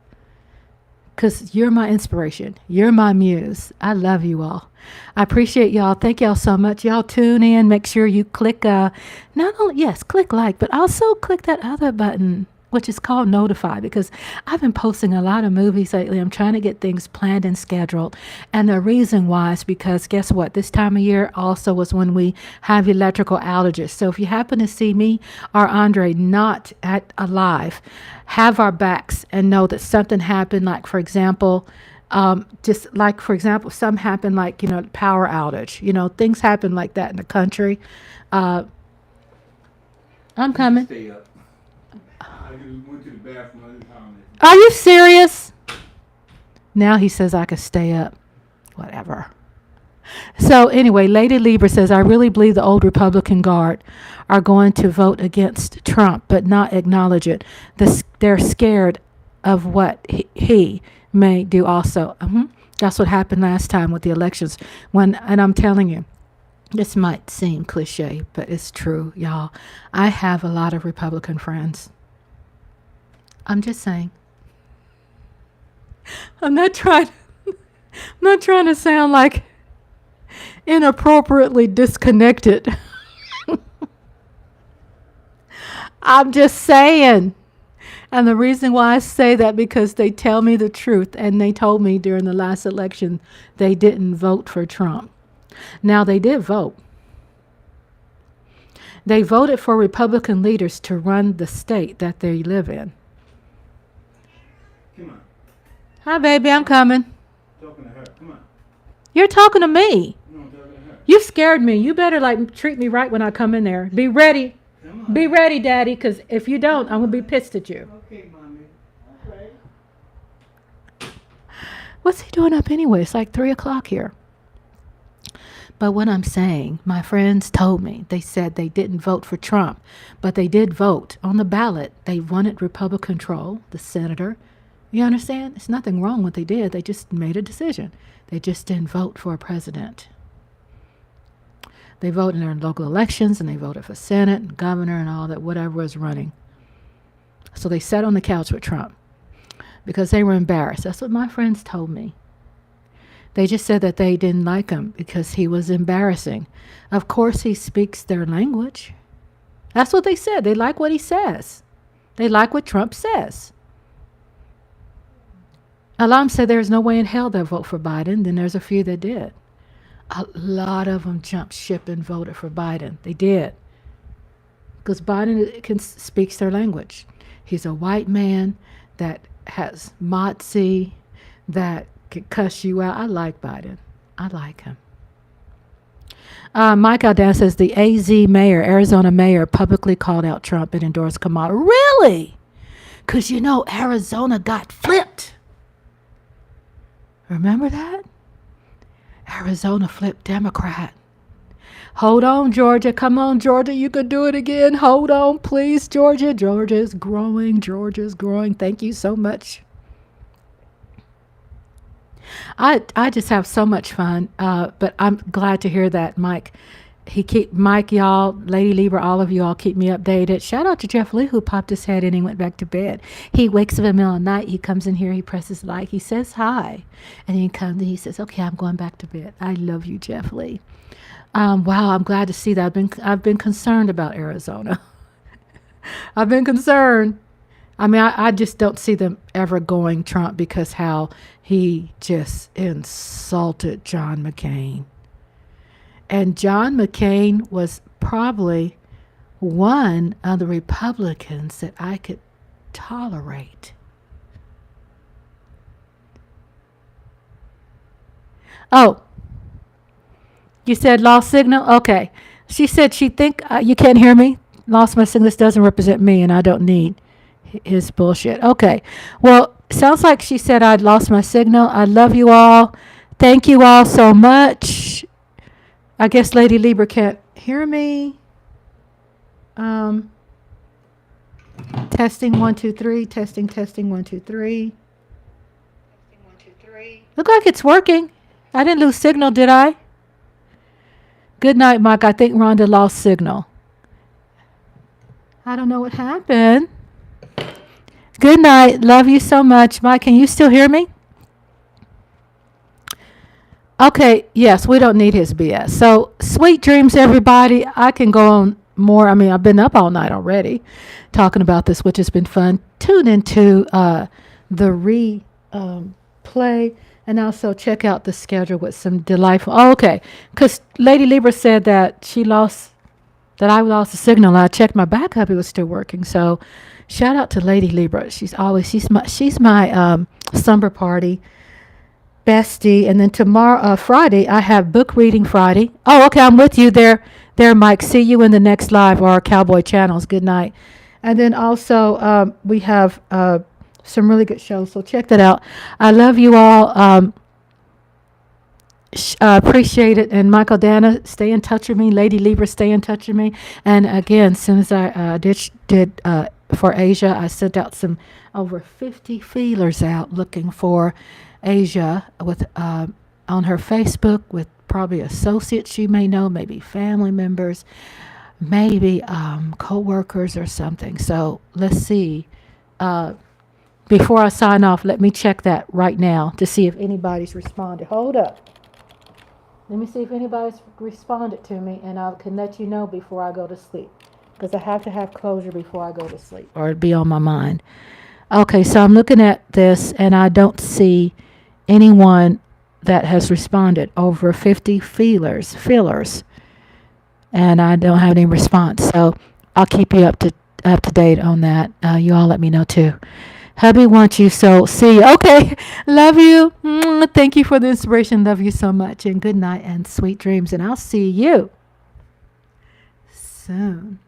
Because you're my inspiration. You're my muse. I love you all. I appreciate y'all. Thank y'all so much. Y'all tune in. Make sure you click, click like, but also click that other button, which is called notify, because I've been posting a lot of movies lately. I'm trying to get things planned and scheduled. And the reason why is because guess what? This time of year also was when we have electrical outages. So if you happen to see me or Andre not alive, have our backs and know that something happened. Like, for example, some happened like, power outage, things happen like that in the country. I'm coming. Stay up. I went to the bathroom. I didn't comment. Are you serious? Now he says I could stay up. Whatever. So anyway, Lady Lieber says, I really believe the old Republican Guard are going to vote against Trump, but not acknowledge it. They're scared of what he may do also. That's what happened last time with the elections. And I'm telling you, this might seem cliche, but it's true, y'all. I have a lot of Republican friends. I'm just saying. I'm not trying to sound like inappropriately disconnected. I'm just saying. And the reason why I say that, because they tell me the truth, and they told me during the last election they didn't vote for Trump. Now, they did vote. They voted for Republican leaders to run the state that they live in. Come on. Hi, baby, I'm coming. Talking to her. Come on. You're talking to me. No, I'm talking to her. You scared me. You better treat me right when I come in there. Be ready. Come on. Be ready, Daddy, because if you don't, I'm going to be pissed at you. Okay, mommy. Okay. What's he doing up anyway? It's like 3 o'clock here. But what I'm saying, my friends told me, they said they didn't vote for Trump, but they did vote on the ballot. They wanted Republican control, the senator. You understand? It's nothing wrong with what they did. They just made a decision. They just didn't vote for a president. They voted in their local elections, and they voted for Senate and governor and all that, whatever was running. So they sat on the couch with Trump because they were embarrassed. That's what my friends told me. They just said that they didn't like him because he was embarrassing. Of course, he speaks their language. That's what they said. They like what he says. They like what Trump says. Alam said there's no way in hell they'll vote for Biden. Then there's a few that did. A lot of them jumped ship and voted for Biden. They did. Because Biden speaks their language. He's a white man that has motsy, that could cuss you out. I like Biden. I like him. Mike Aldan says the Arizona mayor, publicly called out Trump and endorsed Kamala. Really? Because Arizona got flipped. Remember that? Arizona flipped Democrat. Hold on, Georgia. Come on, Georgia. You can do it again. Hold on, please, Georgia. Georgia's growing. Georgia's growing. Thank you so much. I just have so much fun. But I'm glad to hear that, Mike. Mike, y'all, Lady Libra, all of you all keep me updated. Shout out to Jeff Lee, who popped his head in and went back to bed. He wakes up in the middle of the night. He comes in here. He presses like. He says hi, and he comes and he says, "Okay, I'm going back to bed." I love you, Jeff Lee. Wow, I'm glad to see that. I've been concerned about Arizona. I've been concerned. I mean, I just don't see them ever going Trump because how he just insulted John McCain. And John McCain was probably one of the Republicans that I could tolerate. Oh, you said lost signal? Okay. She said she think you can't hear me. Lost my signal. This doesn't represent me, and I don't need his bullshit. Okay. Well, sounds like she said I'd lost my signal. I love you all. Thank you all so much. I guess Lady Libra can't hear me. Testing 1 2 3. Testing 1 2 3. Look like it's working. I didn't lose signal, did I? Good night, Mike. I think Rhonda lost signal. I don't know what happened. Good night. Love you so much. Mike, can you still hear me? Okay, yes, we don't need his BS. So, sweet dreams, everybody. I can go on more. I mean, I've been up all night already talking about this, which has been fun. Tune into the replay and also check out the schedule with some delightful. Oh, okay, because Lady Libra said that I lost the signal. I checked my backup; it was still working. So, shout out to Lady Libra. She's my slumber party bestie. And then tomorrow, Friday, I have book reading Friday. Oh, okay, I'm with you there, Mike. See you in the next live or our Cowboy channels. Good night. And then also we have some really good shows, so check that out. I love you all. Appreciate it. And Michael Dana, stay in touch with me. Lady Libra, stay in touch with me. And again, as soon as I did for Asia, I sent out over 50 feelers out looking for Asia with on her Facebook with probably associates she may know, maybe family members, maybe co-workers or something. So let's see. Before I sign off, let me check that right now to see if anybody's responded. Hold up. Let me see if anybody's responded to me, and I can let you know before I go to sleep, because I have to have closure before I go to sleep, or it'd be on my mind. Okay, so I'm looking at this, and I don't see anyone that has responded. Over 50 fillers, and I don't have any response. So I'll keep you up to date on that. You all let me know too. Hubby wants you, so see you. Okay, love you. Thank you for the inspiration. Love you so much, and good night and sweet dreams. And I'll see you soon.